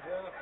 Jeff.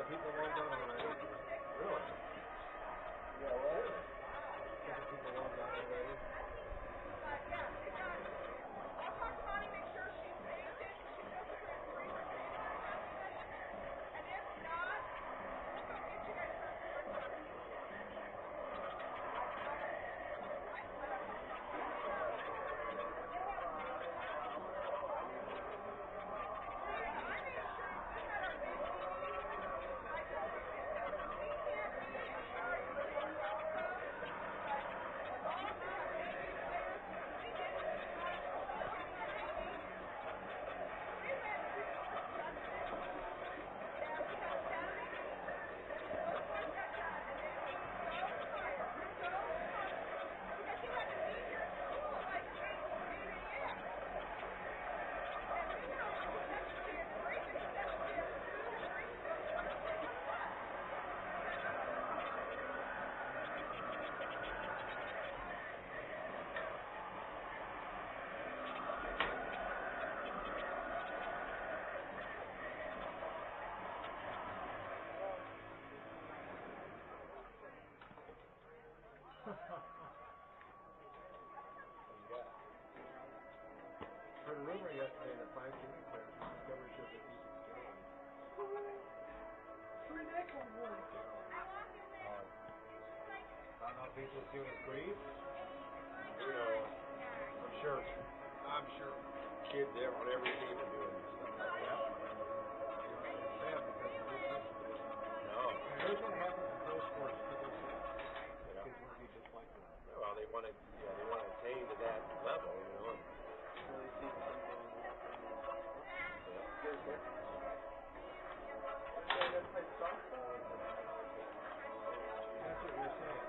People logged on already. Really? Yeah, what? People logged on already. I'll talk to Bonnie, make sure she saved it. She knows the free. And if not, we'll go get you guys heard a rumor yesterday that 5 TV players discovered ship at decent scale. Where'd that come from? I don't know if he's just giving us grief. You know, I'm sure kids there on every team are doing this stuff like that. Sad because of this situation. No. Here's what happens in pro sports. People say kids want to be just like that. Well, they want to attain to that level, you know. And, That's what you're saying.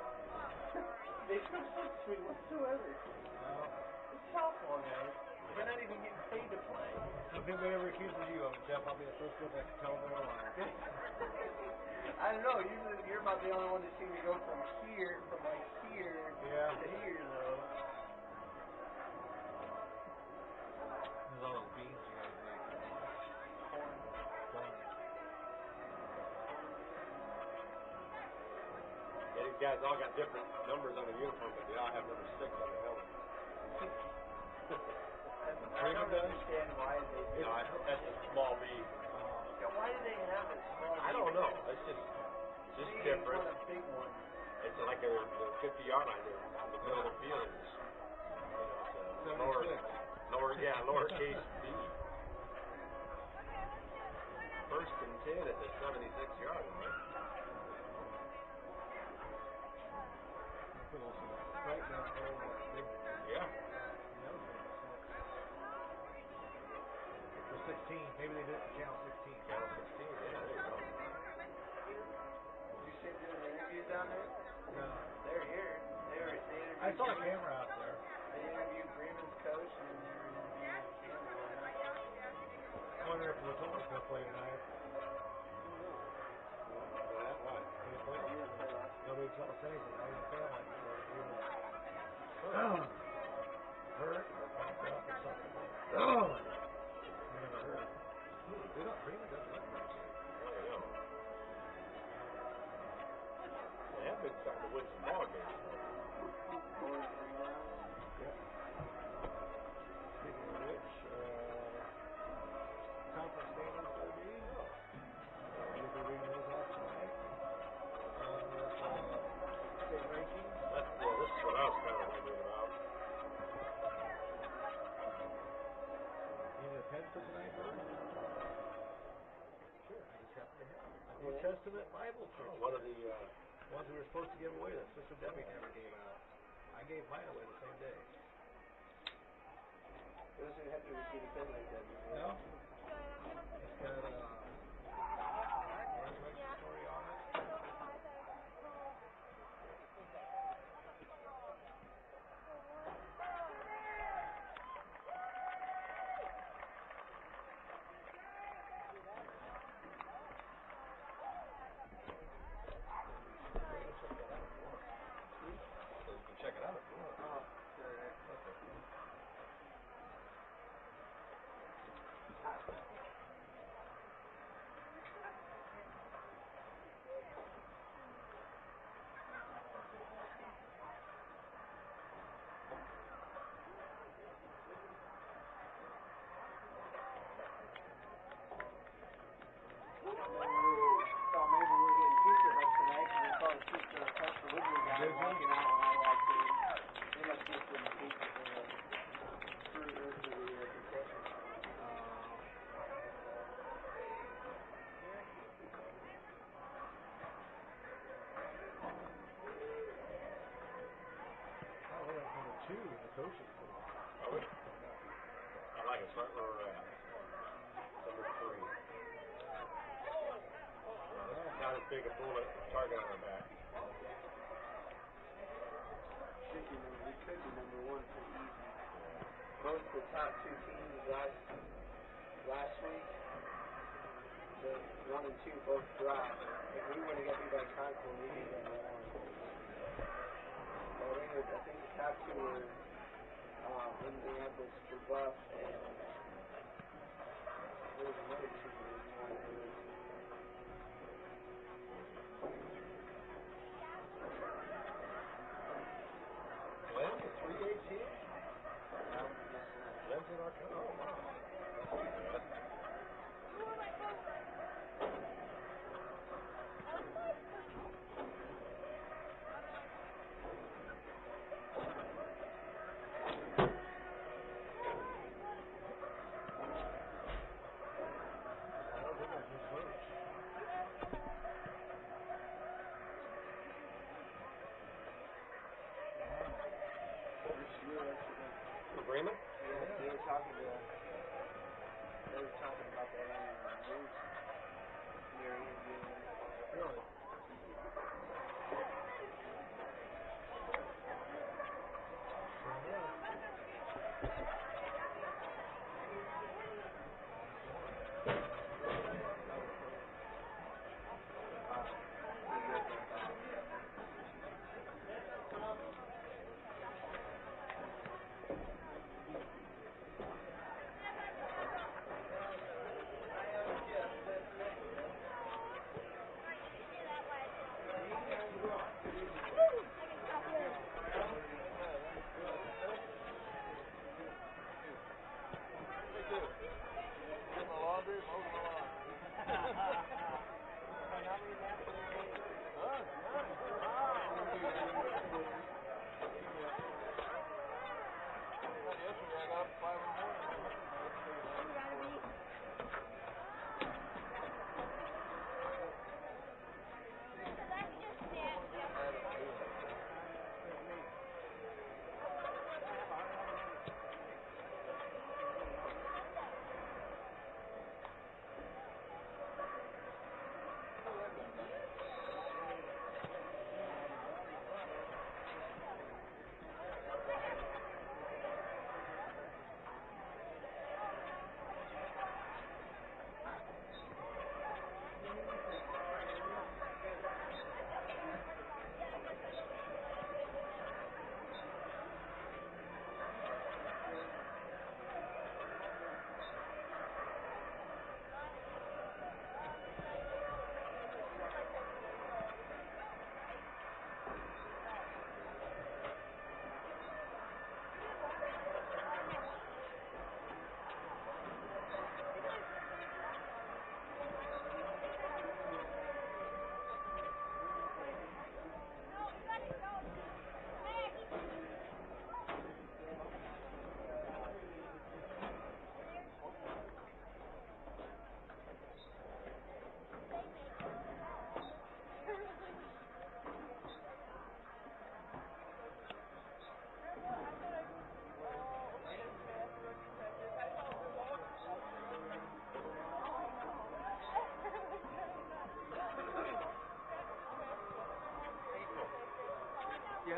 They don't look sweet whatsoever. No. It's softball, guys. We're not even getting paid to play. If anybody ever accuses you of it, Jeff, I'll be the first one to tell them they're a liar. I don't know. Usually you're about the only one that seems to go from here to here, though. There's all those beans you guys make. Corn. yeah, these guys all got different numbers on the uniform, but they all have number 6 on the helmet. I don't understand why they do that's a small B. Yeah, why do they have it small? I don't know. It's just different. A big one. It's like the 50-yard line there on the middle of the field. Lowercase b. First and 10 at the 76-yard line. Right down there. Yeah. For 16, maybe they didn't count 16. Count 16, yeah, there you go. Did you say doing interviews down there? No. They're here. They interviewed. I saw a camera out there. They interviewed Bremen's coach and then they interviewed Campbell. I wonder if Latour's going to play tonight. Why? Nobody told us anything. I didn't feel like it. Hurt? Oh! I never heard. They don't bring it up. They have been starting to win some ball games. Yep. Speaking of which, conference standings will be. You'll be reading those off tonight. State rankings. This is what I was kind of wondering about. You need a pen for tonight, Bill? Testament Bible church. One of the ones we were supposed to give away that Sister Debbie never gave out. I gave mine away the same day. It doesn't have to receive a pen like that. No. It's got resurrection story on it. check it out if you want. Oh, sure. I like it. Start where we're at. Number 3. Not as big a bullet target on our back. We could be number 1 pretty easy. Both the top 2 teams last week, the 1 and 2 both dropped. If we would have got beat by Concord, we'd be number 1. I think the top 2 were Indianapolis for Buff and there was another 2 Glenn's a 3-day team? Glenn's in our country. Oh, wow. For Bremen? Yeah, they were talking about that on the news. Really?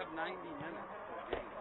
have 90 minutes per game.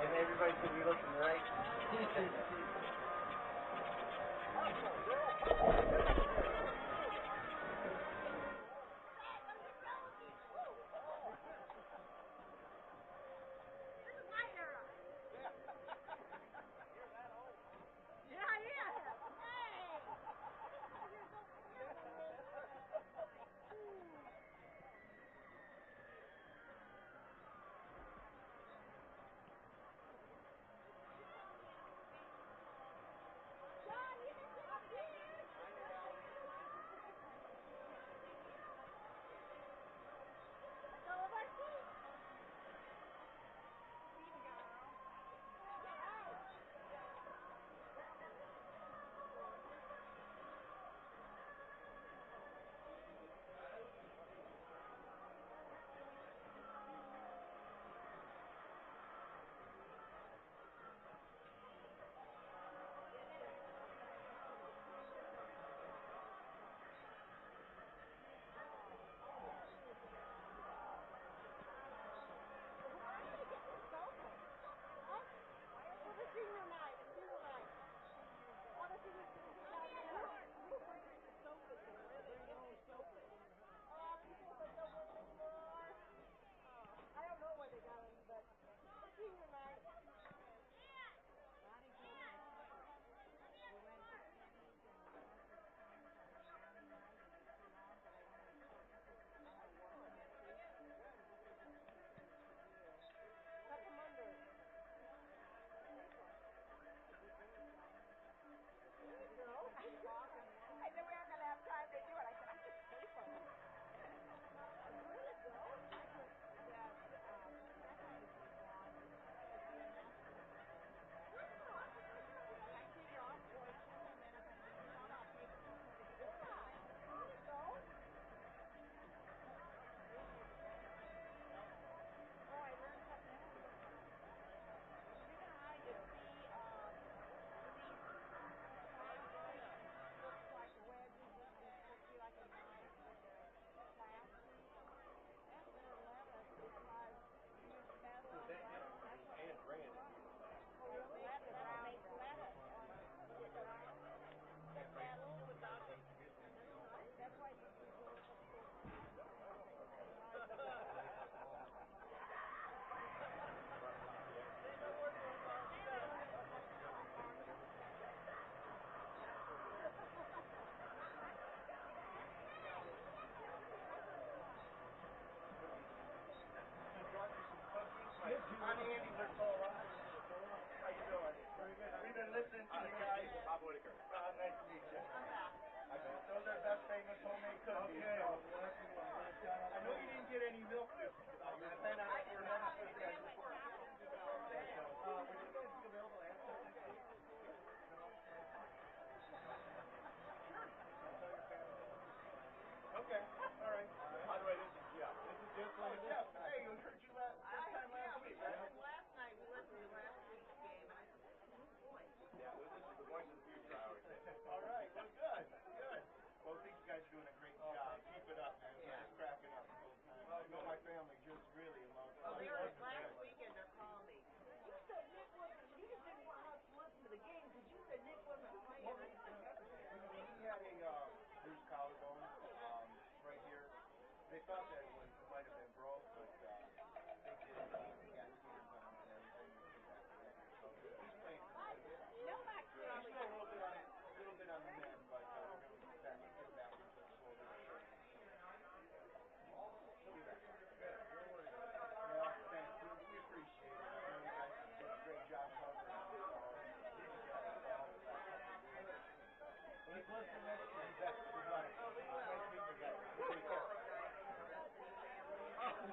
And everybody should be looking right. Andy Bertola. How you doing? We've been listening to you guys. Bob Whitaker. Nice to meet you. Those are best famous homemade cookies. Okay, So, well, that's I know you didn't get any milk this week. I plan on it for next week. Would you guys be available after next week? Okay, all right. By the way, this is Jeff. This is just Oh, Jeff, hey, we heard you this time last week, right? Last night, we listened to last week's game, and I said, oh boy. Yeah, this is the voice of the future, I always say. All right, well, good, good. Well, I think you guys are doing a great job. Keep it up, man. Yeah. Just cracking up the whole time. I know my family just really loves it. Well, they were last weekend, they're calling me. You said Nick wasn't, you just didn't want us to listen to the game because you said Nick wasn't playing. Well, he had a bruised collarbone right here. They thought that it might have been broke, but they did got scans on it and everything. So he's playing. No, back He's still a little bit on the mend, but we're going to get him back into the slow release. He'll be back. Yeah, thanks. We appreciate it. I know you guys did a great job covering it. Let's listen next week. Good luck. Nice meeting you guys. Take care.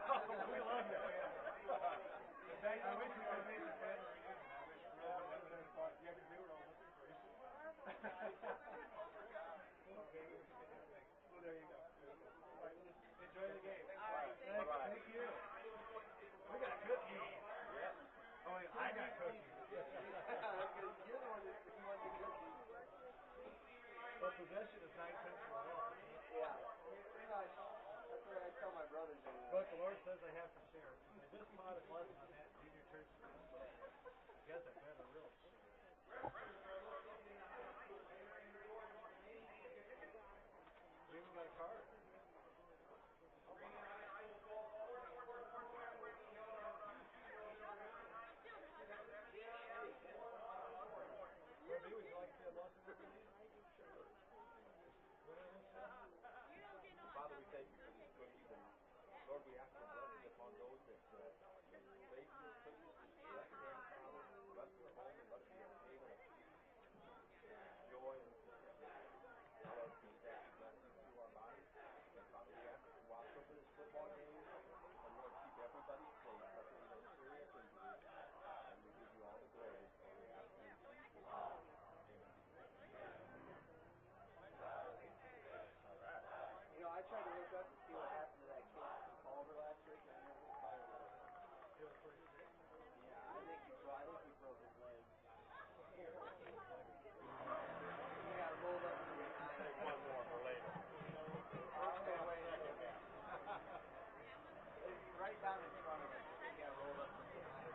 We love you, man. In fact, I wish we could have made the family reunion. I wish we really would have been fun. Yeah, because we were all looking for you. Well, there you go. All right, enjoy the game. All right, Bye-bye. Thank you. We got cookies. Yeah. Oh, wait, I got cookies. You're the one that won the cookies. Well, possession is 9 tenths of the law. Yeah. Pretty much. That's what I tell my brothers anyway. But the Lord says I have to share. I just taught a lesson on that in junior church. I guess I better really share. We even got a card. Maybe would you like to see a lesson with me? Father, we thank you for these cookies, and Lord, we ask your blessing upon those that bake these cookies. Bless them, Father. Bless their home, and let it be a haven of peace and joy and success. Now, Lord, we thank you, blessing through our bodies. And Father, we ask that you watch over this football game, and Lord, keep everybody safe, let there be no serious injuries, and we give you all the glory. For we ask you in Jesus' name. You know, I tried to look up to see what happened to that kid from Culver last week, and I never found it. Yeah, I think he broke his leg. He got rolled up from behind. One more for later. Okay, wait a second. Right down in front of him, he got rolled up from behind.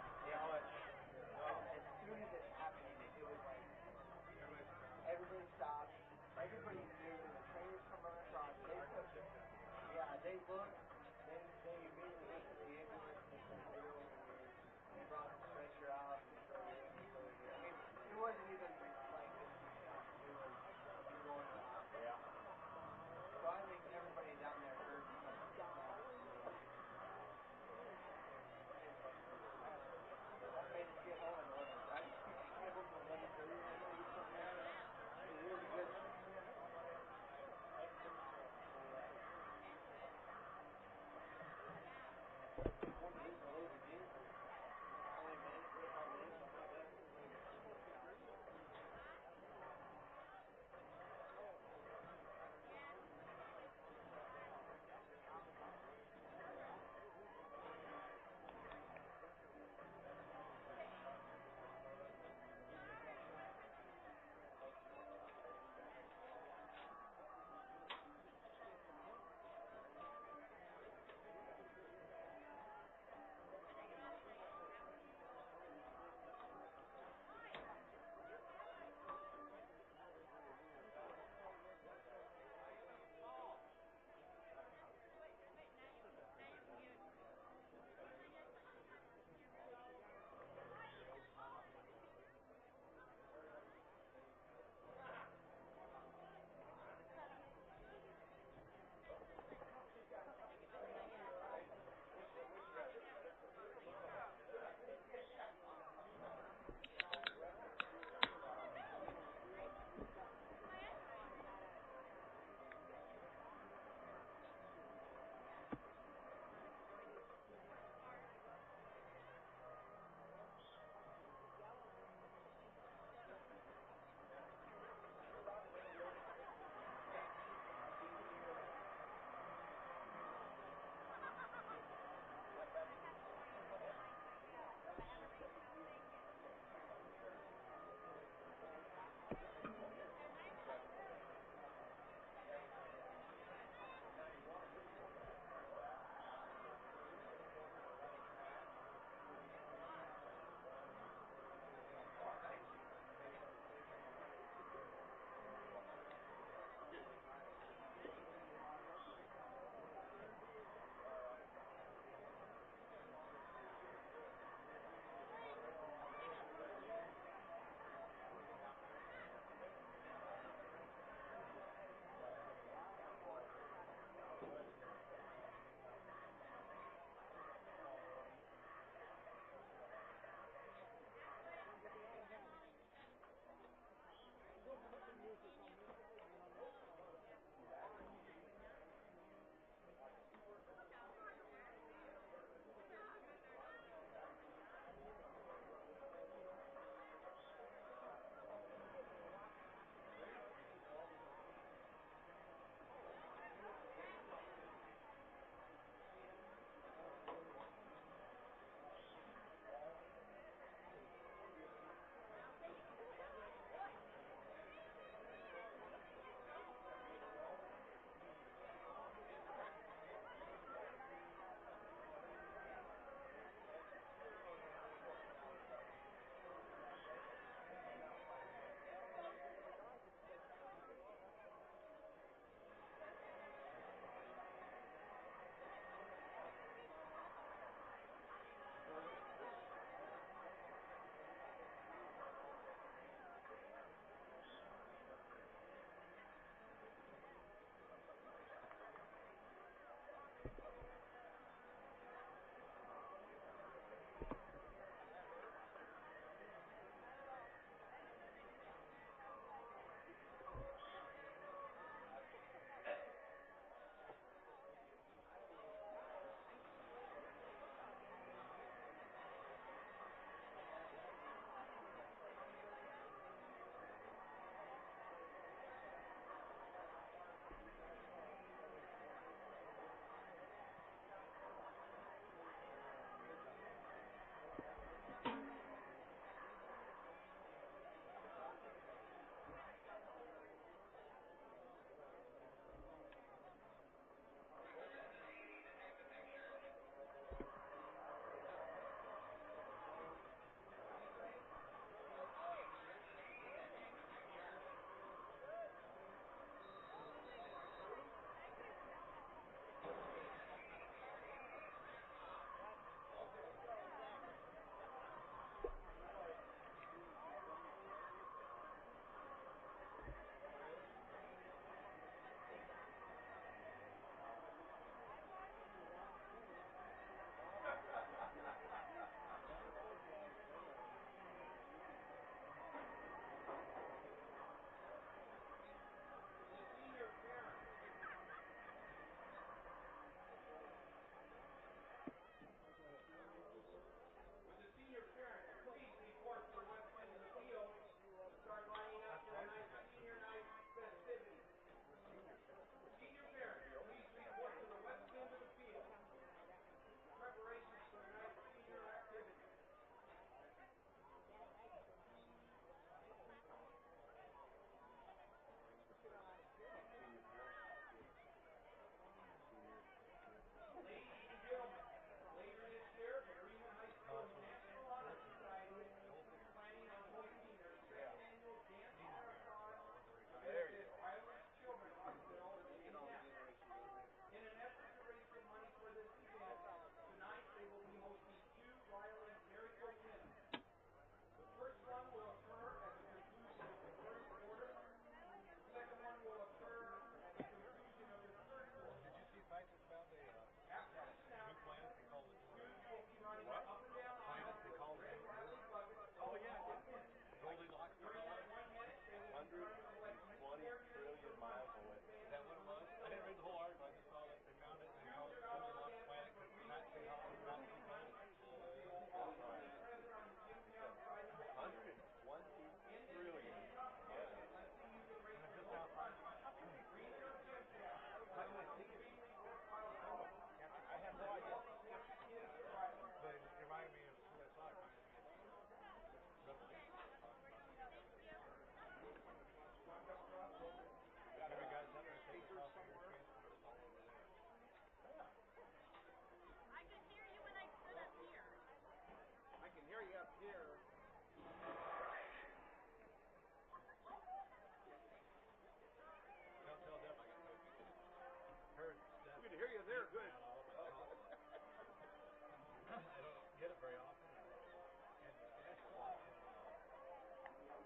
As soon as it happened, it was like everybody stopped. Everybody knew the trainers come running across. They looked. They immediately went to the ambulance. They said they were over here. They brought the stretcher out and drove it in. I mean, it wasn't even like this. It was going on. Yeah. So I think everybody down there heard something. That made us get home at 11. I just get home at 11:30 and I eat something like that. It was really good.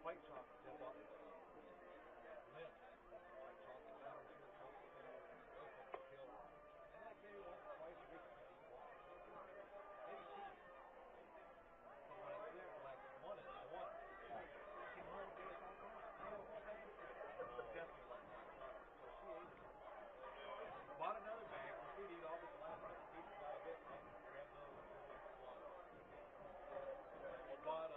white chocolate. They bought mint, white chocolate, sour syrup, chocolate, those things will kill. And like maybe once or twice a week, I might eat one. Maybe two. So when I was there, like one is one. Yeah. I came home one day, it's all gone. Definitely like chocolate. So she ate it. Bought another bag. We'd eat all but the last couple pieces out of it. I'll grab those. One. Bought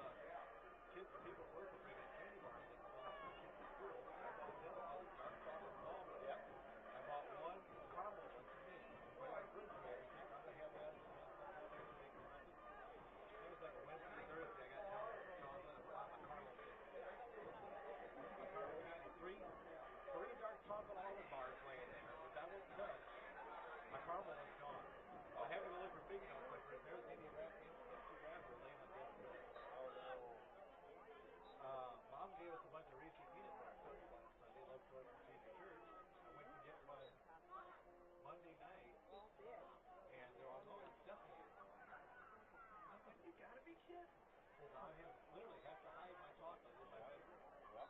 kids, people at work were bringing candy bars in for kids at school. I bought them all dark chocolate and almond. Yep. I bought one caramel one for me. Put it in the refrigerator. I'm gonna have that sometime next week or something. It was like a Wednesday, Thursday. I got chocolate and a caramel made. We got three dark chocolate almond bars laying there, which I won't touch. My caramel is gone. I have to go look for big enough clippers. There's any empty wrapper laying on the other bed. Oh no. Mom gave us a bunch of Reese's peanut butter cups last Sunday. Love for us to see the church. I went to get one Monday night, and they're all going, Stephanie. I'm like, you gotta be kidding. So I literally have to hide my chocolate in my bedroom. Yep.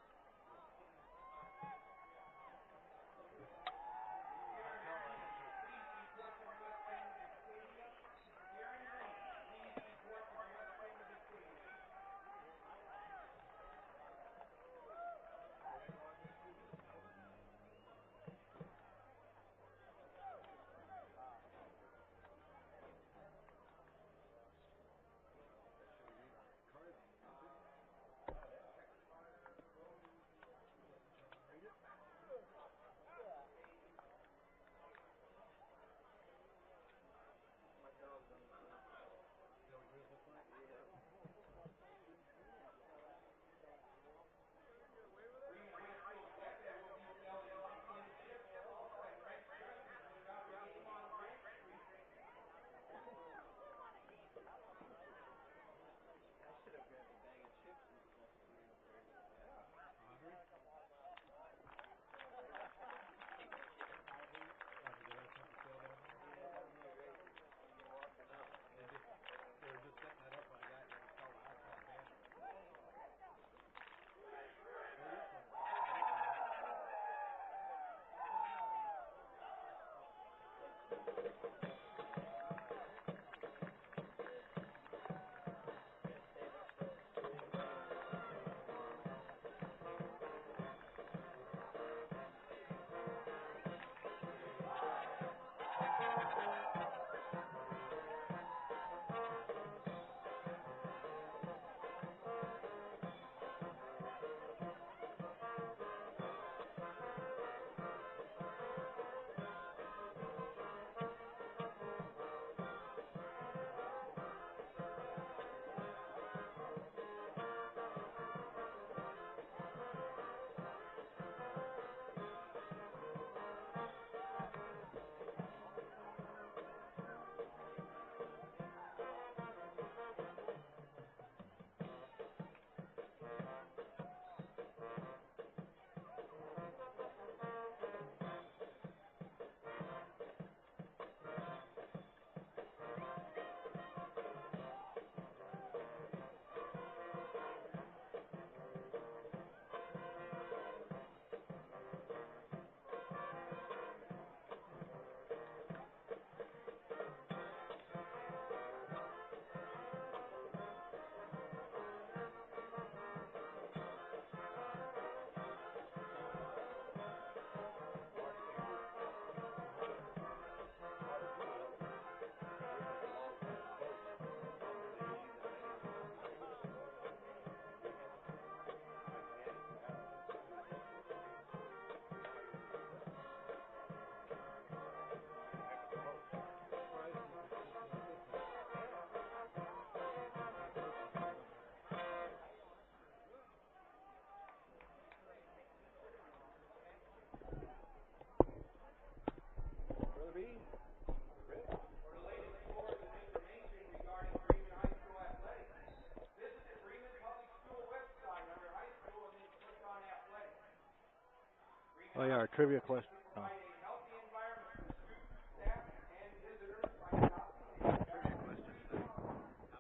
Oh yeah, our trivia question. Oh. How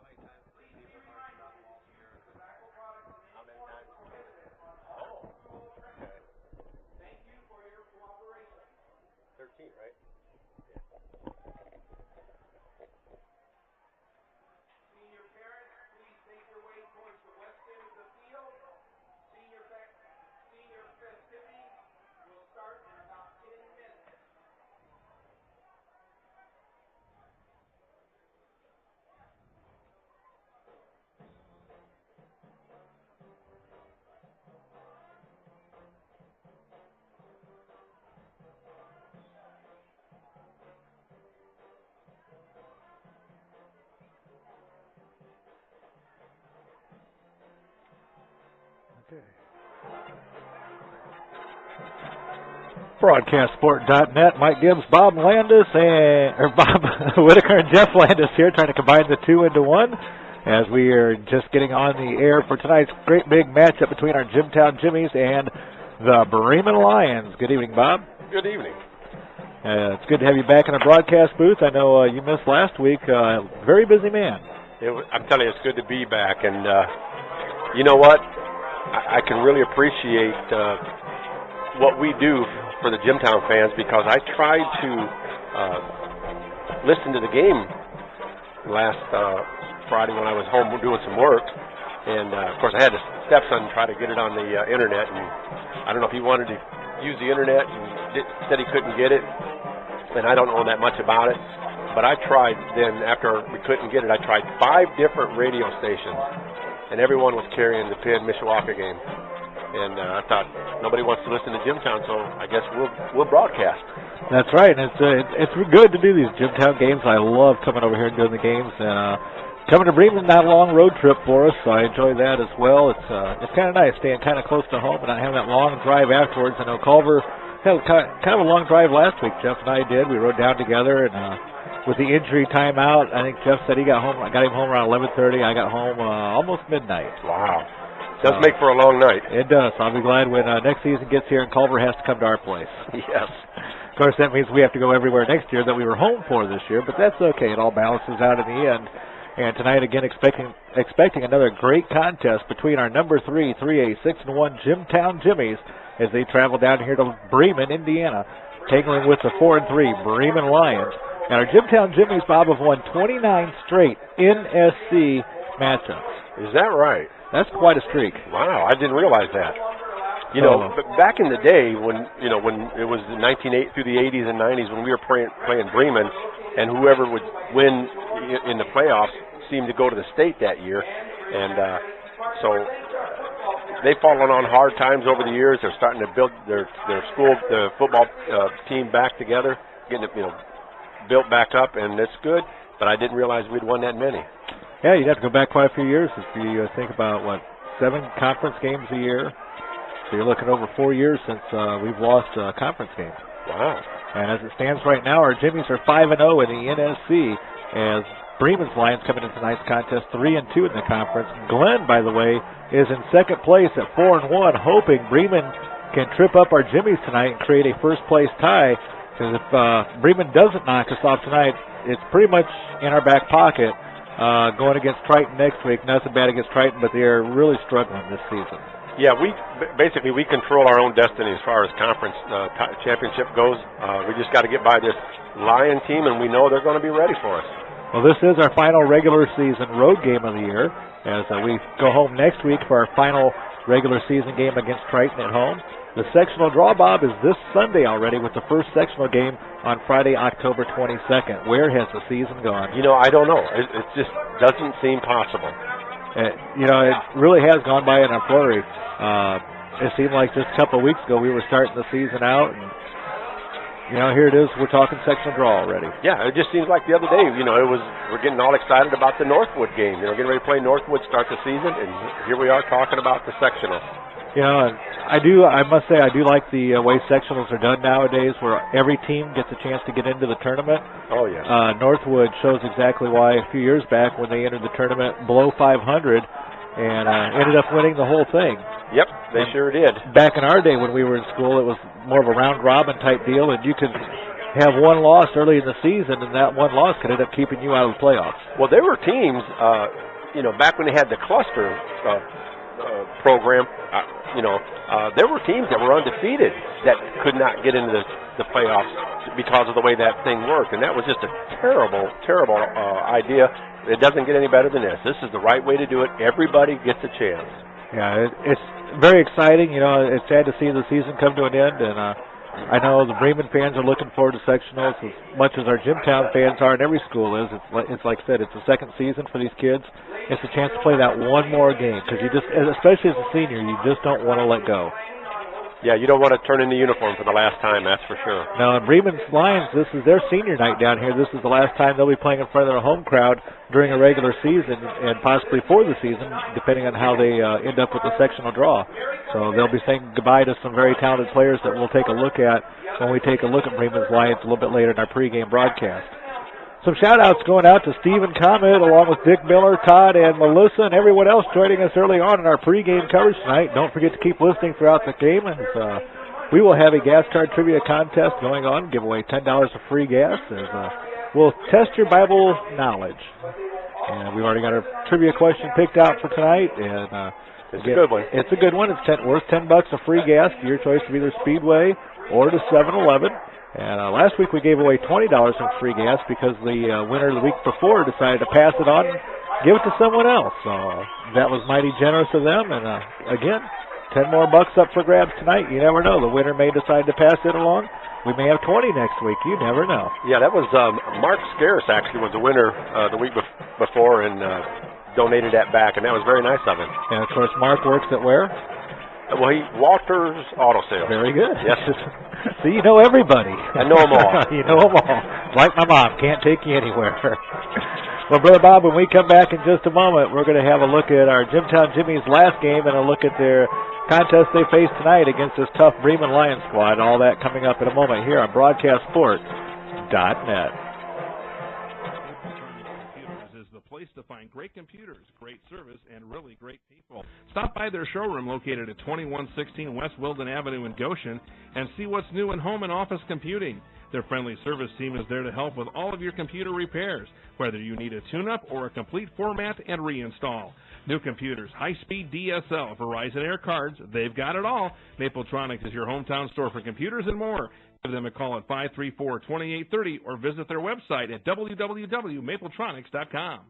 many times did Beaver march around the walls of Jericho? How many times did BroadcastSport.net, Mike Gibbs, Bob Whitaker and Jeff Landis here, trying to combine the two into one as we are just getting on the air for tonight's great big matchup between our Jimtown Jimmies and the Bremen Lions. Good evening, Bob. Good evening. It's good to have you back in the broadcast booth. I know you missed last week. Very busy man. I'm telling you, it's good to be back. And you know what? I can really appreciate what we do for the Jimtown fans, because I tried to listen to the game last Friday when I was home doing some work, and of course I had to stepson try to get it on the internet, and I don't know if he wanted to use the internet and said he couldn't get it, and I don't know that much about it, but I tried. Then after we couldn't get it, I tried 5 different radio stations, and everyone was carrying the Penn Mishawaka game. And I thought nobody wants to listen to Jimtown, so I guess we'll broadcast. That's right, and it's good to do these Jimtown games. I love coming over here and doing the games. And coming to Bremen, not a long road trip for us, so I enjoy that as well. It's kind of nice staying kind of close to home and not having that long drive afterwards. I know Culver had kind of a long drive last week. Jeff and I did. We rode down together, and with the injury timeout, I think Jeff said I got him home around 11:30. I got home almost midnight. Wow. Does make for a long night. It does. I'll be glad when next season gets here and Culver has to come to our place. Yes. Of course, that means we have to go everywhere next year that we were home for this year, but that's okay. It all balances out in the end. And tonight, again, expecting another great contest between our number 3, 3A, 6-1 Jimtown Jimmies as they travel down here to Bremen, Indiana, tangling with the 4-3 Bremen Lions. And our Jimtown Jimmies, Bob, have won 29 straight NSC matchups. Is that right? That's quite a streak. Wow, I didn't realize that. You know, but back in the day when it was the 1980 through the 80s and 90s when we were playing Bremen, and whoever would win in the playoffs seemed to go to the state that year, and so they've fallen on hard times over the years. They're starting to build their football team back together, getting it built back up, and it's good. But I didn't realize we'd won that many. Yeah, you'd have to go back quite a few years if you think about, 7 conference games a year. So you're looking over 4 years since we've lost a conference game. Wow. And as it stands right now, our Jimmies are 5-0 in the NSC as Bremen's Lions coming into tonight's contest 3-2 in the conference. Glenn, by the way, is in second place at 4-1, hoping Bremen can trip up our Jimmies tonight and create a first-place tie. Because if Bremen doesn't knock us off tonight, it's pretty much in our back pocket. Going against Triton next week. Nothing bad against Triton, but they are really struggling this season. Yeah, we control our own destiny as far as conference championship goes. We just got to get by this Lion team, and we know they're going to be ready for us. Well, this is our final regular season road game of the year, as we go home next week for our final regular season game against Triton at home. The sectional draw, Bob, is this Sunday already with the first sectional game on Friday, October 22nd. Where has the season gone? I don't know. It just doesn't seem possible. It really has gone by in a flurry. It seemed like just a couple of weeks ago we were starting the season out, and here it is. We're talking sectional draw already. Yeah, it just seems like the other day, we're getting all excited about the Northwood game. Getting ready to play Northwood, start the season, and here we are talking about the sectional. I must say I do like the way sectionals are done nowadays, where every team gets a chance to get into the tournament. Oh, yeah. Northwood shows exactly why a few years back when they entered the tournament below 500 and ended up winning the whole thing. Yep, they sure did. Back in our day when we were in school, it was more of a round-robin type deal, and you could have one loss early in the season, and that one loss could end up keeping you out of the playoffs. Well, there were teams, back when they had the cluster program, there were teams that were undefeated that could not get into the playoffs because of the way that thing worked, and that was just a terrible, terrible idea. It doesn't get any better than this. This is the right way to do it. Everybody gets a chance. Yeah, it's very exciting. It's sad to see the season come to an end, and I know the Bremen fans are looking forward to sectionals as much as our Jimtown fans are, and every school is. It's like I said, it's the second season for these kids. It's a chance to play that one more game because especially as a senior, you just don't want to let go. Yeah, you don't want to turn in the uniform for the last time, that's for sure. Now, in Bremen's Lions, this is their senior night down here. This is the last time they'll be playing in front of their home crowd during a regular season and possibly for the season, depending on how they end up with the sectional draw. So they'll be saying goodbye to some very talented players that we'll take a look at when we take a look at Bremen's Lions a little bit later in our pregame broadcast. Some shout-outs going out to Stephen Comet, along with Dick Miller, Todd, and Melissa, and everyone else joining us early on in our pregame coverage tonight. Don't forget to keep listening throughout the game, as we will have a gas card trivia contest going on, give away $10 of free gas, as we'll test your Bible knowledge. And we've already got our trivia question picked out for tonight, and it's a good one. It's a good one. It's worth $10 of free gas to your choice of either Speedway or to 7-Eleven. And last week we gave away $20 in free gas because the winner the week before decided to pass it on and give it to someone else. So that was mighty generous of them. And again, 10 more bucks up for grabs tonight. You never know. The winner may decide to pass it along. We may have 20 next week. You never know. Yeah, that was Mark Scarce actually was the winner the week before and donated that back, and that was very nice of him. And of course, Mark works at where? Well, Walter's Auto Sales. Very good. Yes. So you know everybody. I know them all. You know them all. Like my mom, can't take you anywhere. Well, Brother Bob, when we come back in just a moment, we're going to have a look at our Jimtown Jimmy's last game and a look at their contest they face tonight against this tough Bremen Lions squad. All that coming up in a moment here on BroadcastSport.net. Place to find great computers, great service, and really great people. Stop by their showroom located at 2116 West Wilden Avenue in Goshen and see what's new in home and office computing. Their friendly service team is there to help with all of your computer repairs, whether you need a tune-up or a complete format and reinstall. New computers, high-speed DSL, Verizon Air cards, they've got it all. Mapletronics is your hometown store for computers and more. Give them a call at 534-2830 or visit their website at www.mapletronics.com.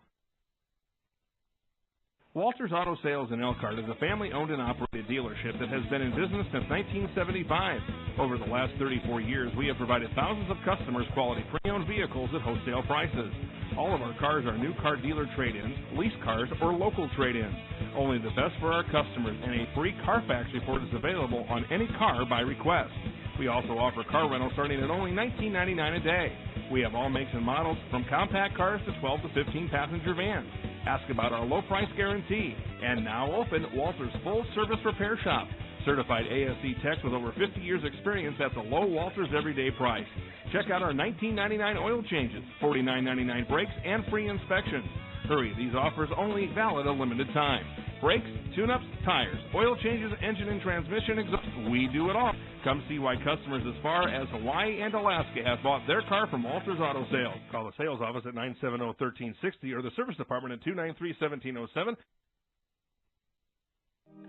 Walters Auto Sales in Elkhart is a family-owned and operated dealership that has been in business since 1975. Over the last 34 years, we have provided thousands of customers quality pre-owned vehicles at wholesale prices. All of our cars are new car dealer trade-ins, lease cars, or local trade-ins. Only the best for our customers, and a free Carfax report is available on any car by request. We also offer car rental starting at only $19.99 a day. We have all makes and models from compact cars to 12 to 15 passenger vans. Ask about our low price guarantee. And now open Walters Full Service Repair Shop. Certified ASE techs with over 50 years experience at the low Walters everyday price. Check out our $19.99 oil changes, $49.99 brakes, and free inspections. Hurry, these offers only valid a limited time. Brakes, tune-ups, tires, oil changes, engine and transmission exhaust. We do it all. Come see why customers as far as Hawaii and Alaska have bought their car from Walters Auto Sales. Call the sales office at 970-1360 or the service department at 293-1707.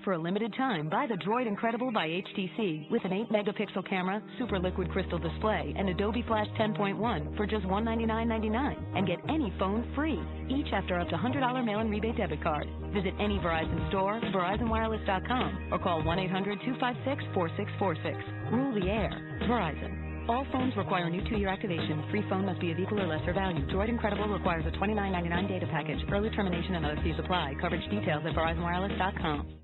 For a limited time, buy the Droid Incredible by HTC with an 8-megapixel camera, super liquid crystal display, and Adobe Flash 10.1 for just $199.99 and get any phone free, each after up to $100 mail-in rebate debit card. Visit any Verizon store, VerizonWireless.com, or call 1-800-256-4646. Rule the air. Verizon. All phones require new 2-year activation. Free phone must be of equal or lesser value. Droid Incredible requires a $29.99 data package. Early termination and other fees apply. Coverage details at VerizonWireless.com.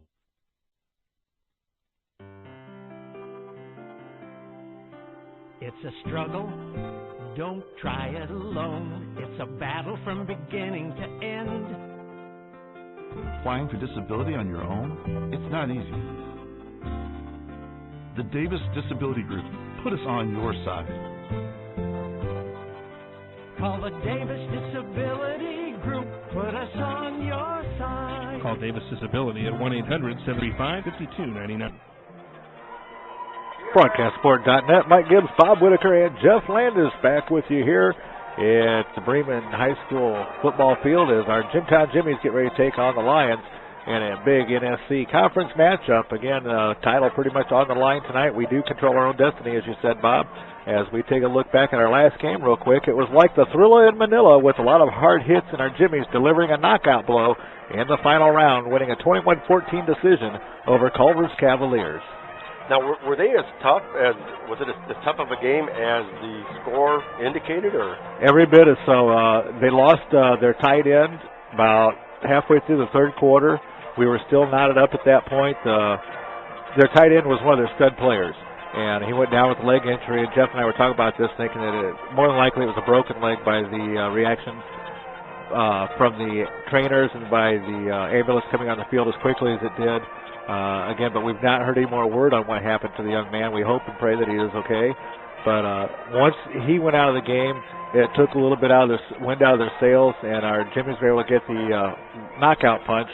It's a struggle, don't try it alone. It's a battle from beginning to end. Applying for disability on your own? It's not easy. The Davis Disability Group put us on your side. Call the Davis Disability Group, put us on your side. Call Davis Disability at 1-800-75-5299. BroadcastSport.net, Mike Gibbs, Bob Whitaker, and Jeff Landis back with you here at the Bremen High School football field as our Jimtown Jimmies get ready to take on the Lions in a big NSC conference matchup. Again, title pretty much on the line tonight. We do control our own destiny, as you said, Bob. As we take a look back at our last game real quick, it was like the Thrilla in Manila with a lot of hard hits and our Jimmies delivering a knockout blow in the final round, winning a 21-14 decision over Culver's Cavaliers. Now, were they as tough as, was it as tough of a game as the score indicated, or? Every bit. So they lost their tight end about halfway through the third quarter. We were still knotted up at that point. their tight end was one of their stud players. And he went down with a leg injury, and Jeff and I were talking about this, thinking that more than likely it was a broken leg by the reaction from the trainers and by the ambulance coming on the field as quickly as it did. Again, but we've not heard any more word on what happened to the young man. We hope and pray that he is okay. But once he went out of the game, it took a little bit wind out of their sails, and our Jimmies were able to get the knockout punch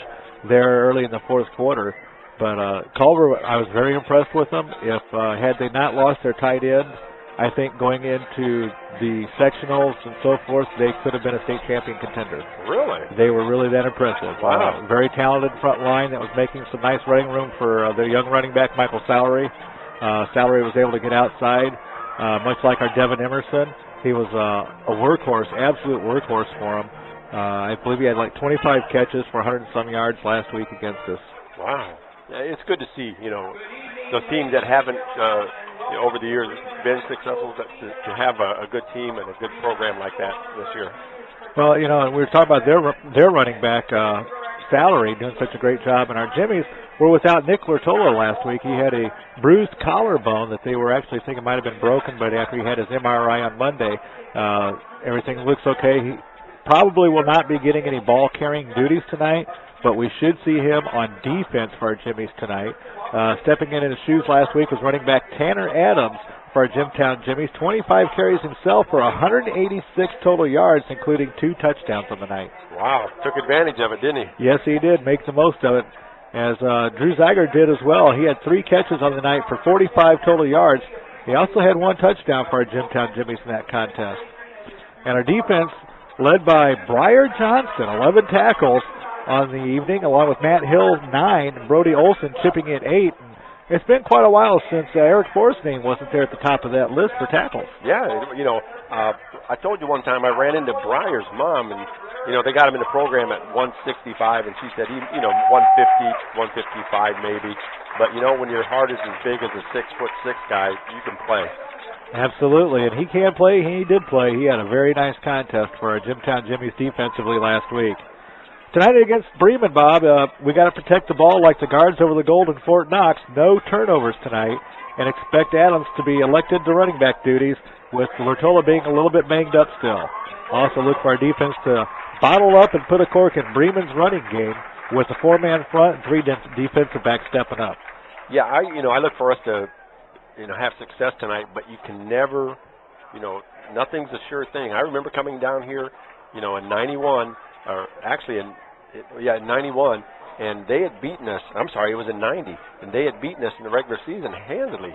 there early in the fourth quarter. But Culver, I was very impressed with them. If had they not lost their tight end, I think going into the sectionals and so forth, they could have been a state champion contender. Really? They were really that impressive. Wow. Very talented front line that was making some nice running room for their young running back, Michael Sallery. Sallery was able to get outside, much like our Devin Emerson. He was a workhorse, absolute workhorse for him. I believe he had like 25 catches for 100 and some yards last week against us. Wow. It's good to see, those teams that haven't, over the years been successful to have a good team and a good program like that this year. Well, we were talking about their running back, Sallery, doing such a great job, and our Jimmies were without Nick Lortola last week. He had a bruised collarbone that they were actually thinking might have been broken, but after he had his MRI on Monday, everything looks okay. He probably will not be getting any ball-carrying duties tonight, but we should see him on defense for our Jimmies tonight. Stepping in his shoes last week was running back Tanner Adams for our Jimtown Jimmies. 25 carries himself for 186 total yards, including 2 touchdowns on the night. Wow, took advantage of it, didn't he? Yes, he did. Make the most of it, as Drew Zeiger did as well. He had 3 catches on the night for 45 total yards. He also had 1 touchdown for our Jimtown Jimmies in that contest. And our defense, led by Briar Johnson, 11 tackles on the evening, along with Matt Hill, 9, and Brody Olson chipping in 8. And it's been quite a while since Eric Forrest's name wasn't there at the top of that list for tackles. Yeah, I told you one time I ran into Briar's mom, and, they got him in the program at 165, and she said, 150, 155 maybe. But, when your heart is as big as a 6'6" guy, you can play. Absolutely, and he can play. He did play. He had a very nice contest for our Jimtown Jimmies defensively last week. Tonight against Bremen, Bob, we got to protect the ball like the guards over the gold in Fort Knox. No turnovers tonight, and expect Adams to be elected to running back duties, with Lortola being a little bit banged up still. Also look for our defense to bottle up and put a cork in Bremen's running game with a 4-man front and 3 defensive backs stepping up. Yeah, I look for us to, have success tonight, but you can never, nothing's a sure thing. I remember coming down here, in 91, or actually in 91, and they had beaten us. I'm sorry, it was in 90, and they had beaten us in the regular season handily.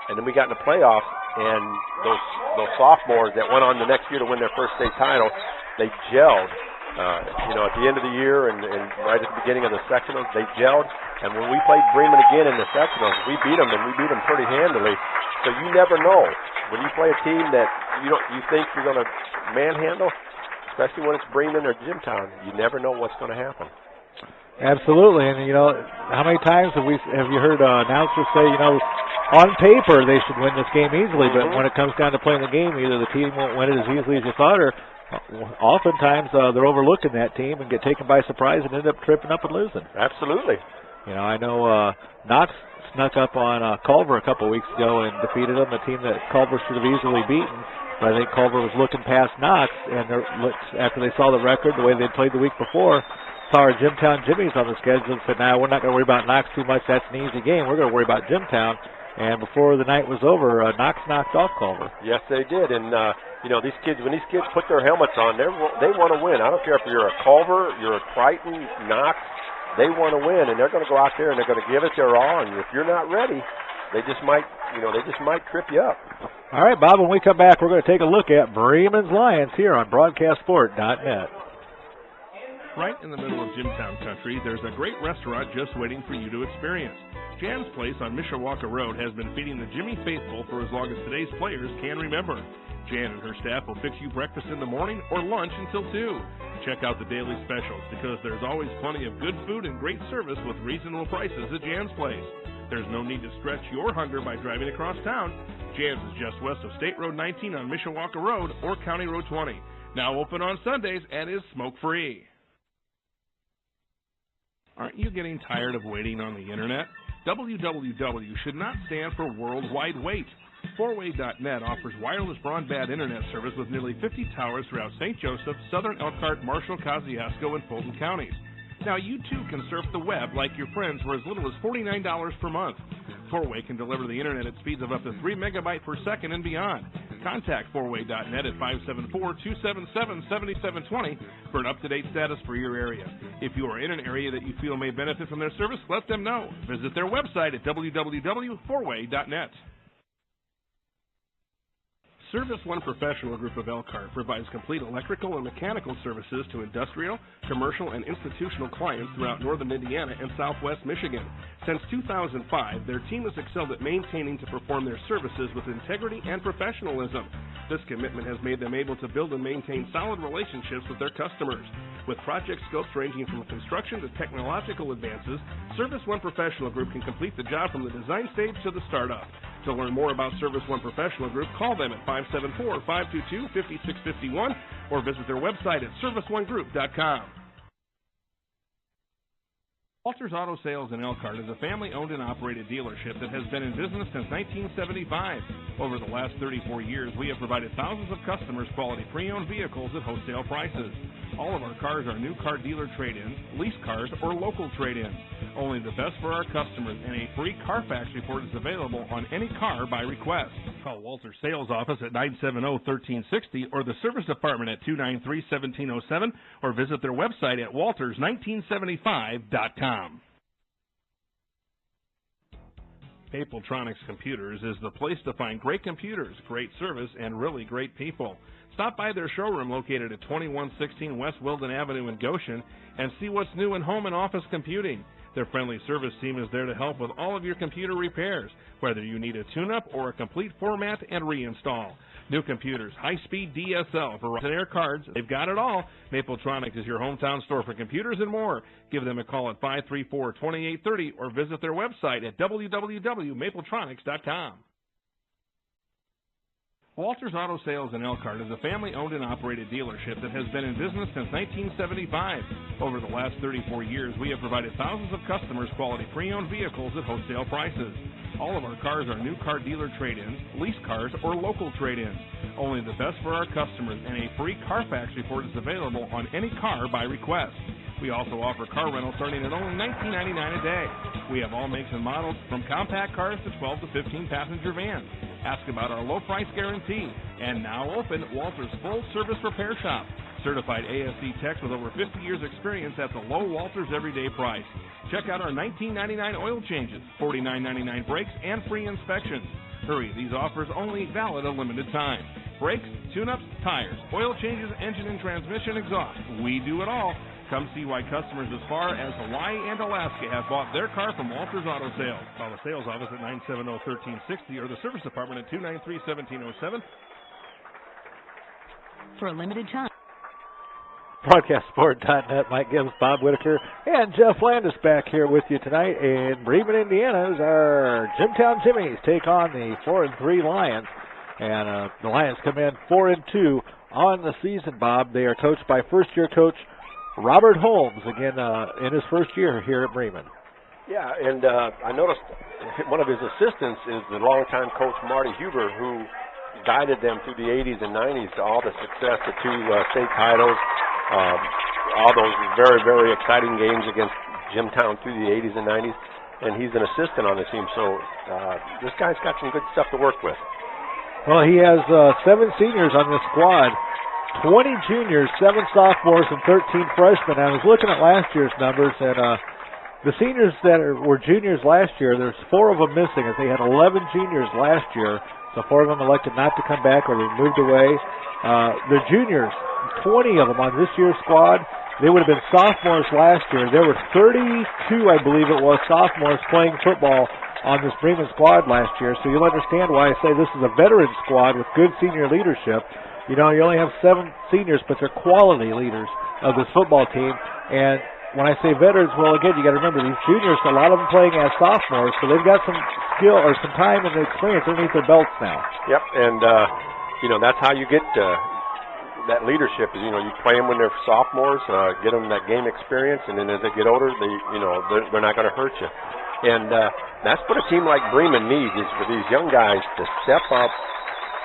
And then we got in the playoffs, and those sophomores that went on the next year to win their first state title, they gelled. At the end of the year and right at the beginning of the sectionals, they gelled. And when we played Bremen again in the sectionals, we beat them, and we beat them pretty handily. So you never know. When you play a team that you think you're going to manhandle, especially when it's Bremen or Jimtown, you never know what's going to happen. Absolutely, and how many times have you heard announcers say, on paper they should win this game easily, but when it comes down to playing the game, either the team won't win it as easily as you thought, or oftentimes they're overlooking that team and get taken by surprise and end up tripping up and losing. Absolutely. I know Knox snuck up on Culver a couple weeks ago and defeated them, a team that Culver should have easily beaten. But I think Culver was looking past Knox, and after they saw the record, the way they'd played the week before, saw our Jimtown Jimmies on the schedule and said, we're not going to worry about Knox too much. That's an easy game. We're going to worry about Jimtown. And before the night was over, Knox knocked off Culver. Yes, they did. And, these kids, when these kids put their helmets on, they want to win. I don't care if you're a Culver, you're a Triton, Knox. They want to win, and they're going to go out there and they're going to give it their all. And if you're not ready, they just might trip you up. All right, Bob, when we come back, we're going to take a look at Bremen's Lions here on BroadcastSport.net. Right in the middle of Jimtown country, there's a great restaurant just waiting for you to experience. Jan's Place on Mishawaka Road has been feeding the Jimmy faithful for as long as today's players can remember. Jan and her staff will fix you breakfast in the morning or lunch until 2. Check out the daily specials because there's always plenty of good food and great service with reasonable prices at Jan's Place. There's no need to stretch your hunger by driving across town. Jan's is just west of State Road 19 on Mishawaka Road or County Road 20. Now open on Sundays and is smoke-free. Aren't you getting tired of waiting on the internet? www should not stand for worldwide wait. 4way.net offers wireless broadband internet service with nearly 50 towers throughout St. Joseph, Southern Elkhart, Marshall, Kosciuszko, and Fulton counties. Now you too can surf the web like your friends for as little as $49 per month. 4way can deliver the internet at speeds of up to 3 megabytes per second and beyond. Contact 4way.net at 574-277-7720 for an up-to-date status for your area. If you are in an area that you feel may benefit from their service, let them know. Visit their website at www.4way.net. Service One Professional Group of Elkhart provides complete electrical and mechanical services to industrial, commercial, and institutional clients throughout northern Indiana and southwest Michigan. Since 2005, their team has excelled at maintaining to perform their services with integrity and professionalism. This commitment has made them able to build and maintain solid relationships with their customers. With project scopes ranging from construction to technological advances, Service One Professional Group can complete the job from the design stage to the startup. To learn more about Service One Professional Group, call them at 574-522-5651 or visit their website at serviceonegroup.com. Walters Auto Sales in Elkhart is a family-owned and operated dealership that has been in business since 1975. Over the last 34 years, we have provided thousands of customers quality pre-owned vehicles at wholesale prices. All of our cars are new car dealer trade-ins, lease cars, or local trade-ins. Only the best for our customers, and a free Carfax report is available on any car by request. Call Walters Sales Office at 970-1360 or the Service Department at 293-1707 or visit their website at walters1975.com. Mapletronics Computers is the place to find great computers, great service, and really great people. Stop by their showroom located at 2116 West Wilden Avenue in Goshen and see what's new in home and office computing. Their friendly service team is there to help with all of your computer repairs, whether you need a tune-up or a complete format and reinstall. New computers, high-speed DSL, Verizon Air cards, they've got it all. Mapletronics is your hometown store for computers and more. Give them a call at 534-2830 or visit their website at www.mapletronics.com. Walters Auto Sales in Elkhart is a family-owned and operated dealership that has been in business since 1975. Over the last 34 years, we have provided thousands of customers quality pre-owned vehicles at wholesale prices. All of our cars are new car dealer trade-ins, lease cars, or local trade-ins. Only the best for our customers, and a free Carfax report is available on any car by request. We also offer car rentals starting at only $19.99 a day. We have all makes and models from compact cars to 12 to 15 passenger vans. Ask about our low price guarantee. And now open, Walters Full Service Repair Shop. Certified ASC techs with over 50 years experience at the low Walters everyday price. Check out our $19.99 oil changes, $49.99 brakes, and free inspections. Hurry, these offers only valid a limited time. Brakes, tune-ups, tires, oil changes, engine and transmission, exhaust. We do it all. Come see why customers as far as Hawaii and Alaska have bought their car from Walters Auto Sales. Call the sales office at 970-1360 or the service department at 293-1707. For a limited time. BroadcastSport.net, Mike Gibbs, Bob Whitaker, and Jeff Landis back here with you tonight in Bremen, Indiana, as our Jimtown Jimmies take on the 4-3 Lions. And the Lions come in 4-2 on the season, Bob. They are coached by first-year coach Robert Holmes, again, in his first year here at Bremen. Yeah, and I noticed one of his assistants is the longtime coach Marty Huber, who guided them through the 80s and 90s to all the success, the two state titles, all those very, very exciting games against Jimtown through the 80s and 90s, and he's an assistant on the team, so this guy's got some good stuff to work with. Well, he has 7 seniors on this squad. 20 juniors, 7 sophomores, and 13 freshmen. I was looking at last year's numbers, and the seniors that were juniors last year, there's 4 of them missing, as they had 11 juniors last year, so 4 of them elected not to come back or they moved away. The juniors, 20 of them on this year's squad, they would have been sophomores last year. There were 32, I believe it was, sophomores playing football on this Bremen squad last year, so you'll understand why I say this is a veteran squad with good senior leadership. You know, you only have 7 seniors, but they're quality leaders of this football team. And when I say veterans, well, again, you got to remember these juniors, a lot of them playing as sophomores, so they've got some skill or some time and experience underneath their belts now. Yep, and, you know, that's how you get that leadership. Is, you know, you play them when they're sophomores, get them that game experience, and then as they get older, they're not going to hurt you. And that's what a team like Bremen needs, is for these young guys to step up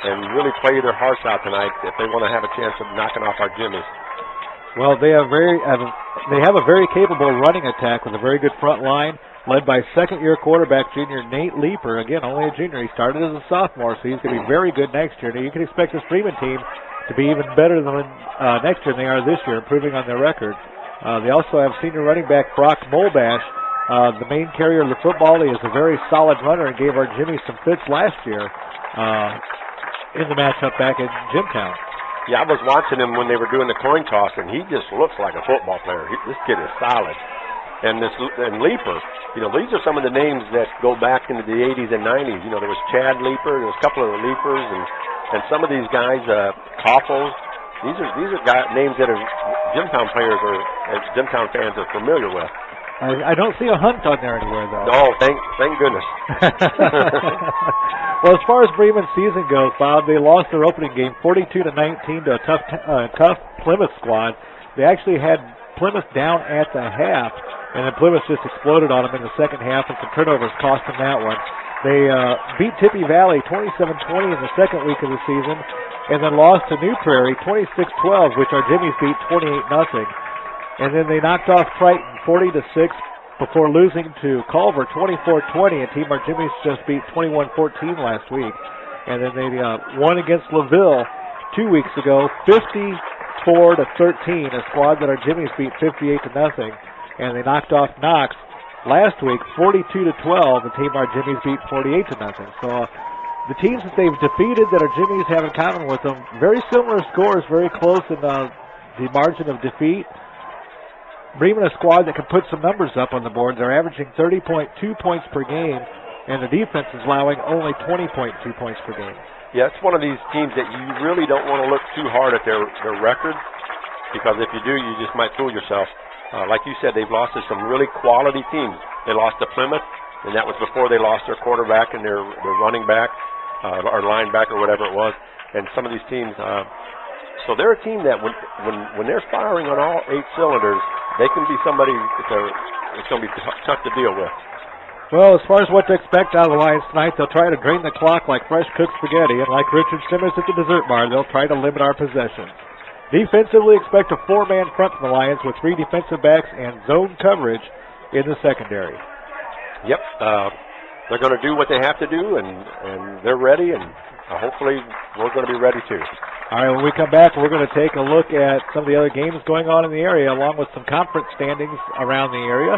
and really play their hearts out tonight if they want to have a chance of knocking off our Jimmies. Well, they have a very capable running attack with a very good front line, led by second-year quarterback junior Nate Leeper. Again, only a junior. He started as a sophomore, so he's going to be very good next year. Now, you can expect this Bremen team to be even better than next year than they are this year, improving on their record. They also have senior running back Brock Molbash, the main carrier of the football. He is a very solid runner and gave our Jimmies some fits last year in the matchup back in Jimtown. Yeah, I was watching him when they were doing the coin toss, and he just looks like a football player. This kid is solid. And Leeper, these are some of the names that go back into the 80s and 90s. There was Chad Leeper, there was a couple of the Leepers, and some of these guys, Koffels. These are names that Jimtown players Jimtown fans are familiar with. I don't see a Hunt on there anywhere, though. No, thank goodness. Well, as far as Bremen's season goes, Bob, they lost their opening game 42-19 to a tough Plymouth squad. They actually had Plymouth down at the half, and then Plymouth just exploded on them in the second half, and some turnovers cost them that one. They beat Tippy Valley 27-20 in the second week of the season, and then lost to New Prairie 26-12, which our Jimmies beat 28-0. And then they knocked off Triton 40-6 before losing to Culver 24-20, a team our Jimmies just beat 21-14 last week. And then they won against LaVille 2 weeks ago 54-13, a squad that our Jimmies beat 58-0. And they knocked off Knox last week 42-12, a team our Jimmies beat 48-0. So the teams that they've defeated that our Jimmies have in common with them, very similar scores, very close in the margin of defeat. Bremen, a squad that can put some numbers up on the board. They're averaging 30.2 points per game, and the defense is allowing only 20.2 points per game. Yeah, it's one of these teams that you really don't want to look too hard at their record, because if you do, you just might fool yourself. Like you said, they've lost to some really quality teams. They lost to Plymouth, and that was before they lost their quarterback and their running back, or linebacker, whatever it was. And some of these teams, so they're a team that when they're firing on all 8 cylinders, they can be somebody it's going to be tough to deal with. Well, as far as what to expect out of the Lions tonight, they'll try to drain the clock like fresh cooked spaghetti, and like Richard Simmons at the dessert bar, they'll try to limit our possessions. Defensively, expect a 4-man front from the Lions with 3 defensive backs and zone coverage in the secondary. Yep, they're going to do what they have to do, and they're ready, and hopefully we're going to be ready too. All right, when we come back, we're going to take a look at some of the other games going on in the area, along with some conference standings around the area,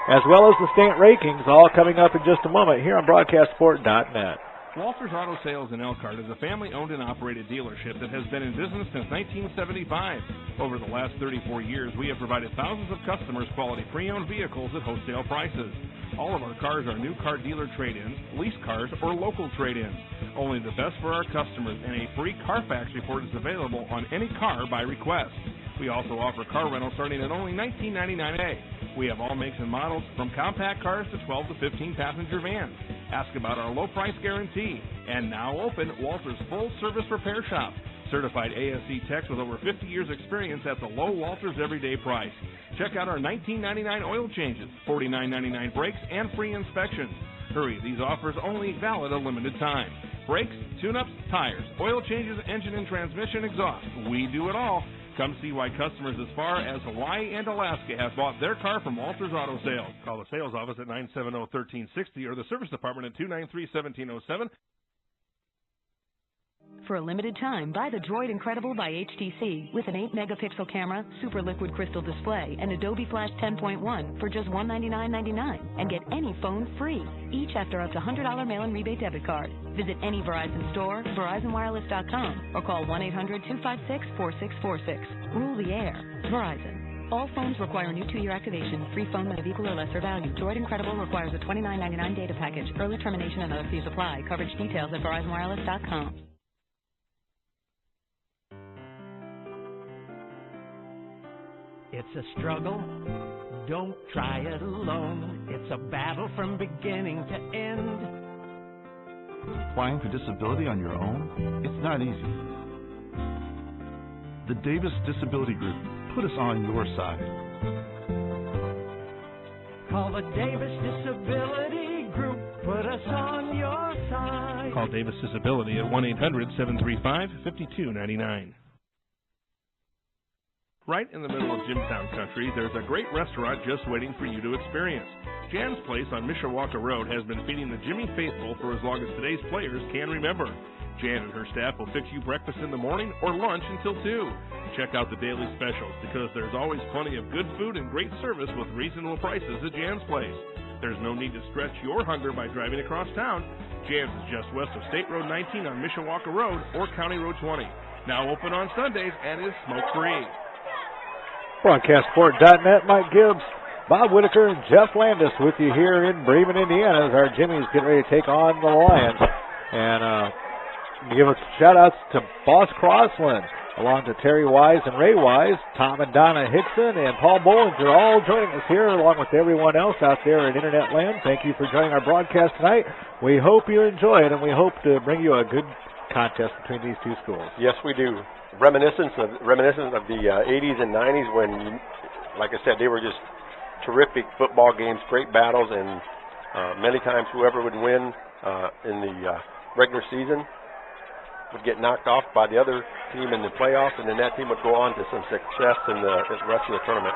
as well as the state rankings, all coming up in just a moment here on BroadcastSport.net. Walters Auto Sales in Elkhart is a family-owned and operated dealership that has been in business since 1975. Over the last 34 years, we have provided thousands of customers quality pre-owned vehicles at wholesale prices. All of our cars are new car dealer trade-ins, lease cars, or local trade-ins. Only the best for our customers, and a free Carfax report is available on any car by request. We also offer car rental starting at only $19.99 We have all makes and models, from compact cars to 12 to 15 passenger vans. Ask about our low price guarantee. And now open, Walters Full Service Repair Shop. Certified ASE techs with over 50 years experience at the low Walters everyday price. Check out our $19.99 oil changes, $49.99 brakes, and free inspections. Hurry, these offers only valid a limited time. Brakes, tune-ups, tires, oil changes, engine and transmission, exhaust. We do it all. Come see why customers as far as Hawaii and Alaska have bought their car from Walters Auto Sales. Call the sales office at 970-1360 or the service department at 293-1707. For a limited time, buy the Droid Incredible by HTC with an 8-megapixel camera, super liquid crystal display, and Adobe Flash 10.1 for just $199.99 and get any phone free, each after up to $100 mail-in rebate debit card. Visit any Verizon store, VerizonWireless.com, or call 1-800-256-4646. Rule the air. Verizon. All phones require new 2-year activation. Free phone of equal or lesser value. Droid Incredible requires a $29.99 data package. Early termination and other fees apply. Coverage details at VerizonWireless.com. It's a struggle, don't try it alone. It's a battle from beginning to end. Applying for disability on your own? It's not easy. The Davis Disability Group put us on your side. Call the Davis Disability Group. Put us on your side. Call Davis Disability at 1-800-735-5299. Right in the middle of Jimtown country, there's a great restaurant just waiting for you to experience. Jan's Place on Mishawaka Road has been feeding the Jimmy faithful for as long as today's players can remember. Jan and her staff will fix you breakfast in the morning or lunch until 2. Check out the daily specials because there's always plenty of good food and great service with reasonable prices at Jan's Place. There's no need to stretch your hunger by driving across town. Jan's is just west of State Road 19 on Mishawaka Road or County Road 20. Now open on Sundays and is smoke-free. BroadcastSport.net, Mike Gibbs, Bob Whitaker, and Jeff Landis with you here in Bremen, Indiana, as our Jimmies get ready to take on the Lions. And give a shout-outs to Boss Crossland, along to Terry Wise and Ray Wise, Tom and Donna Hickson, and Paul Bollinger, all joining us here, along with everyone else out there in Internet land. Thank you for joining our broadcast tonight. We hope you enjoy it, and we hope to bring you a good contest between these two schools. Yes, we do. Reminiscence of the 80s and 90s when, like I said, they were just terrific football games, great battles, and many times whoever would win in the regular season would get knocked off by the other team in the playoffs, and then that team would go on to some success in the rest of the tournament.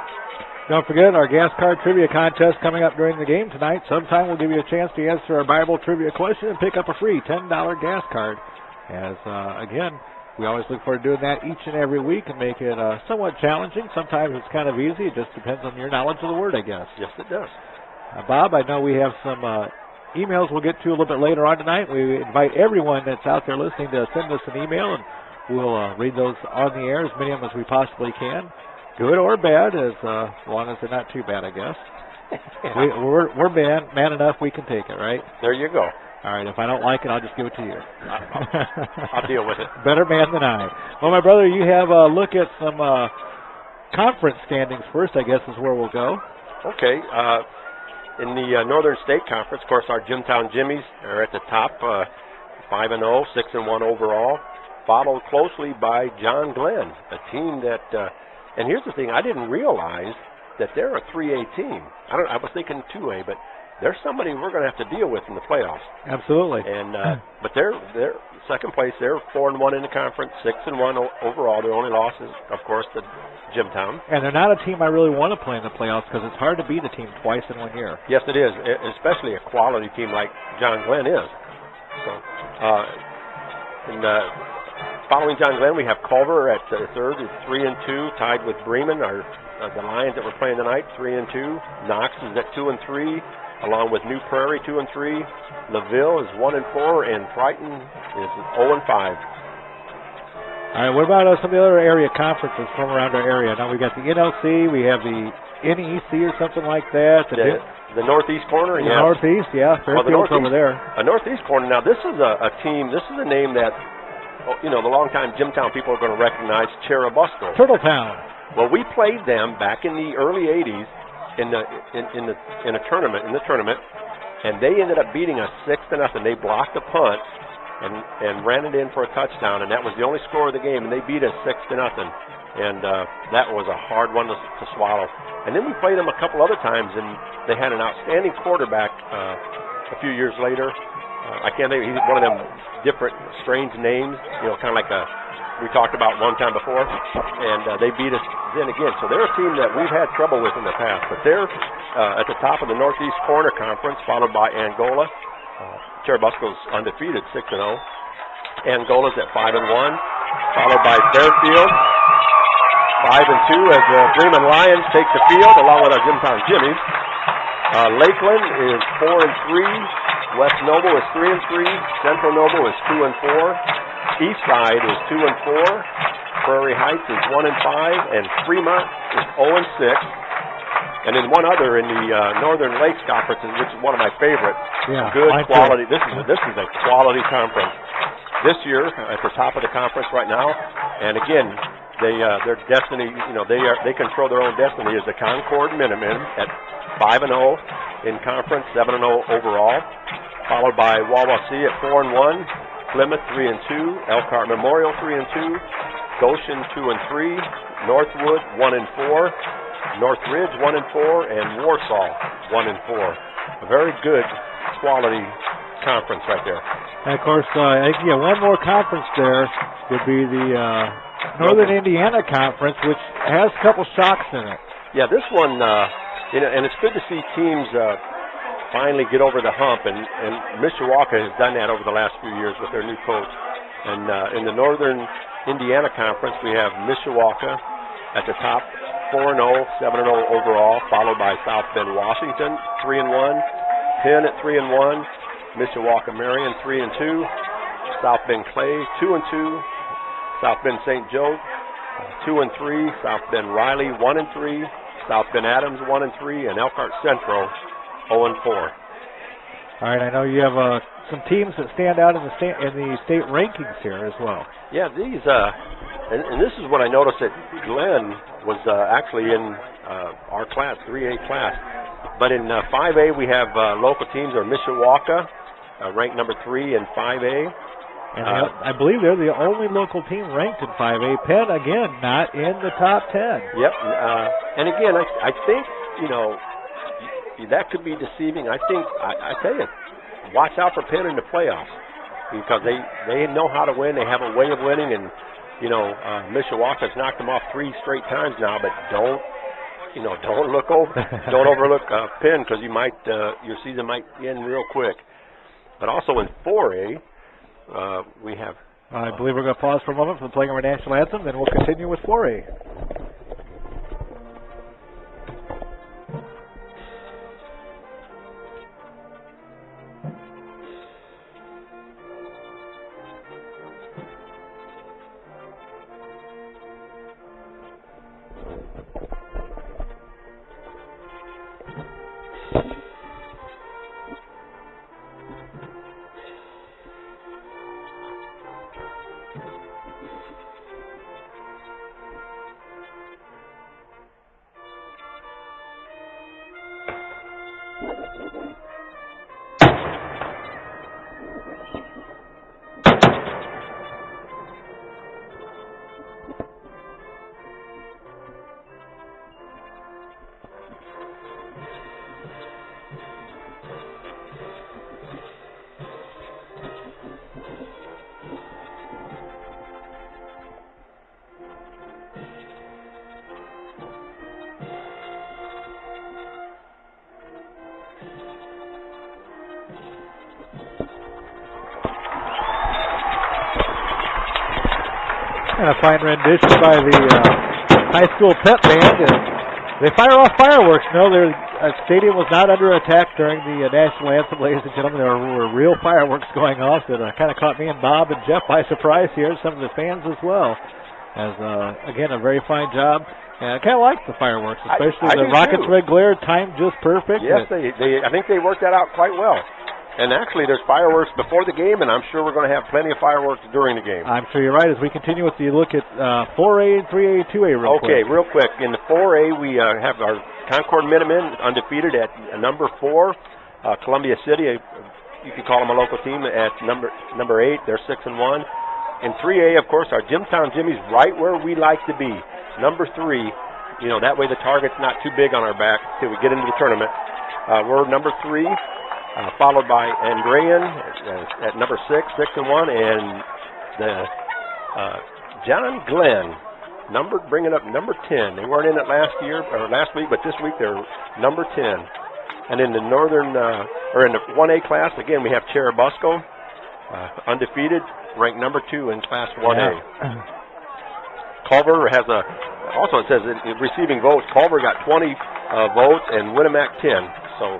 Don't forget our gas card trivia contest coming up during the game tonight. Sometime we'll give you a chance to answer our Bible trivia question and pick up a free $10 gas card. As, again, we always look forward to doing that each and every week and make it somewhat challenging. Sometimes it's kind of easy. It just depends on your knowledge of the Word, I guess. Yes, it does. Bob, I know we have some emails we'll get to a little bit later on tonight. We invite everyone that's out there listening to send us an email, and we'll read those on the air, as many of them as we possibly can. Good or bad, as long as they're not too bad, I guess. We're man enough, we can take it, right? There you go. All right, if I don't like it, I'll just give it to you. I'll deal with it. Better man than I. Well, my brother, you have a look at some conference standings first, I guess, is where we'll go. Okay. In the Northern State Conference, of course, our Jimtown Jimmies are at the top, 5-0, 6-1 overall, followed closely by John Glenn, a team that, and here's the thing, I didn't realize that they're a 3A team. I was thinking 2A, but they're somebody we're going to have to deal with in the playoffs. Absolutely. And but they're second place. They're 4-1 in the conference, 6-1 overall. Their only loss is, of course, the Jimtown. And they're not a team I really want to play in the playoffs because it's hard to beat a team twice in 1 year. Yes, it is, especially a quality team like John Glenn is. So, following John Glenn, we have Culver at third, is 3-2, tied with Bremen. The Lions that we're playing tonight, 3-2. Knox is at 2-3. Along with New Prairie, 2-3. LaVille is 1-4, and Triton is 0-5. All right, what about some of the other area conferences from around our area? Now we got the NLC, we have the NEC or something like that. The Northeast corner, yeah. Northeast, yeah. Fairfield's over there. A Northeast corner. Now this is a team. This is a name that, the longtime Jimtown people are going to recognize. Cherubusco. Turtletown. Well, we played them back in the early '80s. In the tournament, and they ended up beating us 6-0. They blocked a punt and ran it in for a touchdown, and that was the only score of the game. And they beat us 6-0, and that was a hard one to swallow. And then we played them a couple other times, and they had an outstanding quarterback. A few years later, I can't think. He's one of them different, strange names. Kind of like we talked about one time before, and they beat us then again. So they're a team that we've had trouble with in the past, but they're at the top of the Northeast Corner Conference, followed by Angola. Cherubusco's undefeated, 6-0. Angola's at 5-1, followed by Fairfield, 5-2, as the Bremen Lions take the field, along with our Jimtown Jimmies. Lakeland is 4-3, West Noble is 3-3, Central Noble is 2-4. Eastside is 2-4, Prairie Heights is 1-5, and Fremont is 0-6. And then one other in the Northern Lakes Conference, which is one of my favorites. Yeah, good quality. This is a quality conference. This year at the top of the conference right now, and again, their destiny. They control their own destiny. Is the Concord Minutemen at 5-0 in conference, 7-0 overall, followed by Wawasee at 4-1. Plymouth 3-2, Elkhart Memorial 3-2, Goshen 2-3, Northwood 1-4, Northridge 1-4, and Warsaw 1-4. A very good quality conference right there. And of course, I think one more conference there would be the Northern Indiana Conference, which has a couple shocks in it. Yeah, this one, and it's good to see teams finally get over the hump, and Mishawaka has done that over the last few years with their new coach. And in the Northern Indiana Conference, we have Mishawaka at the top, 4-0, 7-0 overall, followed by South Bend Washington, 3-1, Penn at 3-1, Mishawaka Marion 3-2, South Bend Clay 2-2, South Bend St. Joe 2-3, South Bend Riley 1-3, South Bend Adams 1-3, and Elkhart Central 0-4. All right, I know you have some teams that stand out in the state rankings here as well. Yeah, these and this is what I noticed that Glenn was actually in our class, 3A class. But in 5A, we have local teams are Mishawaka, ranked number 3 in 5A. And I believe they're the only local team ranked in 5A. Penn, again, not in the top 10. Yep. And again, I think, that could be deceiving. I tell you, watch out for Penn in the playoffs because they know how to win. They have a way of winning. And, Mishawaka's knocked them off 3 straight times now, but don't overlook Penn because your season might end real quick. But also in 4A, we have. I believe we're going to pause for a moment for the playing of our national anthem, then we'll continue with 4A. And a fine rendition by the high school pep band. And they fire off fireworks. No, their stadium was not under attack during the national anthem, ladies and gentlemen. There were real fireworks going off that kind of caught me and Bob and Jeff by surprise here, some of the fans as well. As, again, a very fine job. And I kind of like the fireworks, especially the Rockets' red glare, timed just perfect. Yes, I think they worked that out quite well. And actually, there's fireworks before the game, and I'm sure we're going to have plenty of fireworks during the game. I'm sure you're right. As we continue with the look at 4A and 3A, 2A real quick. Okay, real quick. In the 4A, we have our Concord Minutemen undefeated at number 4. Columbia City, you can call them a local team, at number 8. They're 6-1. In 3A, of course, our Jimtown Jimmies right where we like to be. Number 3. That way the target's not too big on our back till we get into the tournament. We're number 3. Followed by Andrean at number 6, 6-1, and the John Glenn bringing up number 10. They weren't in it last week, but this week they're number 10. And in the in the 1A class, again we have Cherubusco, undefeated, ranked number 2 in Class 1A. Yeah. Culver has also it says in receiving votes. Culver got 20 votes and Winnemac 10. So.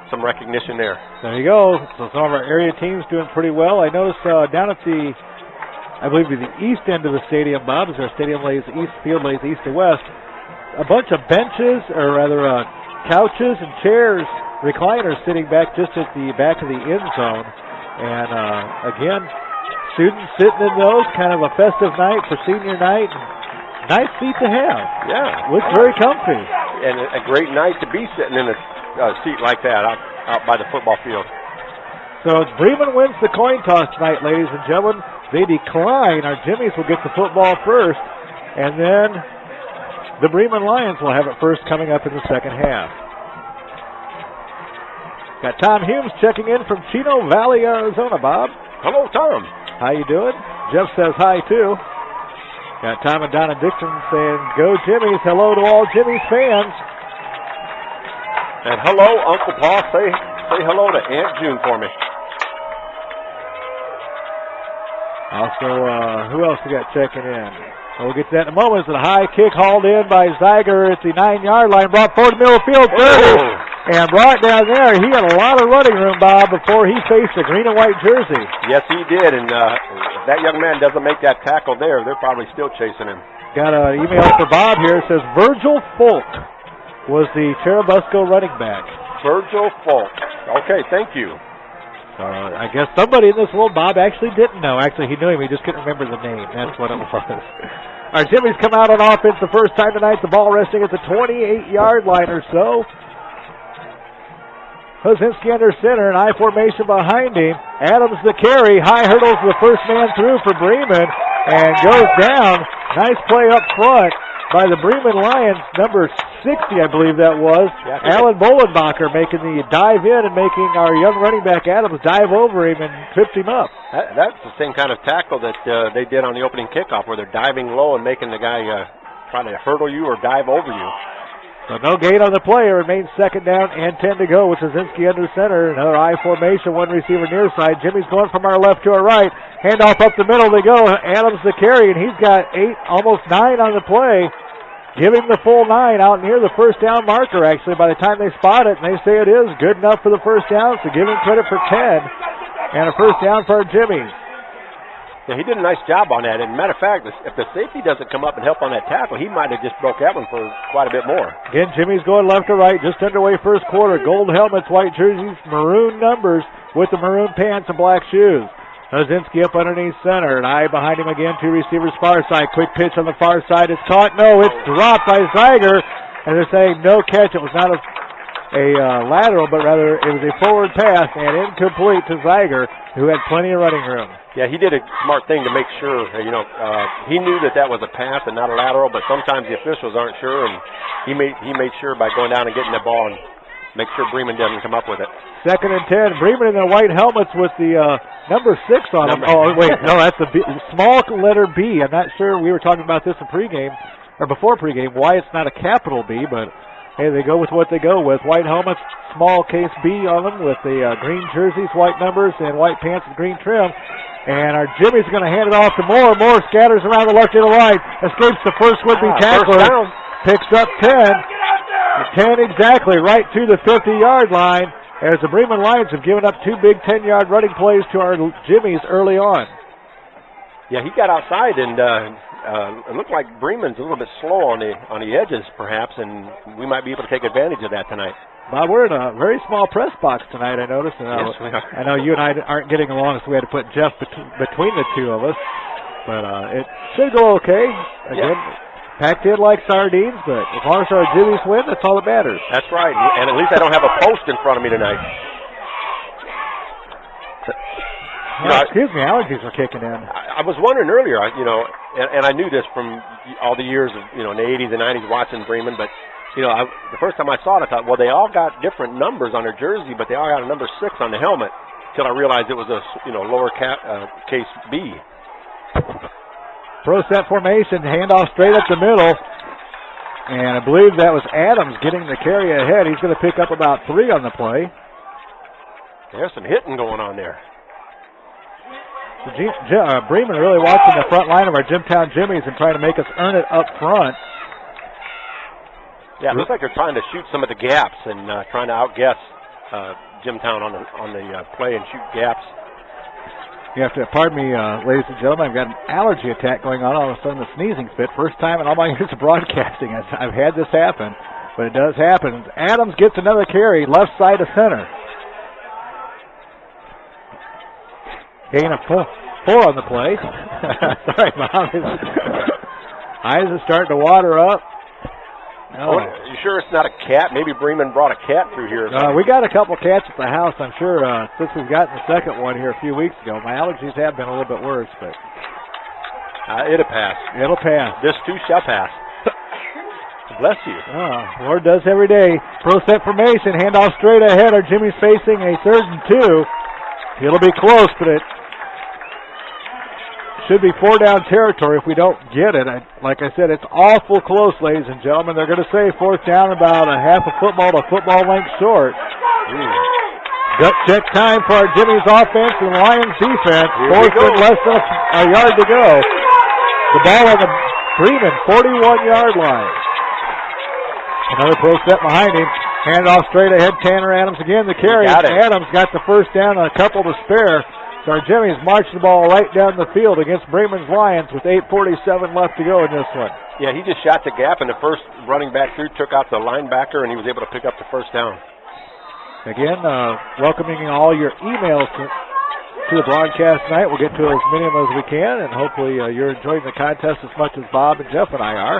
Some recognition there. There you go. So some of our area teams doing pretty well. I noticed down at I believe the east end of the stadium, Bob, as our stadium lays east, field lays east to west, a bunch of benches, or rather couches and chairs, recliners sitting back just at the back of the end zone. And again, students sitting in those, kind of a festive night for senior night. Nice seat to have. Yeah. Looks very comfy. And a great night to be sitting in a seat like that out by the football field. So Bremen wins the coin toss tonight, ladies and gentlemen. They decline. Our Jimmies will get the football first. And then the Bremen Lions will have it first coming up in the second half. Got Tom Humes checking in from Chino Valley, Arizona. Bob. Hello, Tom. How you doing? Jeff says hi, too. Got Tom and Donna Dixon saying, go Jimmy's. Hello to all Jimmy's fans. And hello, Uncle Paul. Say hello to Aunt June for me. Also, who else we got checking in? We'll get to that in a moment. It's a high kick hauled in by Zeiger at the 9-yard line. Brought forward to middle field. And brought down there. He had a lot of running room, Bob, before he faced a green and white jersey. Yes, he did. And if that young man doesn't make that tackle there, they're probably still chasing him. Got an email for Bob here. It says Virgil Folk was the Cherubusco running back. Virgil Folk. Okay, thank you. I guess somebody in this world Bob actually didn't know. Actually, he knew him. He just couldn't remember the name. That's what it was. Our Jimmy's come out on offense the first time tonight. The ball resting at the 28-yard line or so. Hozinski under center, an I formation behind him. Adams the carry. High hurdles the first man through for Bremen and goes down. Nice play up front by the Bremen Lions, number 60, I believe that was. Yeah, Alan Bolenbacher making the dive in and making our young running back Adams dive over him and tripped him up. That's the same kind of tackle that they did on the opening kickoff, where they're diving low and making the guy try to hurdle you or dive over you. So no gain on the play. It remains second down and 10 to go with Szynski under center. Another I formation, one receiver near side. Jimmy's going from our left to our right. Handoff up the middle they go. Adams the carry, and he's got 8, almost 9 on the play. Give him the full 9 out near the first down marker, actually, by the time they spot it, and they say it is good enough for the first down, so give him credit for 10. And a first down for our Jimmy's. Yeah, he did a nice job on that. And matter of fact, if the safety doesn't come up and help on that tackle, he might have just broke that one for quite a bit more. Again, Jimmy's going left to right, just underway first quarter. Gold helmets, white jerseys, maroon numbers with the maroon pants and black shoes. Szynski up underneath center, and I behind him again, 2 receivers far side. Quick pitch on the far side. It's caught. No, it's dropped by Zeiger, and they're saying no catch. It was not a lateral, but rather it was a forward pass and incomplete to Zeiger, who had plenty of running room. Yeah, he did a smart thing to make sure, he knew that was a pass and not a lateral, but sometimes the officials aren't sure, and he made sure by going down and getting the ball and make sure Bremen doesn't come up with it. Second and 10. Bremen in their white helmets with the number 6 on them. Oh, wait, no, that's the small letter B. I'm not sure. We were talking about this in pregame, or before pregame, why it's not a capital B, but hey, they go with what they go with. White helmets, small case B on them with the green jerseys, white numbers, and white pants with green trim. And our Jimmy's going to hand it off to Moore. Moore scatters around the left end of the line. Escapes the first would-be tackler. Picks up 10. 10 exactly, right to the 50-yard line, as the Bremen Lions have given up 2 big 10-yard running plays to our Jimmy's early on. Yeah, he got outside, and it looked like Bremen's a little bit slow on the edges, perhaps, and we might be able to take advantage of that tonight. Bob, we're in a very small press box tonight, I noticed. And yes, we are. I know you and I aren't getting along, so we had to put Jeff between the two of us. But it should go okay. Again, packed in like sardines, but as long as our Jimmy's win, that's all that matters. That's right, and at least I don't have a post in front of me tonight. Excuse me, allergies are kicking in. I was wondering earlier, and I knew this from all the years of, in the 80s and 90s watching Bremen, but, the first time I saw it, I thought, well, they all got different numbers on their jersey, but they all got a number 6 on the helmet, until I realized it was a, lower case B. Pro set formation, handoff straight up the middle, and I believe that was Adams getting the carry ahead. He's going to pick up about 3 on the play. There's some hitting going on there. Bremen really watching the front line of our Jimtown Jimmy's and trying to make us earn it up front. Yeah, it looks like they're trying to shoot some of the gaps and trying to outguess Jimtown on the play and shoot gaps. You have to pardon me, ladies and gentlemen. I've got an allergy attack going on. All of a sudden, the sneezing fit. First time in all my years of broadcasting I've had this happen, but it does happen. Adams gets another carry, left side of center. Gain of 4 on the play. Sorry, Mom. Eyes are starting to water up. Oh, you sure it's not a cat? Maybe Bremen brought a cat through here. We got a couple cats at the house, I'm sure, since we've gotten the second one here a few weeks ago. My allergies have been a little bit worse, but it'll pass. It'll pass. This too shall pass. Bless you. Lord does every day. Pro set formation, handoff straight ahead. Our Jimmy's facing a 3rd and 2. It'll be close, but it should be 4-down territory if we don't get it. Like I said, it's awful close, ladies and gentlemen. They're going to say 4th down, about a half a football to football length short. Gut check time for our Jimmy's offense and Lions defense. 4th and less than a yard to go. The ball on the Bremen 41-yard line. Another pro set behind him. Hand off straight ahead. Tanner Adams again. The carry. Adams got the 1st down and a couple to spare. So our Jimmy's marched the ball right down the field against Bremen's Lions with 8:47 left to go in this one. Yeah, he just shot the gap, and the first running back through took out the linebacker, and he was able to pick up the 1st down. Again, welcoming all your emails to the broadcast tonight. We'll get to as many of them as we can, and hopefully you're enjoying the contest as much as Bob and Jeff and I are.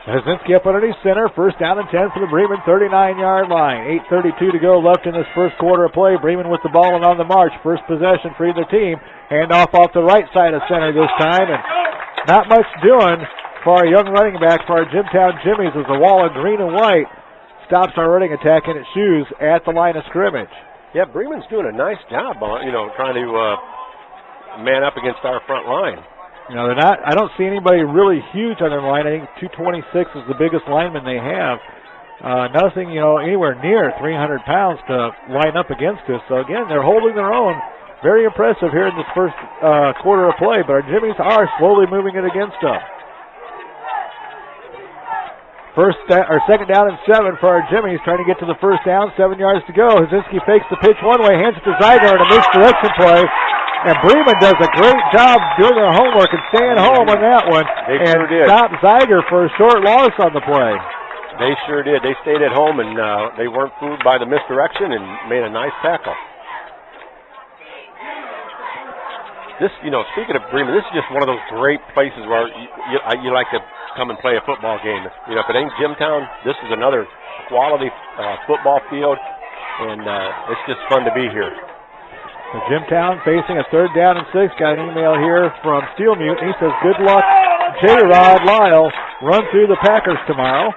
Hazinski up underneath center. 1st down and 10 for the Bremen 39-yard line. 8:32 to go left in this first quarter of play. Bremen with the ball and on the march. First possession for either team. Handoff off the right side of center this time. And not much doing for our young running back for our Jimtown Jimmies as the wall of green and white stops our running attack in its shoes at the line of scrimmage. Yeah, Bremen's doing a nice job on, trying to man up against our front line. They're not. I don't see anybody really huge on their line. I think 226 is the biggest lineman they have. Nothing, anywhere near 300 pounds to line up against us. So again, they're holding their own. Very impressive here in this first quarter of play. But our Jimmies are slowly moving it against them. 2nd down and 7 for our Jimmies, trying to get to the 1st down. 7 yards to go. Hazinski fakes the pitch one way, hands it to Zygar in a misdirection play. And Bremen does a great job doing their homework and staying home on that one. They sure did. Stopped Zygar for a short loss on the play. They sure did. They stayed at home, and they weren't fooled by the misdirection and made a nice tackle. This, speaking of Bremen, this is just one of those great places where you like to come and play a football game. If it ain't Jimtown, this is another quality football field, and it's just fun to be here. So Jimtown facing a 3rd down and 6. Got an email here from Steel Mutiny. He says, good luck, J-Rod Lyle. Run through the Packers tomorrow.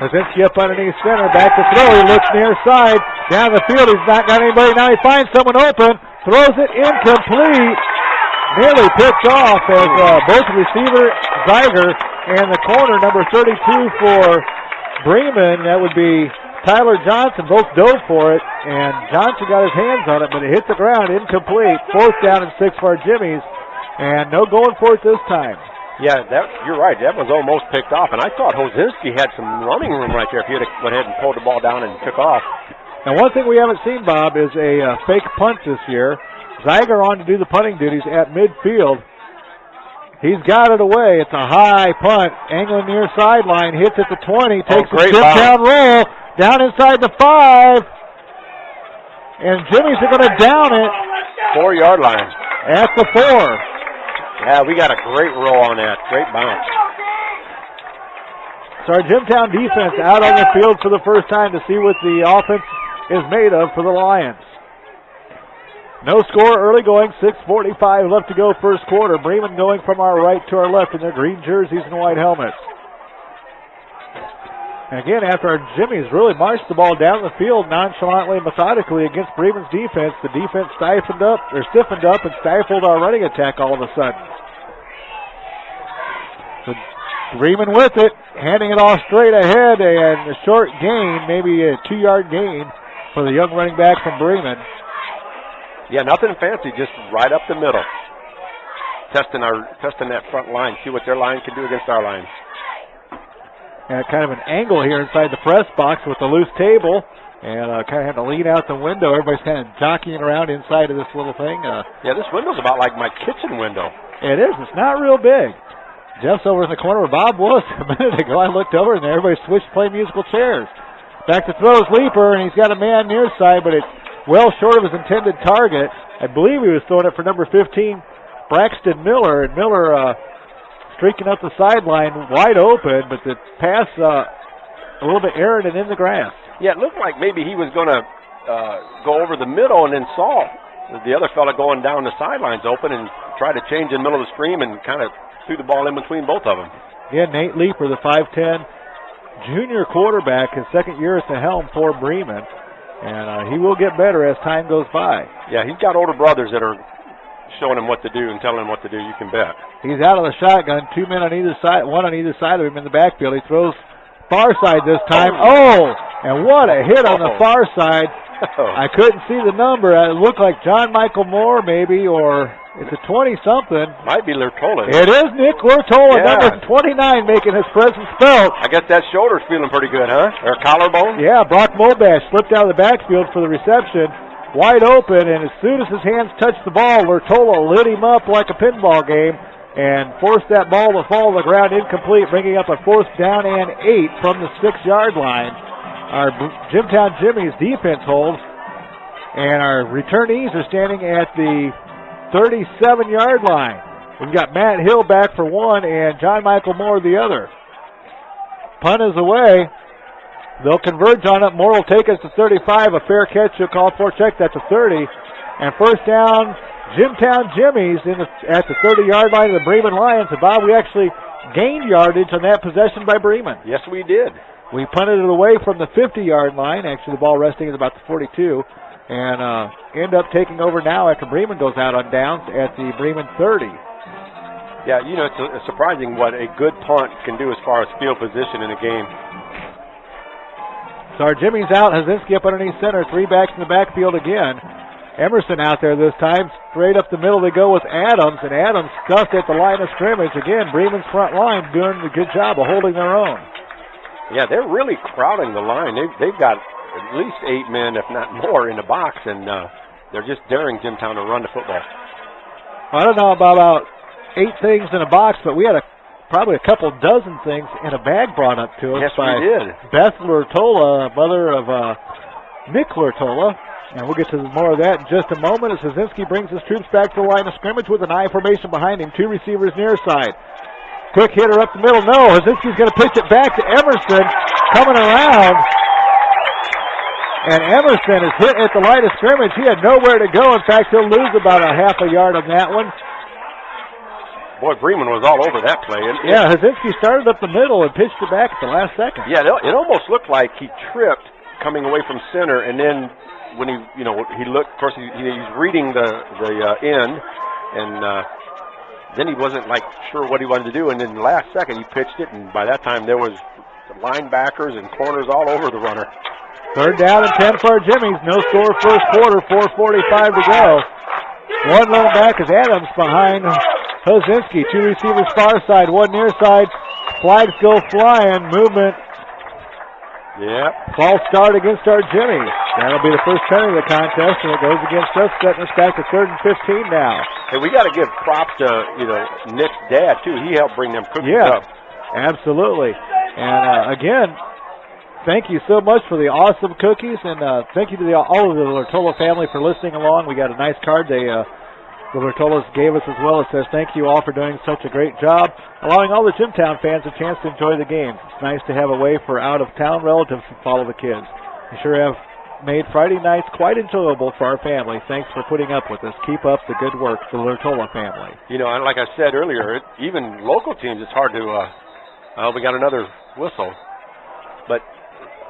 Hazinski up underneath center. Back to throw. He looks near side. Down the field. He's not got anybody. Now he finds someone open. Throws it incomplete. Nearly picked off as both receiver Zygar and the corner, number 32 for Bremen. That would be Tyler Johnson. Both dove for it, and Johnson got his hands on it, but it hit the ground incomplete. 4th down and 6 for our Jimmies, and no going for it this time. Yeah, you're right. That was almost picked off, and I thought Hazinski had some running room right there if he had went ahead and pulled the ball down and took off. Now, one thing we haven't seen, Bob, is a fake punt this year. Zygar on to do the punting duties at midfield. He's got it away. It's a high punt. Angling near sideline. Hits at the 20. Takes a Jimtown roll. Down inside the 5. And Jimmy's are going to down it. 4-yard line. At the 4. Yeah, we got a great roll on that. Great bounce. So our Jimtown defense out on the field for the first time to see what the offense is made of for the Lions. No score early going, 6:45 left to go first quarter. Bremen going from our right to our left in their green jerseys and white helmets. And again, after our Jimmies really marched the ball down the field nonchalantly and methodically against Bremen's defense, the defense stiffened up and stifled our running attack all of a sudden. So Bremen with it, handing it off straight ahead, and a short gain, maybe a 2-yard gain for the young running back from Bremen. Yeah, nothing fancy, just right up the middle. Testing that front line, see what their line can do against our line. And kind of an angle here inside the press box with the loose table, and kind of had to lean out the window. Everybody's kind of jockeying around inside of this little thing. Yeah, this window's about like my kitchen window. It is. It's not real big. Jeff's over in the corner where Bob was a minute ago. I looked over, and everybody switched to play musical chairs. Back to throws Leaper, and he's got a man near side, but it's well short of his intended target. I believe he was throwing it for number 15, Braxton Miller. And Miller streaking up the sideline wide open, but the pass a little bit errant and in the grass. Yeah, it looked like maybe he was going to go over the middle and then saw the other fella going down the sidelines open and tried to change in the middle of the stream and kind of threw the ball in between both of them. Yeah, Nate Leaper, the 5'10 junior quarterback, his second year at the helm for Bremen. And he will get better as time goes by. Yeah, he's got older brothers that are showing him what to do and telling him what to do, you can bet. He's out of the shotgun, 2 men on either side, one on either side of him in the backfield. He throws far side this time. Oh, and what a hit on the far side. I couldn't see the number. It looked like John Michael Moore maybe, or it's a 20-something. Might be Lurtola. It is Nick Lurtola, number 29, making his presence felt. I guess that shoulder's feeling pretty good, huh? Or collarbone? Yeah, Brock Mobash slipped out of the backfield for the reception. Wide open, and as soon as his hands touched the ball, Lurtola lit him up like a pinball game and forced that ball to fall to the ground incomplete, bringing up a 4th down and 8 from the 6-yard line. Our Jimtown Jimmy's defense holds, and our returnees are standing at the 37-yard line. We've got Matt Hill back for one and John Michael Moore the other. Punt is away. They'll converge on it. Moore will take us to 35. A fair catch you'll call for. Check that to 30. And first down, Jimtown Jimmy's at the 30-yard line of the Bremen Lions. And Bob, we actually gained yardage on that possession by Bremen. Yes, we did. We punted it away from the 50-yard line. Actually, the ball resting is about the 42. And end up taking over now after Bremen goes out on downs at the Bremen 30. Yeah, you know, it's surprising what a good punt can do as far as field position in a game. So our Jimmy's out. Hazinski up underneath center. 3 backs in the backfield again. Emerson out there this time. Straight up the middle they go with Adams. And Adams scuffed at the line of scrimmage. Again, Bremen's front line doing a good job of holding their own. Yeah, they're really crowding the line. They've got at least 8 men, if not more, in the box, and they're just daring Jimtown to run the football. I don't know about 8 things in a box, but we had probably a couple dozen things in a bag brought up to us by Beth Lurtola, mother of Nick Lurtola. And we'll get to more of that in just a moment as Hazinski brings his troops back to the line of scrimmage with an I formation behind him. 2 receivers near side. Quick hitter up the middle. No, Hazinski's going to pitch it back to Emerson. Coming around. And Emerson is hit at the line of scrimmage. He had nowhere to go. In fact, he'll lose about a half a yard on that one. Boy, Bremen was all over that play. Yeah, Hazinski started up the middle and pitched it back at the last second. Yeah, it almost looked like he tripped coming away from center, and then when he looked, of course, he's reading the end, and then he wasn't sure what he wanted to do, and then the last second he pitched it, and by that time there was linebackers and corners all over the runner. 3rd down and 10 for our Jimmies. No score first quarter, 4:45 to go. One lone back is Adams behind Hazinski. 2 receivers far side, 1 near side. Flags go flying. Movement. Yep. False start against our Jimmies. That'll be the first penalty of the contest, and it goes against us, setting us back to 3rd and 15 now. Hey, we got to give props to Nick's dad too. He helped bring them cookies up. Absolutely. And again, thank you so much for the awesome cookies, and thank you to all of the Lurtola family for listening along. We got a nice card the Lurtolas gave us as well. It says, thank you all for doing such a great job, allowing all the Jimtown fans a chance to enjoy the games. It's nice to have a way for out-of-town relatives to follow the kids. You sure have made Friday nights quite enjoyable for our family. Thanks for putting up with us. Keep up the good work, the Lurtola family. You know, and like I said earlier, even local teams, it's hard to, we got another whistle. But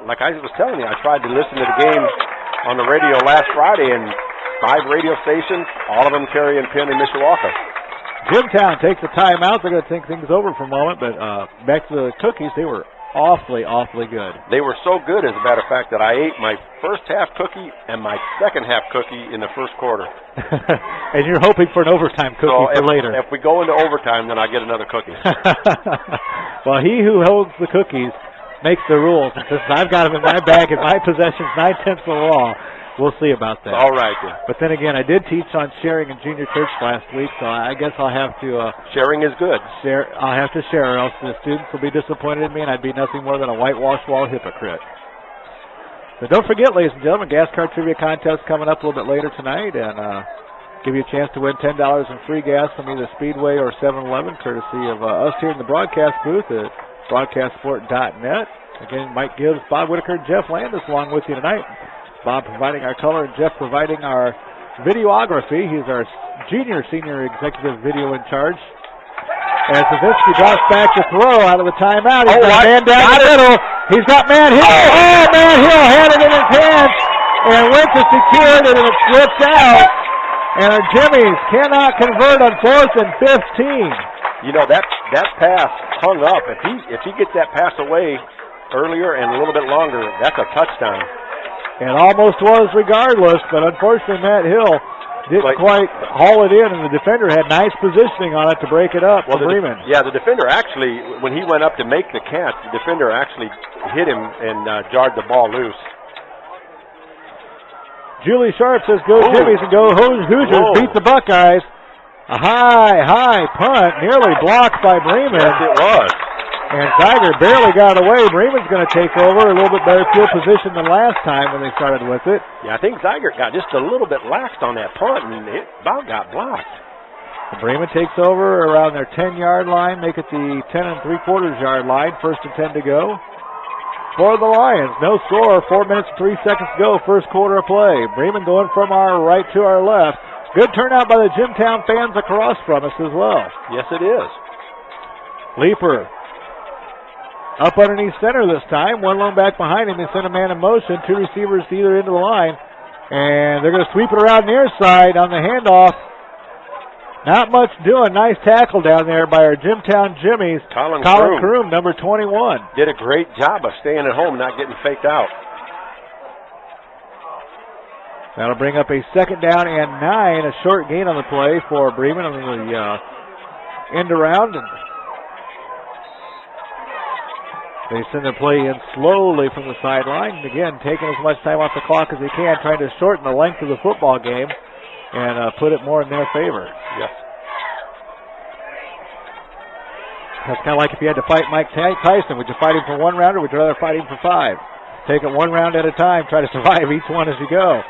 like I was telling you, I tried to listen to the game on the radio last Friday, and 5 radio stations, all of them carrying Penn and Mishawaka. Jimtown takes a timeout. They're going to think things over for a moment, but back to the cookies, they were awfully good. They were so good, as a matter of fact, that I ate my first half cookie and my second half cookie in the first quarter. And you're hoping for an overtime cookie for later. If we go into overtime, then I get another cookie. Well, he who holds the cookies makes the rules. Since I've got them in my bag in my possession, 9/10 of the law. We'll see about that. All right, then. But then again, I did teach on sharing in junior church last week, so I guess I'll have to... sharing is good. I'll have to share, or else the students will be disappointed in me, and I'd be nothing more than a whitewashed wall hypocrite. So don't forget, ladies and gentlemen, gas card trivia contest coming up a little bit later tonight, and give you a chance to win $10 in free gas from either Speedway or 7-Eleven, courtesy of us here in the broadcast booth at broadcastsport.net. Again, Mike Gibbs, Bob Whitaker, Jeff Landis along with you tonight. Bob providing our color and Jeff providing our videography. He's our senior executive video in charge. As Hazinski drops back to throw out of the timeout. He's got a man down the middle. He's got Matt Hill. Oh, Matt Hill had it in his hands and went to secure it, and it slipped out. And our Jimmies cannot convert on 4th and 15. You know, that pass hung up. If he gets that pass away earlier and a little bit longer, that's a touchdown. It almost was regardless, but unfortunately Matt Hill didn't quite haul it in, and the defender had nice positioning on it to break it up for Bremen. The defender actually, when he went up to make the catch, the defender actually hit him and jarred the ball loose. Julie Sharp says go Jimmies and go Hoosiers, beat the Buckeyes. A high punt, nearly blocked by Bremen. Yes, it was. And Tiger barely got away. Bremen's going to take over, a little bit better field position than last time when they started with it. Yeah, I think Tiger got just a little bit laxed on that punt, and it about got blocked. Bremen takes over around their 10-yard line, make it the 10 3/4 yard line, 1st and 10 to go. For the Lions, no score, 4 minutes and 3 seconds to go, first quarter of play. Bremen going from our right to our left. Good turnout by the Jimtown fans across from us as well. Yes, it is. Leaper up underneath center this time. One lone back behind him. They send a man in motion. 2 receivers to either end of the line. And they're going to sweep it around near side on the handoff. Not much doing. Nice tackle down there by our Jimtown Jimmies. Colin Kroom, number 21. Did a great job of staying at home, not getting faked out. That'll bring up a 2nd down and 9. A short gain on the play for Bremen on the end around. And they send the play in slowly from the sideline. Again, taking as much time off the clock as they can, trying to shorten the length of the football game and put it more in their favor. Yes. That's kind of like if you had to fight Mike Tyson. Would you fight him for 1 round, or would you rather fight him for 5? Take it 1 round at a time. Try to survive each one as you go.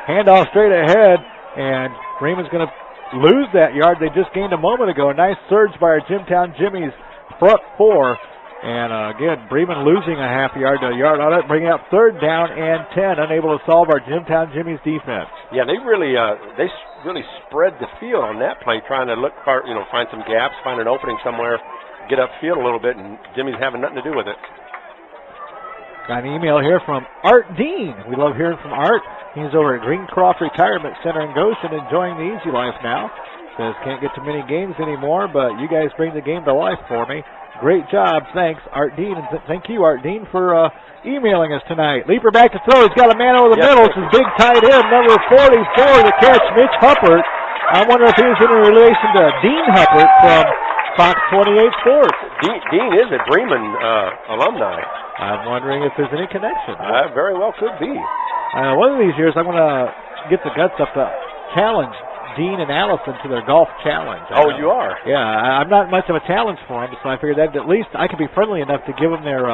Handoff straight ahead, and Bremen's going to lose that yard they just gained a moment ago. A nice surge by our Jimtown Jimmies front 4. And again, Bremen losing a half yard to a yard on it, bringing up 3rd down and 10, unable to solve our Jimtown Jimmies defense. Yeah, they really spread the field on that play, trying to look for, find some gaps, find an opening somewhere, get upfield a little bit, and Jimmy's having nothing to do with it. Got an email here from Art Dean. We love hearing from Art. He's over at Greencroft Retirement Center in Goshen, enjoying the easy life now. Says can't get to many games anymore, but you guys bring the game to life for me. Great job. Thanks, Art Dean. And thank you, Art Dean, for emailing us tonight. Leaper back to throw. He's got a man over the middle. It's his big tight end, number 44, to catch, Mitch Huppert. I wonder if he's in relation to Dean Huppert from Fox 28 Sports. Dean is a Bremen alumni. I'm wondering if there's any connection. Very well could be. One of these years, I'm going to get the guts up to challenge Dean and Allison to their golf challenge. Oh, you are? Yeah, I'm not much of a challenge for them, so I figured that at least I could be friendly enough to give them their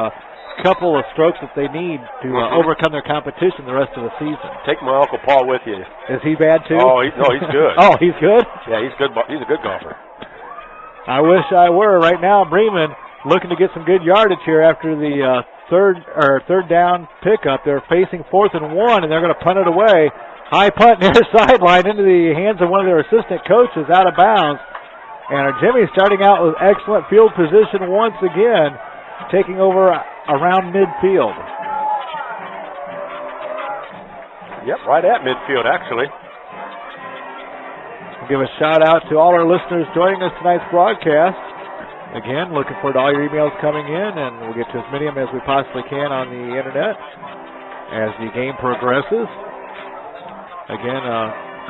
couple of strokes that they need to overcome their competition the rest of the season. Take my Uncle Paul with you. Is he bad too? Oh, he's good. Oh, he's good? Yeah, he's good. He's a good golfer. I wish I were. Right now, Bremen looking to get some good yardage here after the third down pickup. They're facing 4th and 1, and they're going to punt it away. High punt near sideline into the hands of one of their assistant coaches, out of bounds. And our Jimmy starting out with excellent field position once again, taking over around midfield. Yep, right at midfield, actually. We'll give a shout out to all our listeners joining us tonight's broadcast. Again, looking forward to all your emails coming in, and we'll get to as many of them as we possibly can on the internet as the game progresses. Again,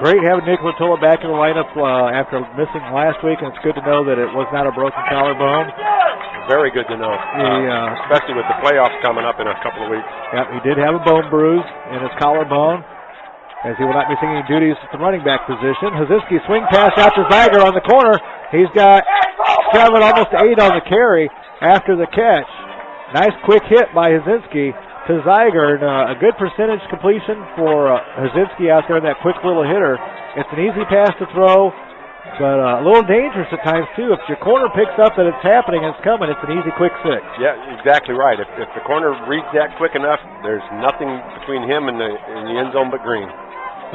great having Nick Latola back in the lineup after missing last week, and it's good to know that it was not a broken collarbone. Very good to know, especially with the playoffs coming up in a couple of weeks. Yeah, he did have a bone bruise in his collarbone, as he will not be singing duties at the running back position. Hazinski swing pass out to Zeiger on the corner. He's got 7, almost 8 on the carry after the catch. Nice quick hit by Hazinski to Zeiger, and a good percentage completion for Hazinski out there in that quick little hitter. It's an easy pass to throw, but a little dangerous at times too. If your corner picks up that it's happening and it's coming, it's an easy quick 6. Yeah, exactly right. If the corner reads that quick enough, there's nothing between him and the end zone but green.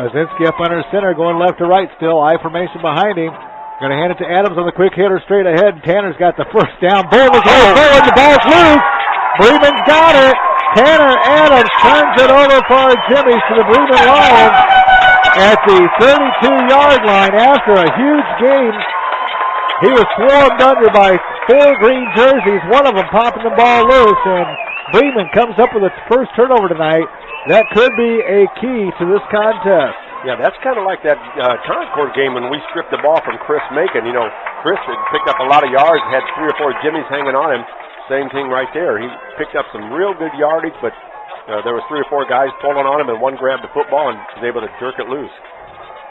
Hazinski up under center, going left to right still. I formation behind him. Going to hand it to Adams on the quick hitter straight ahead. Tanner's got the first down. Bull is going forward. The ball's loose. Bremen's got it. Tanner Adams turns it over for our Jimmies to the Bremen Lions at the 32-yard line after a huge gain. He was swarmed under by 4 green jerseys, one of them popping the ball loose, and Bremen comes up with its first turnover tonight. That could be a key to this contest. Yeah, that's kind of like that Concord game when we stripped the ball from Chris Macon. You know, Chris had picked up a lot of yards, had 3 or 4 Jimmies hanging on him. Same thing right there. He picked up some real good yardage, but there was 3 or 4 guys pulling on him, and one grabbed the football and was able to jerk it loose.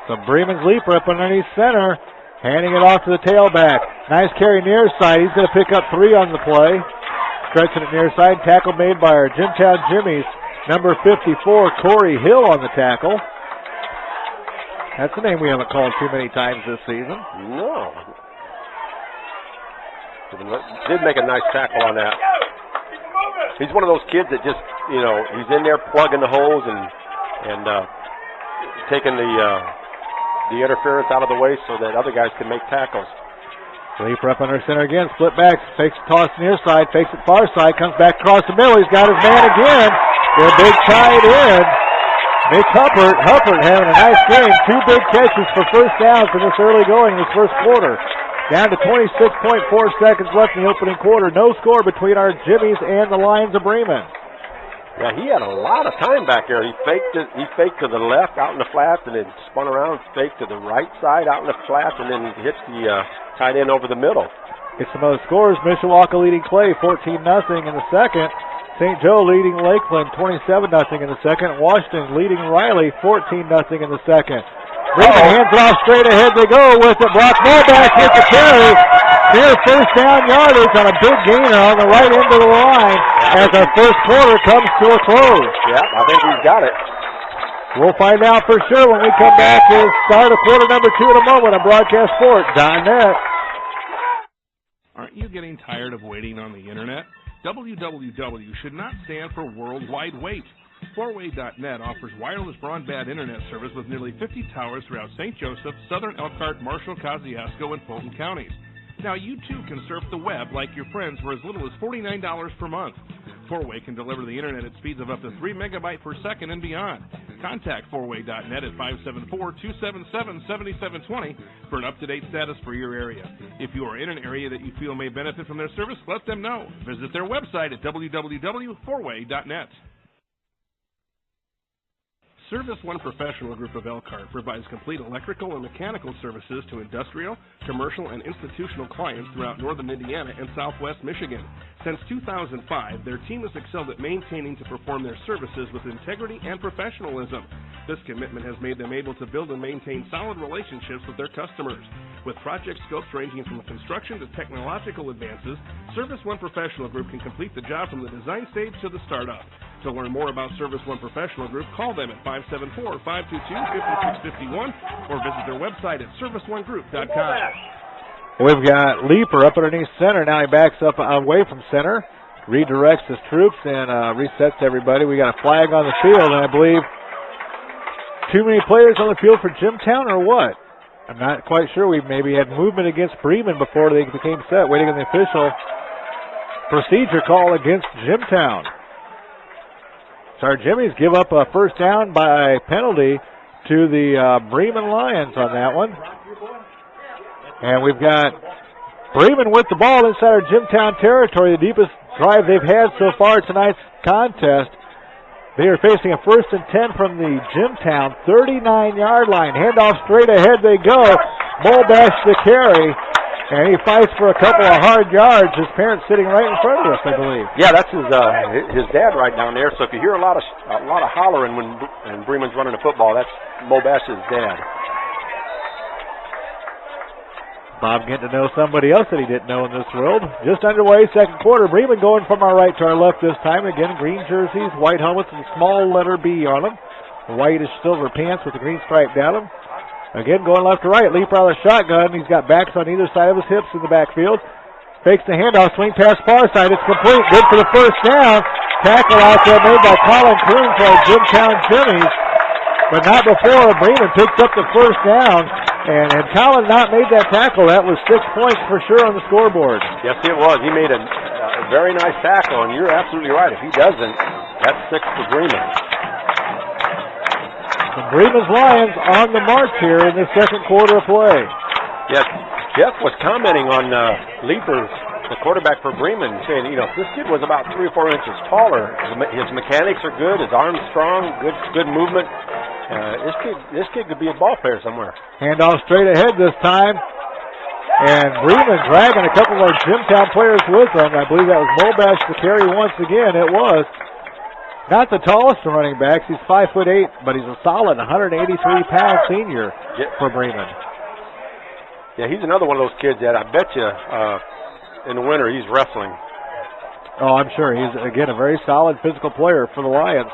So Bremen's leaper up underneath center, handing it off to the tailback. Nice carry near side. He's going to pick up 3 on the play. Stretching it near side. Tackle made by our Jimtown Jimmies. Number 54, Corey Hill on the tackle. That's a name we haven't called too many times this season. No. Did make a nice tackle on that. He's one of those kids that just, you know, he's in there plugging the holes and taking the interference out of the way so that other guys can make tackles. Leaper up under center again, split back, fakes toss near side, fakes it far side, comes back across the middle. He's got his man again. They're a big tight end. Nick Huppert having a nice game. 2 big catches for first downs in this early going in this first quarter. Down to 26.4 seconds left in the opening quarter. No score between our Jimmies and the Lions of Bremen. Yeah, he had a lot of time back there. He faked to the left out in the flats and then spun around, faked to the right side out in the flats, and then hit the tight end over the middle. Get some other scores. Mishawaka leading Clay 14-0 in the second. St. Joe leading Lakeland 27-0 in the second. Washington leading Riley 14-0 in the second. Bremen hands it off straight ahead. They go with it. Brock Mulback hits the carry. Near first down yardage on a big gainer on the right end of the line as our first quarter comes to a close. Yeah, I think he's got it. We'll find out for sure when we come back to start of quarter number 2 in a moment on BroadcastSport.net. Aren't you getting tired of waiting on the internet? WWW should not stand for Worldwide Wait. 4way.net offers wireless broadband internet service with nearly 50 towers throughout St. Joseph, Southern Elkhart, Marshall, Kosciuszko, and Fulton counties. Now you too can surf the web like your friends for as little as $49 per month. 4way can deliver the internet at speeds of up to 3 megabytes per second and beyond. Contact 4way.net at 574-277-7720 for an up-to-date status for your area. If you are in an area that you feel may benefit from their service, let them know. Visit their website at www.4way.net. Service One Professional Group of Elkhart provides complete electrical and mechanical services to industrial, commercial, and institutional clients throughout northern Indiana and southwest Michigan. Since 2005, their team has excelled at maintaining to perform their services with integrity and professionalism. This commitment has made them able to build and maintain solid relationships with their customers. With project scopes ranging from construction to technological advances, Service One Professional Group can complete the job from the design stage to the startup. To learn more about Service One Professional Group, call them at 574-522-5651 or visit their website at serviceonegroup.com. We've got Leaper up underneath center. Now he backs up away from center, redirects his troops, and resets everybody. We got a flag on the field, and I believe too many players on the field for Jimtown or what? I'm not quite sure. We maybe had movement against Bremen before they became set, waiting on the official procedure call against Jimtown. So our Jimmies give up a first down by penalty to the Bremen Lions on that one. And we've got Bremen with the ball inside our Jimtown territory, the deepest drive they've had so far tonight's contest. They are facing a 1st and 10 from the Jimtown 39-yard line. Handoff straight ahead they go. Mulbash the carry. And he fights for a couple of hard yards. His parents sitting right in front of us, I believe. Yeah, that's his dad right down there. So if you hear a lot of hollering when Bremen's running the football, that's Mulbash's dad. Bob getting to know somebody else that he didn't know in this world. Just underway, second quarter. Bremen going from our right to our left this time. Again, green jerseys, white helmets, and small letter B on them. Whitish silver pants with the green stripe down them. Again, going left to right. Leaper out of the shotgun. He's got backs on either side of his hips in the backfield. Fakes the handoff, swing pass far side. It's complete. Good for the first down. Tackle out there made by Colin Kuhn for our Jimtown Jimmies. But not before Bremen picks up the first down. And had Colin not made that tackle, that was 6 points for sure on the scoreboard. Yes, it was. He made very nice tackle, and you're absolutely right. If he doesn't, that's 6 for Bremen. The Bremen's Lions on the march here in the second quarter of play. Yes, Jeff was commenting on Leapers, the quarterback for Bremen, saying, you know, if this kid was about 3 or 4 inches taller, his mechanics are good, his arm's strong, good movement. This kid could be a ball player somewhere. Handoff straight ahead this time. And Bremen dragging a couple of our Jimtown players with them. I believe that was Mobash to carry once again. It was. Not the tallest of running backs. He's 5'8", but he's a solid 183-pound senior for Bremen. Yeah, he's another one of those kids that I bet you in the winter he's wrestling. Oh, I'm sure. He's, again, a very solid physical player for the Lions.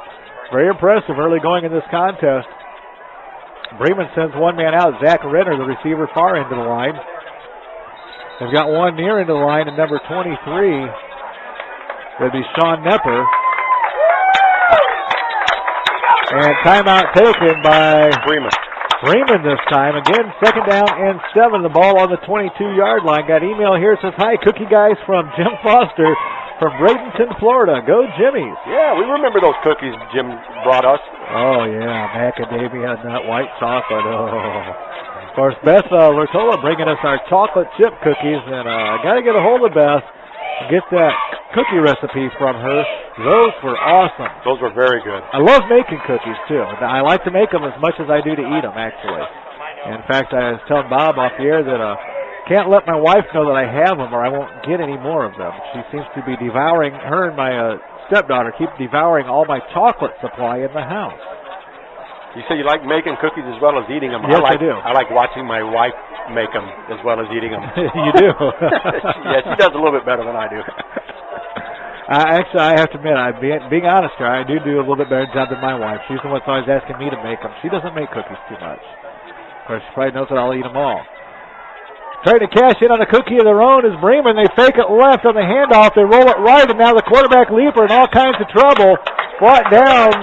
Very impressive early going in this contest. Bremen sends one man out, Zach Renner, the receiver, far into the line. They've got one near into the line at number 23. That'd be Sean Nepper. And timeout taken by Bremen. Bremen this time. Again, second down and 7. The ball on the 22-yard line. Got email here. Says, hi, Cookie guys from Jim Foster from Bradenton, Florida. Go Jimmys. Yeah, we remember those cookies Jim brought us. Oh, yeah, macadamia nut white chocolate. Oh. Of course, Beth Rotola bringing us our chocolate chip cookies, and I got to get a hold of Beth and get that cookie recipe from her. Those were awesome. Those were very good. I love making cookies, too. I like to make them as much as I do to eat them, actually. And in fact, I was telling Bob off the air that can't let my wife know that I have them or I won't get any more of them. She seems to be devouring, her and my stepdaughter keep devouring all my chocolate supply in the house. You say you like making cookies as well as eating them. Yes, I do. I like watching my wife make them as well as eating them. You do? Yeah, she does a little bit better than I do. Actually, I have to admit, being honest here, I do a little bit better job than my wife. She's the one that's always asking me to make them. She doesn't make cookies too much. Of course, she probably knows that I'll eat them all. Trying to cash in on a cookie of their own is Bremen. They fake it left on the handoff. They roll it right, and now the quarterback Leaper in all kinds of trouble. Brought down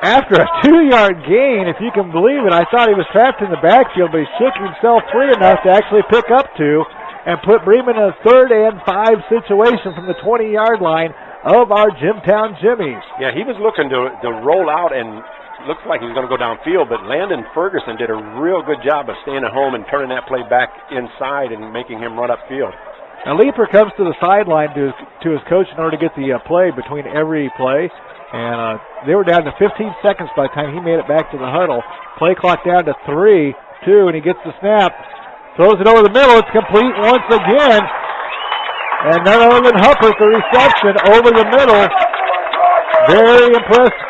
after a 2-yard gain, if you can believe it. I thought he was trapped in the backfield, but he shook himself free enough to actually pick up 2 and put Bremen in a 3rd and 5 situation from the 20-yard line of our Jimtown Jimmies. Yeah, he was looking to roll out and looks like he was going to go downfield, but Landon Ferguson did a real good job of staying at home and turning that play back inside and making him run upfield. Now, Leaper comes to the sideline to his coach in order to get the play between every play. And they were down to 15 seconds by the time he made it back to the huddle. Play clock down to 3, 2, and he gets the snap. Throws it over the middle. It's complete once again. And none other than Huppert, the reception over the middle. Very impressed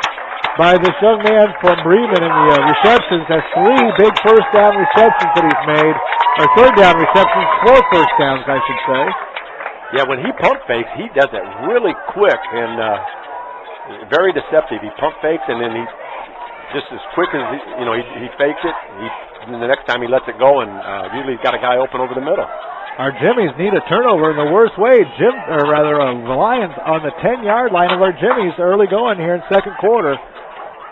by this young man from Bremen in the receptions. Has 3 big first down receptions that he's made. Or third down receptions, 4 first downs, I should say. Yeah, when he pump fakes, he does it really quick and very deceptive. He pump fakes, and then he just as quick as he fakes it. And the next time he lets it go, and usually he's got a guy open over the middle. Our Jimmies need a turnover in the worst way. The Lions on the 10-yard line of our Jimmies early going here in second quarter,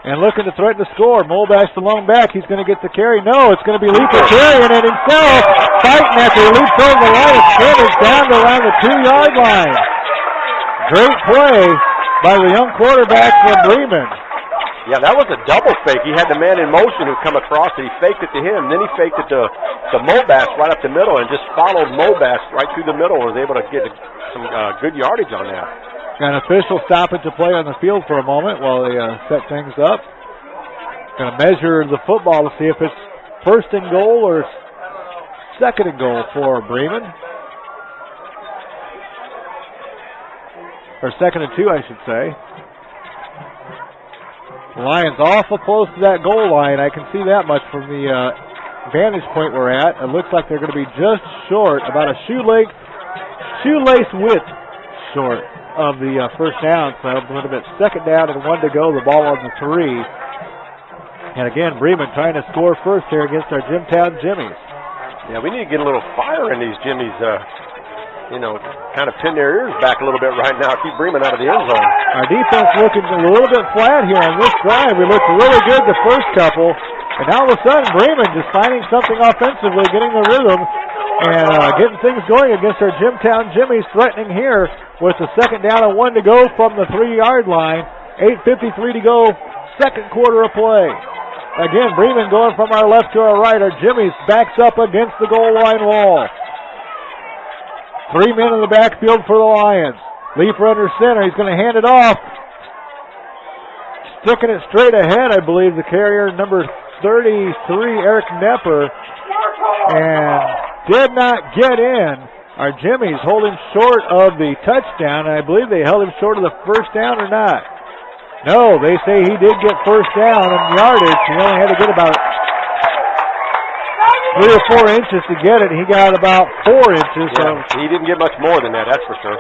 and looking to threaten to score. Molbash the lone back. He's going to get the carry. No, it's going to be Leaper carrying it himself. Fighting after he leaps over the line of scrimmage down to around the 2-yard line. Great play by the young quarterback from Bremen. Yeah, that was a double fake. He had the man in motion who come across, and he faked it to him. Then he faked it to Mobash right up the middle and just followed Mobash right through the middle and was able to get some good yardage on that. Got an official stoppage to play on the field for a moment while they set things up. Going to measure the football to see if it's first and goal or second and goal for Bremen. Or second and 2, I should say. Lions awful close to that goal line. I can see that much from the vantage point we're at. It looks like they're going to be just short, about a shoelace width short of the first down. So a little bit second down and 1 to go. The ball on the 3. And again, Bremen trying to score first here against our Jimtown Jimmies. Yeah, we need to get a little fire in these Jimmies. Kind of pin their ears back a little bit right now. Keep Bremen out of the end zone. Our defense looking a little bit flat here on this drive. We looked really good the first couple, and now all of a sudden Bremen just finding something offensively, getting the rhythm, and getting things going against our Jimtown Jimmies, threatening here with the second down and 1 to go from the 3-yard line. 8:53 to go, second quarter of play. Again, Bremen going from our left to our right. Our Jimmies backs up against the goal line wall. 3 men in the backfield for the Lions. Leaper under center. He's going to hand it off. Sticking it straight ahead, I believe, the carrier, number 33, Eric Nepper. And did not get in. Our Jimmies holding short of the touchdown, and I believe they held him short of the first down or not. No, they say he did get first down in yardage. He only had to get about 3 or 4 inches to get it. He got about 4 inches. Yeah, he didn't get much more than that, that's for sure.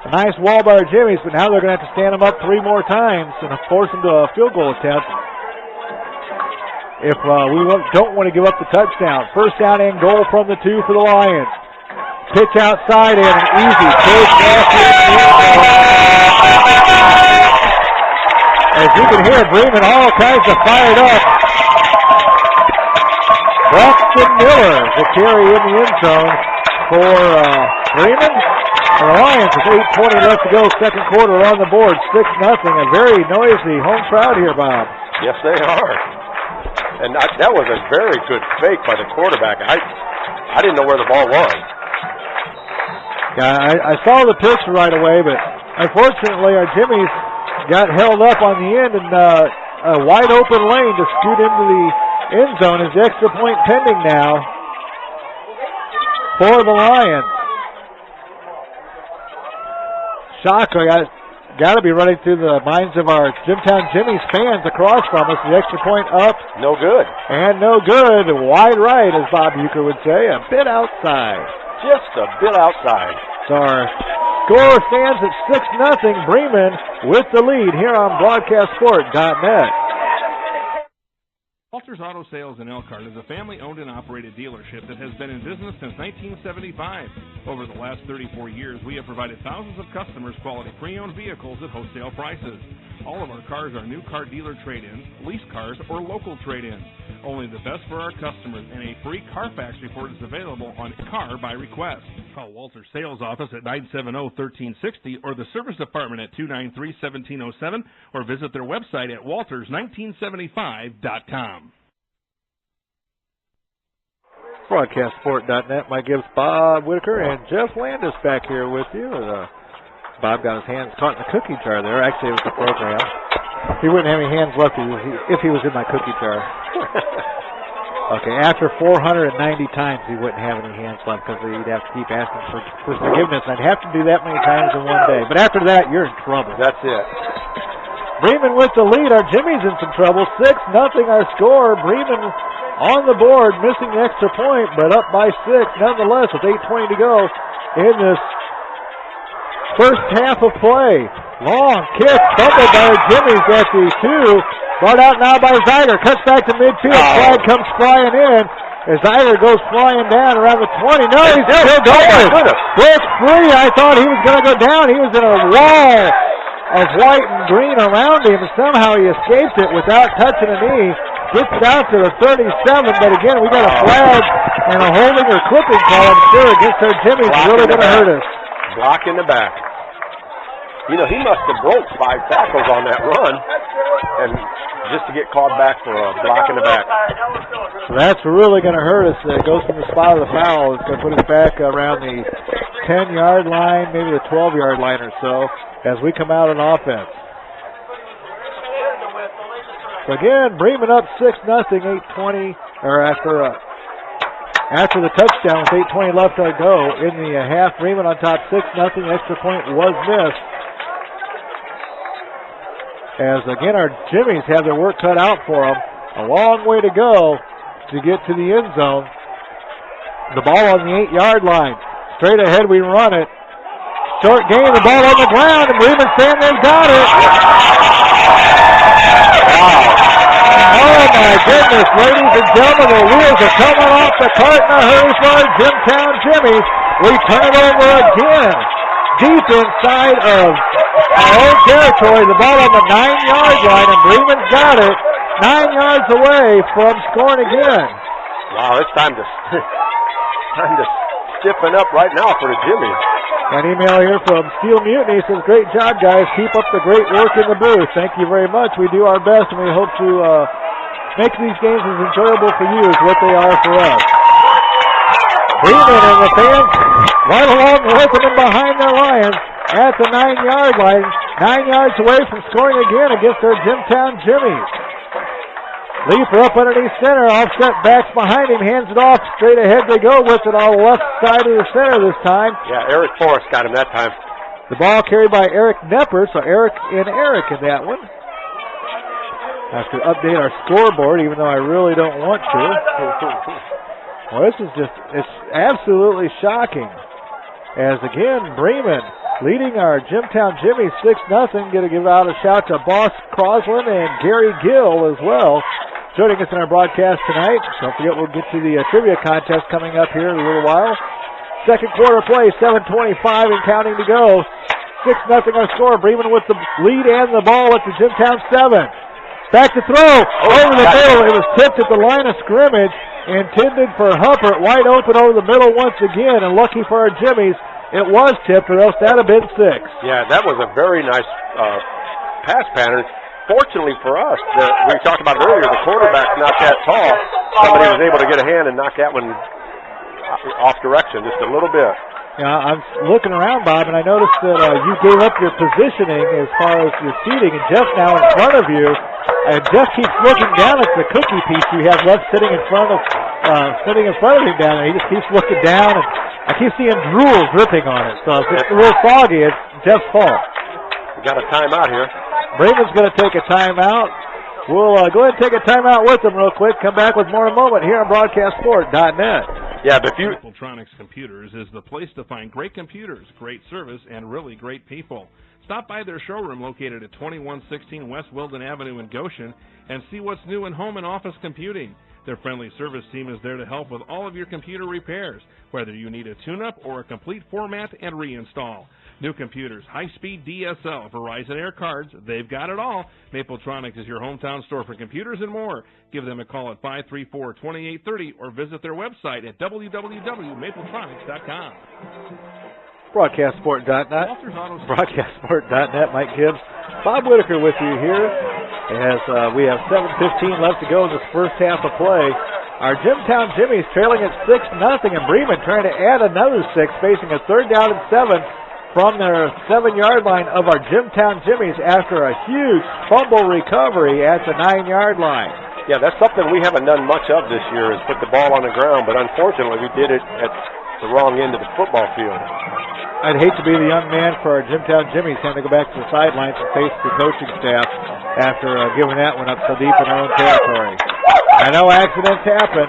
A nice wall by our Jimmies, but now they're going to have to stand him up 3 more times and force him to a field goal attempt if we don't want to give up the touchdown. First down and goal from the 2 for the Lions. Pitch outside and an easy pitch. As you can hear, Bremen all kinds of fired up. Braxton Miller, the carry in the end zone for Bremen. The Lions with 8:20 left to go, second quarter on the board, 6-0. A very noisy home crowd here, Bob. Yes, they are. And that was a very good fake by the quarterback. I didn't know where the ball was. Yeah, I saw the pitch right away, but unfortunately our Jimmies got held up on the end, and a wide open lane to scoot into the end zone. Is the extra point pending now for the Lions. Shock, got to be running through the minds of our Jimtown Jimmies fans across from us. The extra point up. No good. And no good. Wide right, as Bob Euchre would say. A bit outside. Just a bit outside. So our score stands at 6-0. Bremen with the lead here on BroadcastSport.net. Walters Auto Sales in Elkhart is a family-owned and operated dealership that has been in business since 1975. Over the last 34 years, we have provided thousands of customers quality pre-owned vehicles at wholesale prices. All of our cars are new car dealer trade-ins, lease cars, or local trade-ins. Only the best for our customers, and a free Carfax report is available on Car by Request. Call Walters Sales Office at 970-1360 or the Service Department at 293-1707 or visit their website at walters1975.com. BroadcastSport.net. Mike Gibbs, Bob Whitaker, and Jeff Landis back here with you. Bob got his hands caught in the cookie jar there. Actually, it was the program. He wouldn't have any hands left if he was in my cookie jar. Okay, after 490 times, he wouldn't have any hands left because he'd have to keep asking for forgiveness. I'd have to do that many times in one day. But after that, you're in trouble. That's it. Bremen with the lead. Our Jimmy's in some trouble. 6-0 our score. Bremen on the board, missing the extra point, but up by 6 nonetheless with 8:20 to go in this first half of play. Long kick, fumbled by our Jimmys at the 2. Brought out now by Zeiger. Cuts back to midfield. Flag comes flying in. As Zeiger goes flying down around the 20. No, he's still going. Broke free. I thought he was going to go down. He was in a wall of white and green around him. Somehow he escaped it without touching a knee. Gets down to the 37, but again, we got a flag and a holding or clipping call, I'm sure, against our Jimmys. Really going to hurt us. Block in the back. You know, he must have broke 5 tackles on that run, and just to get called back for a block in the back. So that's really going to hurt us. It goes from the spot of the foul. It's going to put us back around the 10-yard line, maybe the 12-yard line or so, as we come out on offense. So again, Bremen up 6-0, 8:20, or after the touchdown with 8:20 left to go in the half. Bremen on top 6-0. Extra point was missed. As again, our Jimmies have their work cut out for them. A long way to go to get to the end zone. The ball on the 8-yard line. Straight ahead, we run it. Short gain, the ball on the ground, and Bremen Sanders got it. Wow. Oh my goodness, ladies and gentlemen, the wheels are coming off the cart in a hurry for our Jimtown Jimmies. We turn it over again. Deep inside of our own territory, the ball on the 9-yard line, and Bremen's got it 9 yards away from scoring again. Wow, it's time to stiffen up right now for the Jimmy. An email here from Steel Mutiny says, great job, guys. Keep up the great work in the booth. Thank you very much. We do our best, and we hope to make these games as enjoyable for you as what they are for us. Bremen and the fans right along with them and behind their Lions at the 9-yard line. 9 yards away from scoring again against their Jimtown Jimmies. Leaper up underneath center, offset backs behind him, hands it off, straight ahead they go with it on the left side of the center this time. Yeah, Eric Forrest got him that time. The ball carried by Eric Nepper, so Eric in that one. I have to update our scoreboard, even though I really don't want to. Well, this is just, it's absolutely shocking. As again, Bremen leading our Jimtown Jimmies 6-0. Going to give out a shout to Boss Crosland and Gary Gill as well. Joining us in our broadcast tonight. Don't forget we'll get to the trivia contest coming up here in a little while. Second quarter play, 7:25 and counting to go. 6-0 our score. Bremen with the lead and the ball at the Jimtown 7. Back to throw. Over the middle. It was tipped at the line of scrimmage. Intended for Huppert. Wide open over the middle once again. And lucky for our Jimmies, it was tipped, or else that would have been 6. Yeah, that was a very nice pass pattern. Fortunately for us, we talked about it earlier, the quarterback's not that tall. Somebody was able to get a hand and knock that one off direction just a little bit. Yeah, I'm looking around, Bob, and I noticed that you gave up your positioning as far as your seating, and Jeff's now in front of you. And Jeff keeps looking down at the cookie piece you have left sitting in front of him down there. He just keeps looking down, and I keep seeing drool dripping on it. So if it's a little foggy, it's Jeff's fault. We got a timeout here. Bremen's going to take a timeout. We'll go ahead and take a timeout with them real quick. Come back with more in a moment here on BroadcastSport.net. Yeah, but if you... Mapletronics Computers is the place to find great computers, great service, and really great people. Stop by their showroom located at 2116 West Wilden Avenue in Goshen and see what's new in home and office computing. Their friendly service team is there to help with all of your computer repairs, whether you need a tune-up or a complete format and reinstall. New computers, high-speed DSL, Verizon Air cards, they've got it all. Mapletronics is your hometown store for computers and more. Give them a call at 534-2830 or visit their website at www.mapletronics.com. BroadcastSport.net. BroadcastSport.net. Mike Gibbs, Bob Whitaker with you here as we have 7:15 left to go in this first half of play. Our Jimtown Jimmies trailing at 6-0, and Bremen trying to add another 6, facing a 3rd down and 7 from their 7-yard line of our Jimtown Jimmies after a huge fumble recovery at the 9-yard line. Yeah, that's something we haven't done much of this year, is put the ball on the ground, but unfortunately we did it at the wrong end of the football field. I'd hate to be the young man for our Jimtown Jimmies having to go back to the sidelines and face the coaching staff after giving that one up so deep in their own territory. I know accidents happen,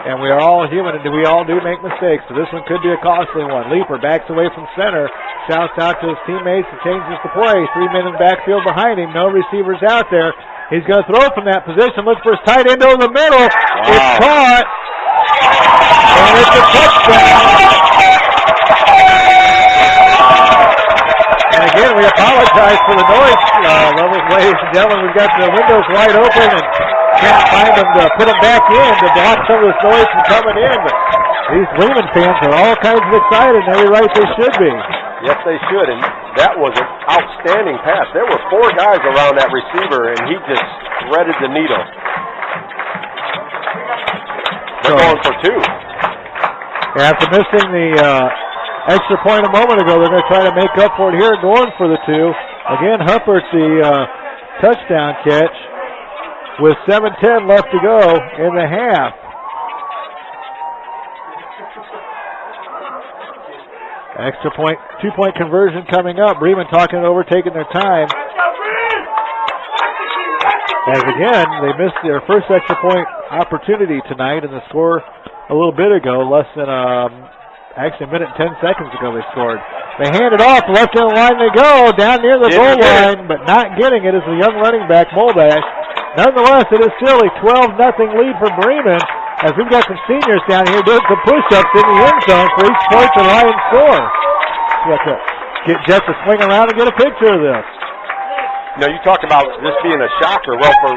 and we are all human, and we all do make mistakes, so this one could be a costly one. Leaper backs away from center, shouts out to his teammates and changes the play. 3 men in the backfield behind him, no receivers out there. He's going to throw from that position, looks for his tight end over the middle. Wow. It's caught, and it's a touchdown. And again, we apologize for the noise levels, ladies and gentlemen. We've got the windows wide open and can't find them to put them back in to block some of this noise from coming in. But these Bremen fans are all kinds of excited, and every right they should be. Yes, they should, and that was an outstanding pass. There were 4 guys around that receiver, and he just threaded the needle. They're going for 2. After missing the extra point a moment ago, they're going to try to make up for it here, going for the 2. Again, Huppert, the touchdown catch with 7:10 left to go in the half. Extra point, 2-point conversion coming up. Bremen talking it over, taking their time. As again, they missed their first extra point opportunity tonight, and the score a little bit ago, less than actually a minute and 10 seconds ago they scored. They hand it off, left end line they go, down near the goal line, but not getting it is the young running back, Moldash. Nonetheless, it is still a 12-0 lead for Bremen, as we've got some seniors down here doing some push-ups in the end zone for each point the Lions score. So we have to get Jeff to swing around and get a picture of this. You know, you talk about this being a shocker. Well, for,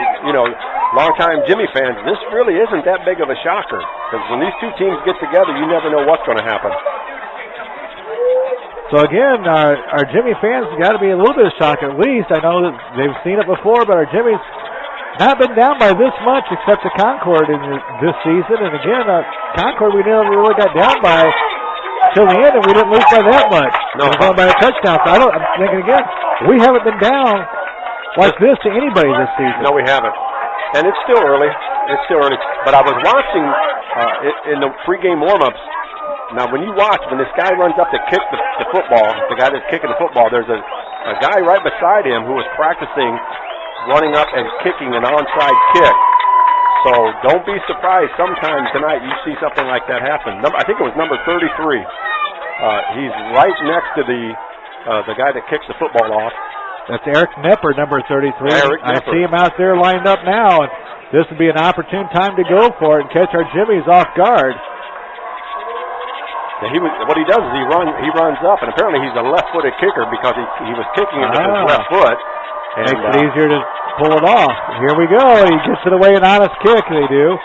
longtime Jimmy fans, this really isn't that big of a shocker. Because when these two teams get together, you never know what's going to happen. So again, our Jimmy fans got to be a little bit of shock at least. I know that they've seen it before, but our Jimmy's not been down by this much except to Concord in this season. And again, Concord we never really got down by till the end, and we didn't lose by that much. No, we won by a touchdown. So I'm thinking again, we haven't been down like this to anybody this season. No, we haven't. And it's still early. It's still early. But I was watching in the pregame warm-ups. Now, when you watch, when this guy runs up to kick the football, the guy that's kicking the football, there's a guy right beside him who was practicing running up and kicking an onside kick. So don't be surprised sometime tonight you see something like that happen. I think it was number 33. He's right next to the guy that kicks the football off. That's Eric Nepper, number 33. I see him out there lined up now, and this would be an opportune time to go for it and catch our Jimmies off guard. Yeah, what he does is he runs up, and apparently he's a left-footed kicker because he was kicking it with his left foot. And, makes it easier to pull it off. Here we go. He gets it away, an honest kick, they do.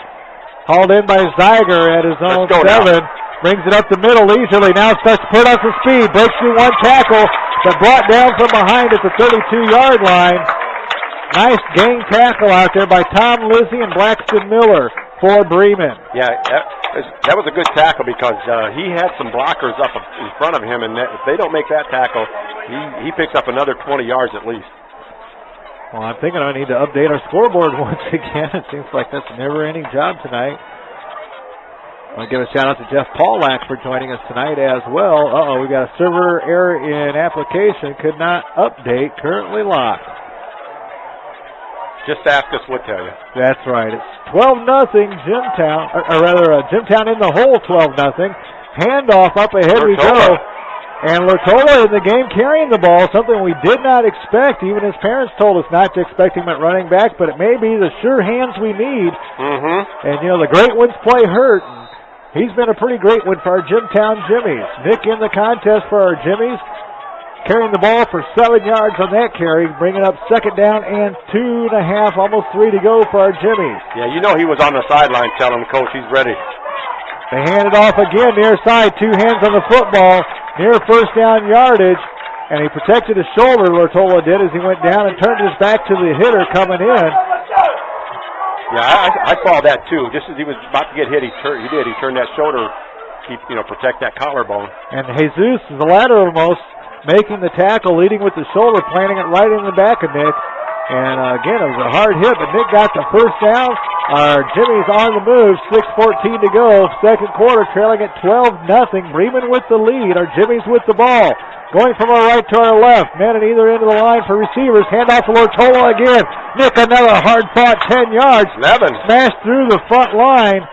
Hauled in by Zeiger at his own 7. Now. Brings it up the middle leisurely. Now starts to put on some speed. Breaks through one tackle, but brought down from behind at the 32-yard line. Nice gang tackle out there by Tom Lizzie and Blackston Miller for Bremen. Yeah, that was a good tackle because he had some blockers up in front of him, and if they don't make that tackle, he picks up another 20 yards at least. Well, I'm thinking I need to update our scoreboard once again. It seems like that's a never-ending job tonight. I want to give a shout-out to Jeff Paulak for joining us tonight as well. We've got a server error in application. Could not update. Currently locked. Just ask us, we'll tell you. That's right. It's 12-0 Jimtown, or rather Jimtown in the hole, 12-0. Handoff up ahead we go. And Lortola in the game carrying the ball, something we did not expect. Even his parents told us not to expect him at running back, but it may be the sure hands we need. Mm-hmm. And, the great ones play hurt. He's been a pretty great one for our Jimtown Jimmies. Nick in the contest for our Jimmies, carrying the ball for 7 yards on that carry, bringing up second down and 2.5, almost 3 to go for our Jimmies. Yeah, he was on the sideline telling the coach he's ready. They hand it off again near side, 2 hands on the football, near first down yardage, and he protected his shoulder, Lortola did, as he went down and turned his back to the hitter coming in. Yeah, I saw that too. Just as he was about to get hit, he turned that shoulder, protect that collarbone. And Jesus is the lateralmost, making the tackle, leading with the shoulder, planting it right in the back of Nick. And again, it was a hard hit, but Nick got the first down. Our Jimmy's on the move, 6:14 to go. Second quarter, trailing at 12-0. Bremen with the lead. Our Jimmy's with the ball. Going from our right to our left. Men at either end of the line for receivers. Hand off to Lortola again. Nick, another hard-fought 10 yards. 11. Smashed through the front line.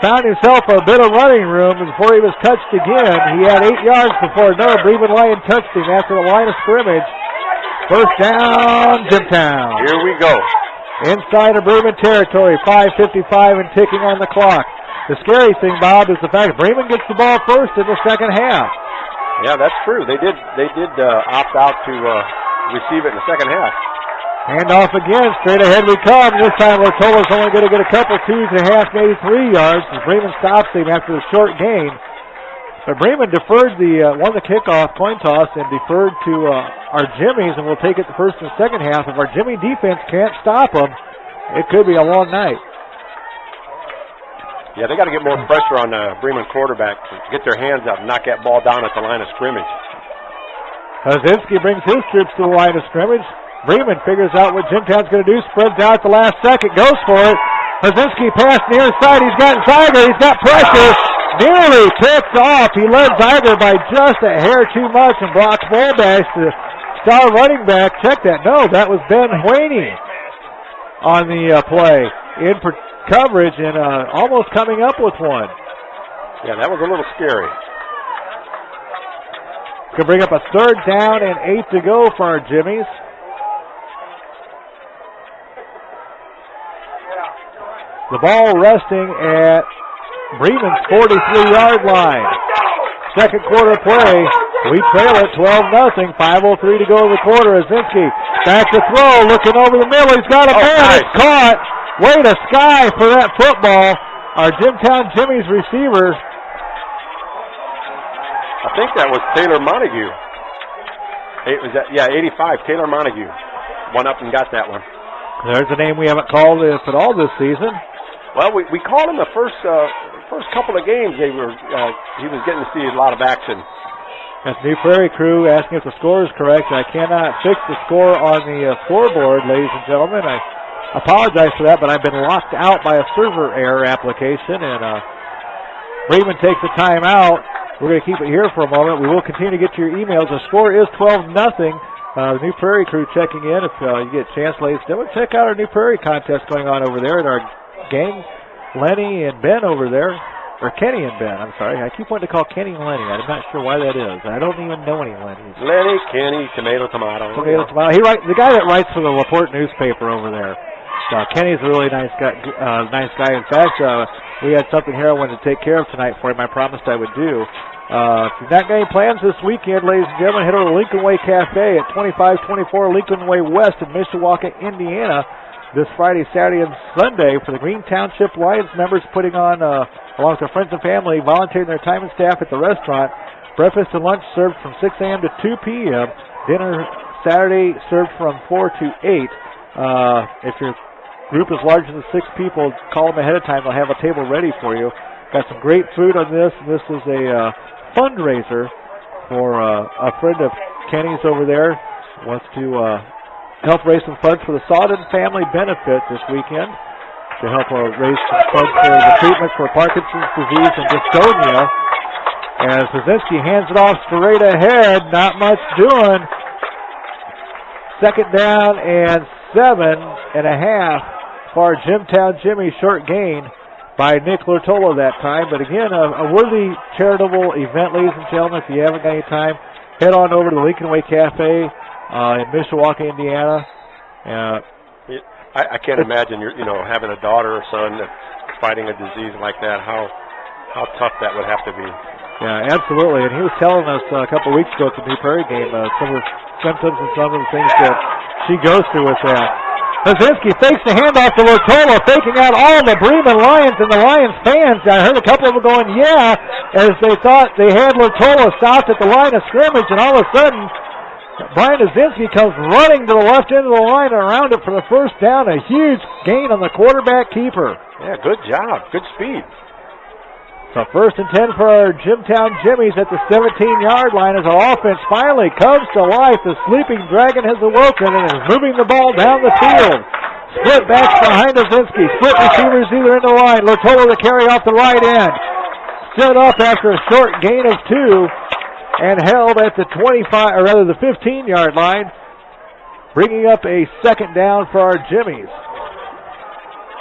Found himself a bit of running room before he was touched again. He had 8 yards before another Bremen Lion touched him after the line of scrimmage. First down, Jimtown. Here we go. Inside of Bremen territory, 5:55 and ticking on the clock. The scary thing, Bob, is the fact Bremen gets the ball first in the second half. Yeah, that's true. They did opt out to receive it in the second half. Handoff again, straight ahead we come. This time Lortola's only going to get a couple, 2.5, maybe 3 yards, as Bremen stops him after the short gain. But Bremen deferred won the kickoff coin toss and deferred to our Jimmies, and we'll take it the first and second half. If our Jimmy defense can't stop them, it could be a long night. Yeah, they got to get more pressure on the Bremen quarterback to get their hands up and knock that ball down at the line of scrimmage. Hazinski brings his troops to the line of scrimmage. Bremen figures out what Jimtown's going to do, spreads out at the last second, goes for it. Hazinski passed near side, he's got Zeiger, he's got pressure. Nearly tipped off. He led Zeiger by just a hair too much, and Brock Boldash, the star running back, check that. No, that was Ben Hwaney on the play in coverage and almost coming up with one. Yeah, that was a little scary. Could bring up a third down and 8 to go for our Jimmies. The ball resting at Bremen's 43-yard line. Second quarter play. We trail it 12-0. 5:03 to go in the quarter. Azinski back to throw. Looking over the middle. He's got a man. It's caught. Way to sky for that football. our Jimtown Jimmy's receiver. I think that was Taylor Montague. 85, Taylor Montague. Went up and got that one. There's a name we haven't called at all this season. Well, we called him the first couple of games. He was getting to see a lot of action. That's New Prairie crew asking if the score is correct. I cannot fix the score on the scoreboard, ladies and gentlemen. I apologize for that, but I've been locked out by a server error application, and Bremen takes a timeout. We're going to keep it here for a moment. We will continue to get to your emails. The score is 12-0. The New Prairie crew checking in. If you get a chance, ladies and gentlemen, check out our New Prairie contest going on over there, and our gang, Lenny and Ben over there. Or Kenny and Ben, I'm sorry. I keep wanting to call Kenny and Lenny. I'm not sure why that is. I don't even know any Lennys. Lenny, Kenny, tomato. Tomato. The guy that writes for the LaPorte newspaper over there. Kenny's a really nice guy. In fact, we had something here I wanted to take care of tonight for him. I promised I would do. If you've not got any plans this weekend, ladies and gentlemen, head over to Lincoln Way Cafe at 2524 Lincoln Way West in Mishawaka, Indiana, this Friday, Saturday, and Sunday for the Green Township Lions members putting on, along with their friends and family, volunteering their time and staff at the restaurant. Breakfast and lunch served from 6 a.m. to 2 p.m. Dinner Saturday served from 4 to 8. If your group is larger than 6 people, call them ahead of time. They'll have a table ready for you. Got some great food on this. This is a fundraiser for a friend of Kenny's over there. Wants to help raise some funds for the Sodden Family Benefit this weekend to help raise some funds for the treatment for Parkinson's disease and dystonia. As Brzezinski hands it off straight ahead, not much doing. Second down and 7.5 for Jimtown Jimmy. Short gain by Nick Lortola that time. But again, a worthy charitable event, ladies and gentlemen. If you haven't got any time, head on over to the Lincoln Way Cafe in Mishawaka, Indiana. I can't imagine having a daughter or son that's fighting a disease like that. How tough that would have to be. Yeah, absolutely. And he was telling us a couple of weeks ago at the New Prairie game some of the symptoms and some of the things that she goes through with that. Brzezinski fakes the handoff to Lortola, faking out all the Bremen Lions and the Lions fans. I heard a couple of them going, yeah, as they thought they had Lortola stopped at the line of scrimmage, and all of a sudden, Brian Brzezinski comes running to the left end of the line and around it for the first down. A huge gain on the quarterback keeper. Yeah, good job. Good speed. So 1st and 10 for our Jimtown Jimmies at the 17-yard line as our offense finally comes to life. The sleeping dragon has awoken and is moving the ball down the field. Split backs behind Brzezinski. Split receivers either in the line. Lortola to carry off the right end. Stood up after a short gain of 2 and held at the 15-yard line, bringing up a second down for our Jimmies.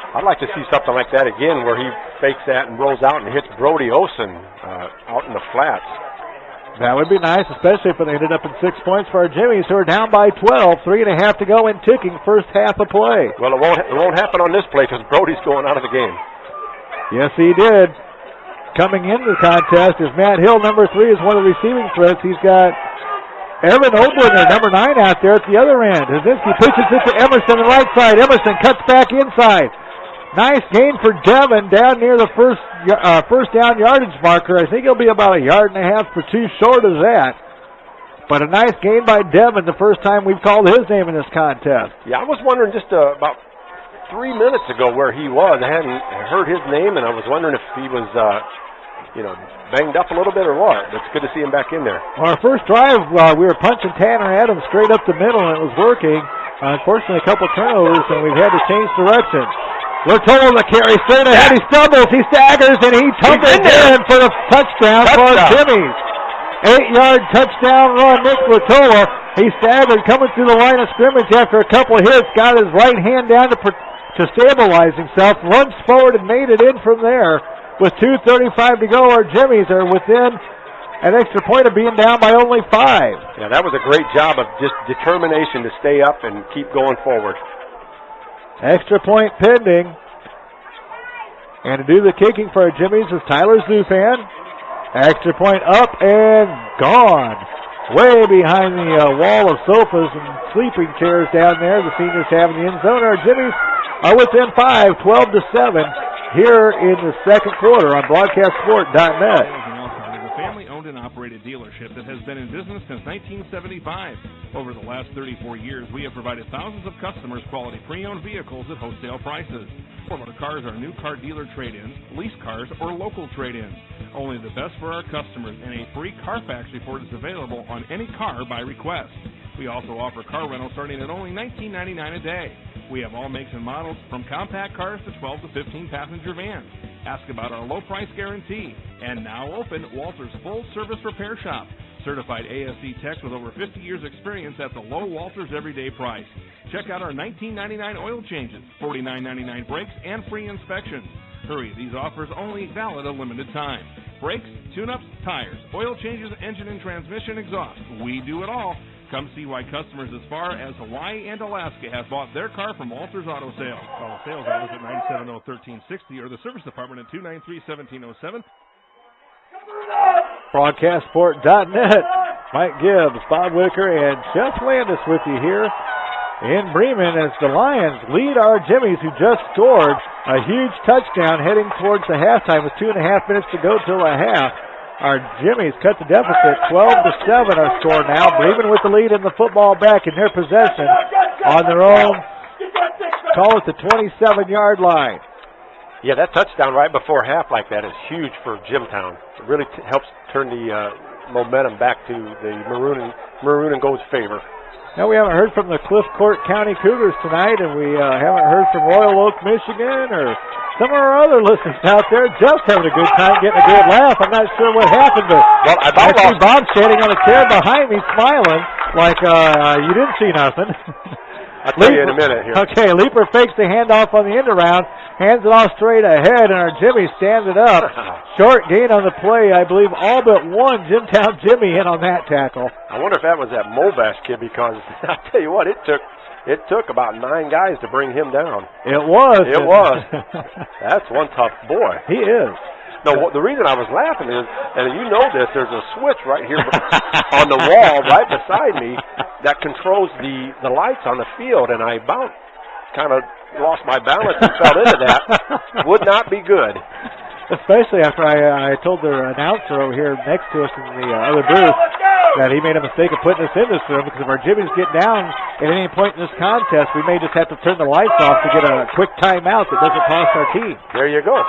I'd like to see something like that again where he fakes that and rolls out and hits Brody Olsen out in the flats. That would be nice, especially if they ended up in 6 points for our Jimmies, who are down by 12, 3.5 to go and ticking, first half of play. Well, it won't happen on this play because Brody's going out of the game. Yes, he did. Coming into the contest is Matt Hill, number 3, is one of the receiving threats. He's got Evan Oblinger, number 9, out there at the other end. Brzezinski pitches it to Emerson on the right side. Emerson cuts back inside. Nice gain for Devin down near the first down yardage marker. I think he'll be about 1.5 yards for 2 short of that. But a nice gain by Devin, the first time we've called his name in this contest. Yeah, I was wondering just about 3 minutes ago where he was. I hadn't heard his name, and I was wondering if he was, banged up a little bit or what. But it's good to see him back in there. On our first drive, we were punching Tanner Adams straight up the middle, and it was working. Unfortunately, a couple turnovers, and we've had to change direction. Lortola the carry straight ahead. He stumbles, he staggers, and he tumbles in for the touchdown for our Jimmies. 8-yard touchdown run, Nick Lortola. He staggered coming through the line of scrimmage after a couple of hits, got his right hand down to stabilize himself, runs forward and made it in from there. With 2:35 to go, our Jimmies are within an extra point of being down by only 5. Yeah, that was a great job of just determination to stay up and keep going forward. Extra point pending. And to do the kicking for our Jimmies is Tyler Zufan. Extra point up and gone. Way behind the wall of sofas and sleeping chairs down there the seniors have in the end zone. Our Jimmies are within 5, 12-7. here in the second quarter on BroadcastSport.net. Family-owned and operated dealership that has been in business since 1975. Over the last 34 years, we have provided thousands of customers quality pre-owned vehicles at wholesale prices. All of our cars are new car dealer trade-ins, lease cars, or local trade-ins. Only the best for our customers, and a free Carfax report is available on any car by request. We also offer car rental starting at only $19.99 a day. We have all makes and models from compact cars to 12 to 15 passenger vans. Ask about our low price guarantee. And now open Walter's full service repair shop. Certified ASC techs with over 50 years experience at the low Walters everyday price. Check out our $19.99 oil changes, $49.99 brakes, and free inspections. Hurry, these offers only valid a limited time. Brakes, tune-ups, tires, oil changes, engine and transmission, exhaust. We do it all. Come see why customers as far as Hawaii and Alaska have bought their car from Walters Auto Sales. Call the sales office at 970-1360 or the service department at 293-1707. BroadcastSport.net. Mike Gibbs, Bob Whitaker, and Jeff Landis with you here in Bremen as the Lions lead our Jimmies, who just scored a huge touchdown heading towards the halftime with 2.5 minutes to go till the half. Our Jimmies cut the deficit 12-7 our score now. Bremen with the lead and the football back in their possession on their own, call it the 27-yard line. Yeah, that touchdown right before half like that is huge for Jimtown. It really helps turn the momentum back to the maroon and gold's favor. Now, we haven't heard from the Cliff Court County Cougars tonight, and we haven't heard from Royal Oak, Michigan, or some of our other listeners out there. Just having a good time, getting a good laugh. I'm not sure what happened, but I see Bob standing on a chair behind me smiling like you didn't see nothing. I'll tell you in a minute here. Okay, Leaper fakes the handoff on the end around, hands it off straight ahead, and our Jimmy stands it up. Short gain on the play. I believe all but one Jimtown Jimmy in on that tackle. I wonder if that was that Mobash kid, because I'll tell you what, it took about 9 guys to bring him down. It was. It was. That's one tough boy. He is. No, the reason I was laughing is, and you know this, there's a switch right here on the wall right beside me that controls the lights on the field, and I about kind of lost my balance and fell into that. Would not be good. Especially after I told the announcer over here next to us in the other booth that he made a mistake of putting us in this room, because if our Jimmies get down at any point in this contest, we may just have to turn the lights off to get a quick timeout that doesn't cost our team. There you go.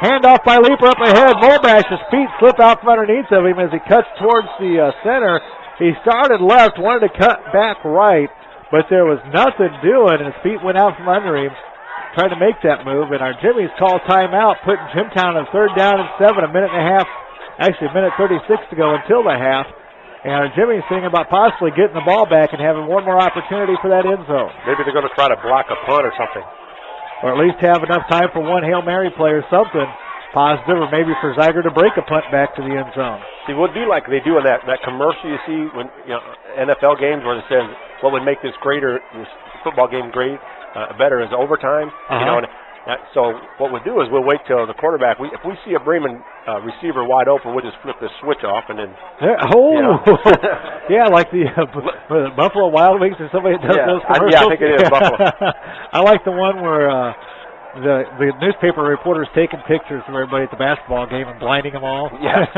Handoff by Leaper up ahead. Mobash's feet slip out from underneath of him as he cuts towards the center. He started left, wanted to cut back right, but there was nothing doing, and his feet went out from under him, trying to make that move, and our Jimmies call timeout, putting Jimtown on 3rd down and 7, a minute 36 to go until the half. And our Jimmy's thinking about possibly getting the ball back and having one more opportunity for that end zone. Maybe they're going to try to block a punt or something. Or at least have enough time for one Hail Mary play or something positive, or maybe for Zeiger to break a punt back to the end zone. See, we'll do like they do in that commercial you see when NFL games where it says what would make this football game better is overtime. So what we'll do is we'll wait till the quarterback. If we see a Bremen receiver wide open, we'll just flip the switch off and then. Yeah, like the Buffalo Wild Wings or somebody that does those commercials. Yeah, I think it is Buffalo. I like the one where the newspaper reporters taking pictures of everybody at the basketball game and blinding them all. Yes.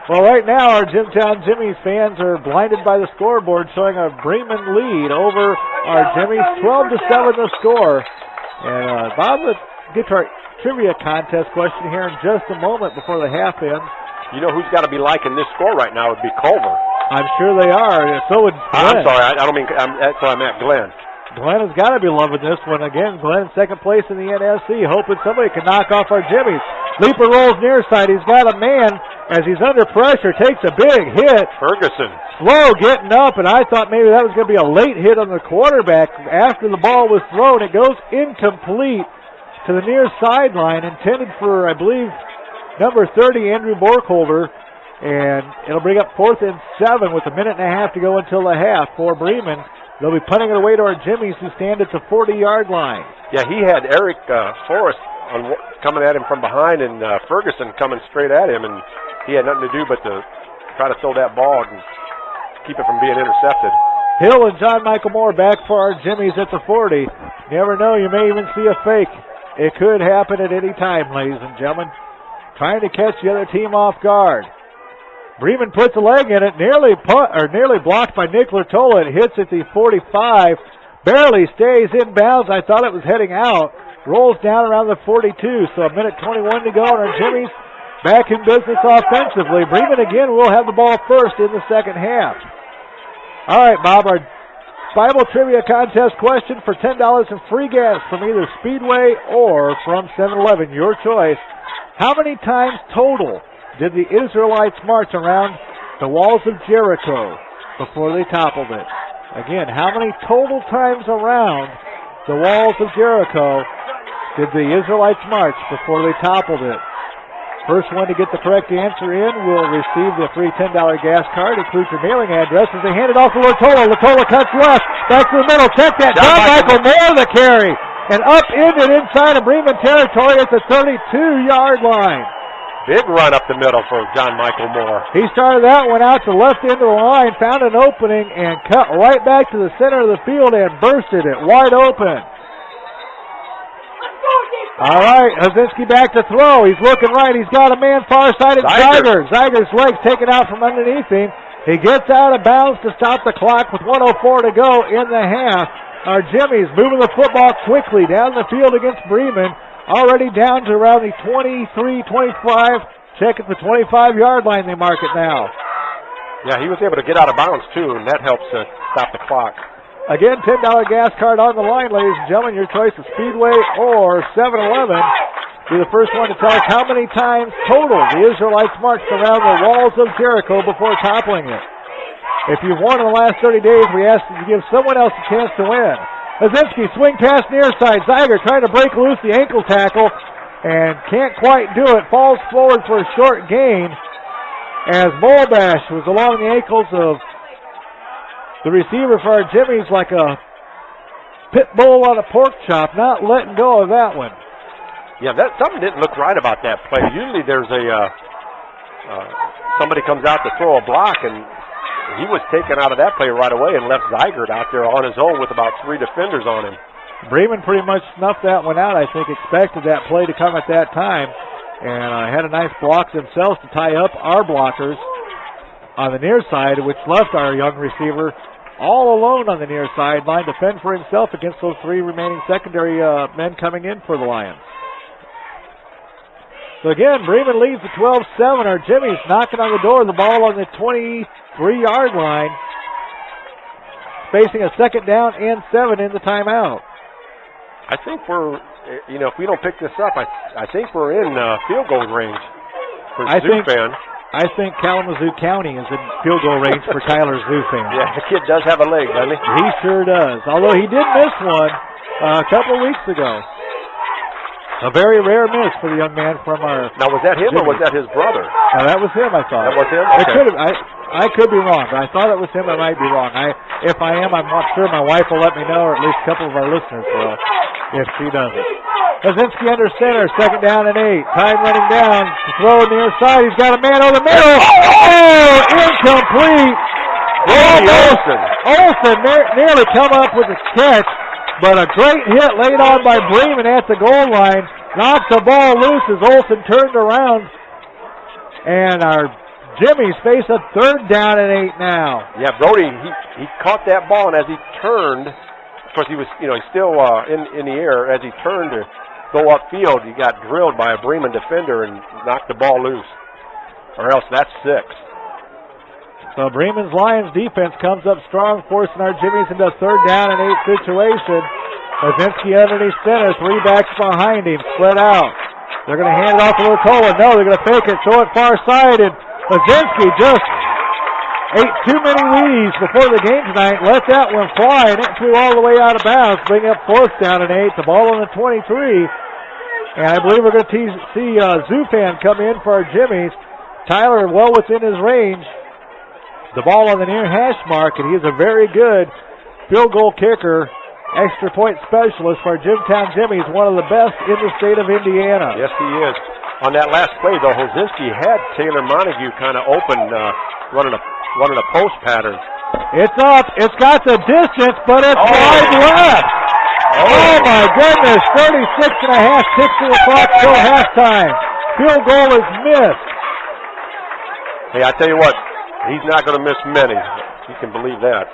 Well, right now our Jimtown Jimmies fans are blinded by the scoreboard, showing a Bremen lead over our Jimmies, 12-7 the score. And Bob, let's get to our trivia contest question here in just a moment before the half ends. You know who's got to be liking this score right now would be Culver. I'm sure they are. So would Glenn. I'm sorry, I don't mean. That's what I meant, Glenn. Glenn has got to be loving this one. Again, Glenn in second place in the NSC, hoping somebody can knock off our Jimmies. Leaper rolls near side. He's got a man as he's under pressure, takes a big hit. Ferguson. Slow getting up, and I thought maybe that was going to be a late hit on the quarterback. After the ball was thrown, it goes incomplete to the near sideline, intended for, I believe, number 30, Andrew Borkholder. And it'll bring up 4th and 7 with a minute and a half to go until the half for Bremen. They'll be punting it away to our Jimmies, who stand at the 40-yard line. Yeah, he had Eric Forrest coming at him from behind, and Ferguson coming straight at him, and he had nothing to do but to try to throw that ball and keep it from being intercepted. Hill and John Michael Moore back for our Jimmies at the 40. You never know, you may even see a fake. It could happen at any time, ladies and gentlemen. Trying to catch the other team off guard. Bremen puts a leg in it, nearly blocked by Nick Latola. It hits at the 45, barely stays in bounds. I thought it was heading out. Rolls down around the 42, so a minute 21 to go, and our Jimmies back in business offensively. Bremen again will have the ball first in the second half. All right, Bob, our Bible Trivia Contest question for $10 in free gas from either Speedway or from 7-Eleven, your choice. How many times total did the Israelites march around the walls of Jericho before they toppled it? Again, how many total times around the walls of Jericho did the Israelites march before they toppled it? First one to get the correct answer in will receive the free $10 gas card. Includes your mailing address as they hand it off to Latola. Latola cuts left, back to the middle. Check that. John Michael Moore the carry. And up ended inside of Bremen territory at the 32-yard line. Big run up the middle for John Michael Moore. He started that one out to the left end of the line, found an opening, and cut right back to the center of the field and bursted it wide open. All right, Hazinski back to throw. He's looking right. He's got a man far side. It's Zeiger. Zeiger's legs taken out from underneath him. He gets out of bounds to stop the clock with 1:04 to go in the half. Our Jimmies moving the football quickly down the field against Bremen. Already down to around the 23-25. Check at the 25-yard line. They mark it now. Yeah, he was able to get out of bounds, too, and that helps stop the clock. Again, $10 gas card on the line, ladies and gentlemen. Your choice of Speedway or 7-Eleven. Be the first one to tell us how many times total the Israelites marched around the walls of Jericho before toppling it. If you've won in the last 30 days, we ask that you give someone else a chance to win. Hazinski swing pass near side. Zeiger trying to break loose the ankle tackle and can't quite do it. Falls forward for a short gain as Molbash was along the ankles of the receiver for our Jimmies like a pit bull on a pork chop, not letting go of that one. Yeah, something didn't look right about that play. Usually there's somebody comes out to throw a block, and he was taken out of that play right away and left Zeigert out there on his own with about 3 defenders on him. Bremen pretty much snuffed that one out. I think expected that play to come at that time, and had a nice block themselves to tie up our blockers on the near side, which left our young receiver all alone on the near sideline, defend for himself against those 3 remaining secondary men coming in for the Lions. So again, Bremen leads at 12-7. Our Jimmies knocking on the door. The ball on the 23-yard line. Facing a second down and 7 in the timeout. I think we're, if we don't pick this up, I think we're in field goal range for Zufan. I think Kalamazoo County is in field goal range for Tyler Zufan. Yeah, the kid does have a leg, doesn't he? He sure does. Although he did miss one a couple of weeks ago. A very rare miss for the young man from our... Now, was that him or was that his brother? No, that was him, I thought. That was him? Okay. I could be wrong, but I thought it was him. I might be wrong. If I am, I'm not sure my wife will let me know, or at least a couple of our listeners will, if she doesn't. Hazinski under center, second down and 8. Time running down to throw near side. He's got a man over the middle. Oh, incomplete. Olsen nearly come up with a catch, but a great hit laid on by Bremen at the goal line. Knocks the ball loose as Olsen turned around. And our Jimmies face a third down and 8 now. Yeah, Brody, he caught that ball, and as he turned, of course he was, he's still in the air. As he turned to go upfield, he got drilled by a Bremen defender and knocked the ball loose. Or else that's 6. So Bremen's Lions defense comes up strong, forcing our Jimmies into a third down and 8 situation. Hazinski underneath center, 3 backs behind him, split out. They're going to hand it off to Latola. No, they're going to fake it, throw it far side, and Hazinski just ate too many Wheaties before the game tonight. Let that one fly, and it flew all the way out of bounds, bring up fourth down and 8. The ball on the 23. And I believe we're going to see Zufan come in for our Jimmies. Tyler well within his range. The ball on the near hash mark, and he is a very good field goal kicker, extra point specialist for our Jimtown Jimmies, one of the best in the state of Indiana. Yes, he is. On that last play, though, Hazinski had Taylor Montague kind of open, running a post pattern. It's up. It's got the distance, but it's wide left. Oh, my goodness. 36.5 ticks to the clock till halftime. Field goal is missed. Hey, I tell you what, he's not going to miss many. You can believe that.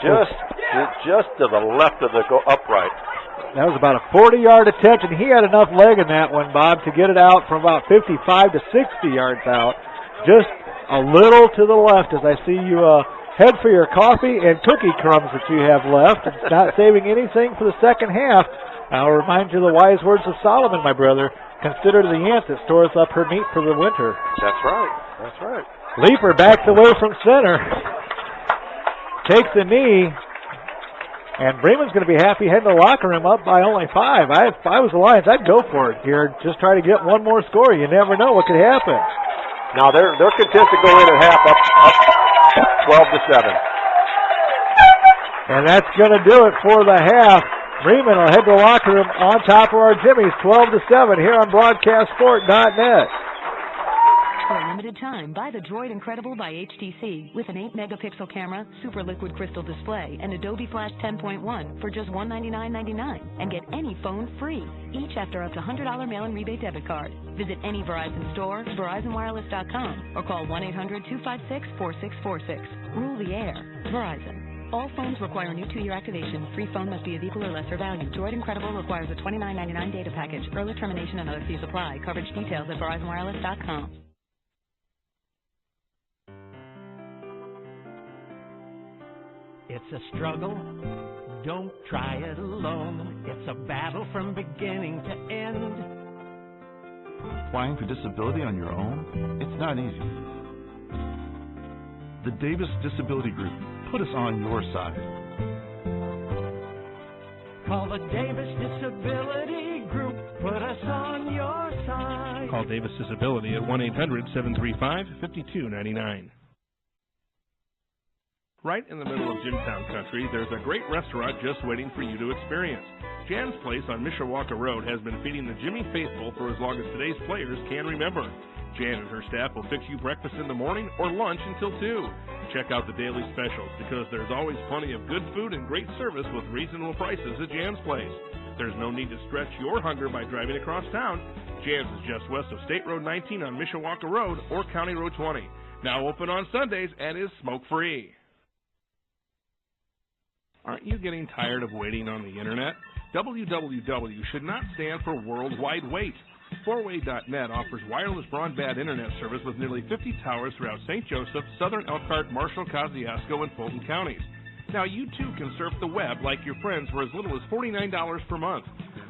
Just to the left of the upright. That was about a 40-yard attempt, and he had enough leg in that one, Bob, to get it out from about 55 to 60 yards out. Just a little to the left as I see you head for your coffee and cookie crumbs that you have left. It's not saving anything for the second half. I'll remind you the wise words of Solomon, my brother. Consider the ant that stores up her meat for the winter. That's right. That's right. Leaper backs away from center. Takes the knee. And Bremen's going to be happy heading the locker room up by only 5. If I was the Lions, I'd go for it here. Just try to get one more score. You never know what could happen. Now they're content to go in at half up 12-7. And that's going to do it for the half. Bremen will head to the locker room on top of our Jimmies, 12-7 here on BroadcastSport.net. For a limited time, buy the Droid Incredible by HTC with an 8-megapixel camera, super liquid crystal display, and Adobe Flash 10.1 for just $199.99 and get any phone free, each after up to $100 mail-in rebate debit card. Visit any Verizon store, VerizonWireless.com, or call 1-800-256-4646. Rule the air. Verizon. All phones require new 2-year activation. Free phone must be of equal or lesser value. Droid Incredible requires a $29.99 data package. Early termination and other fees apply. Coverage details at VerizonWireless.com. It's a struggle, don't try it alone. It's a battle from beginning to end. Applying for disability on your own? It's not easy. The Davis Disability Group put us on your side. Call the Davis Disability Group, put us on your side. Call Davis Disability at 1-800-735-5299. Right in the middle of Jimtown country, there's a great restaurant just waiting for you to experience. Jan's Place on Mishawaka Road has been feeding the Jimmy faithful for as long as today's players can remember. Jan and her staff will fix you breakfast in the morning or lunch until 2. Check out the daily specials because there's always plenty of good food and great service with reasonable prices at Jan's Place. There's no need to stretch your hunger by driving across town. Jan's is just west of State Road 19 on Mishawaka Road or County Road 20. Now open on Sundays and is smoke-free. Aren't you getting tired of waiting on the internet? www should not stand for worldwide wait. 4way.net offers wireless broadband internet service with nearly 50 towers throughout St. Joseph, Southern Elkhart, Marshall, Kosciuszko, and Fulton counties. Now you too can surf the web like your friends for as little as $49 per month.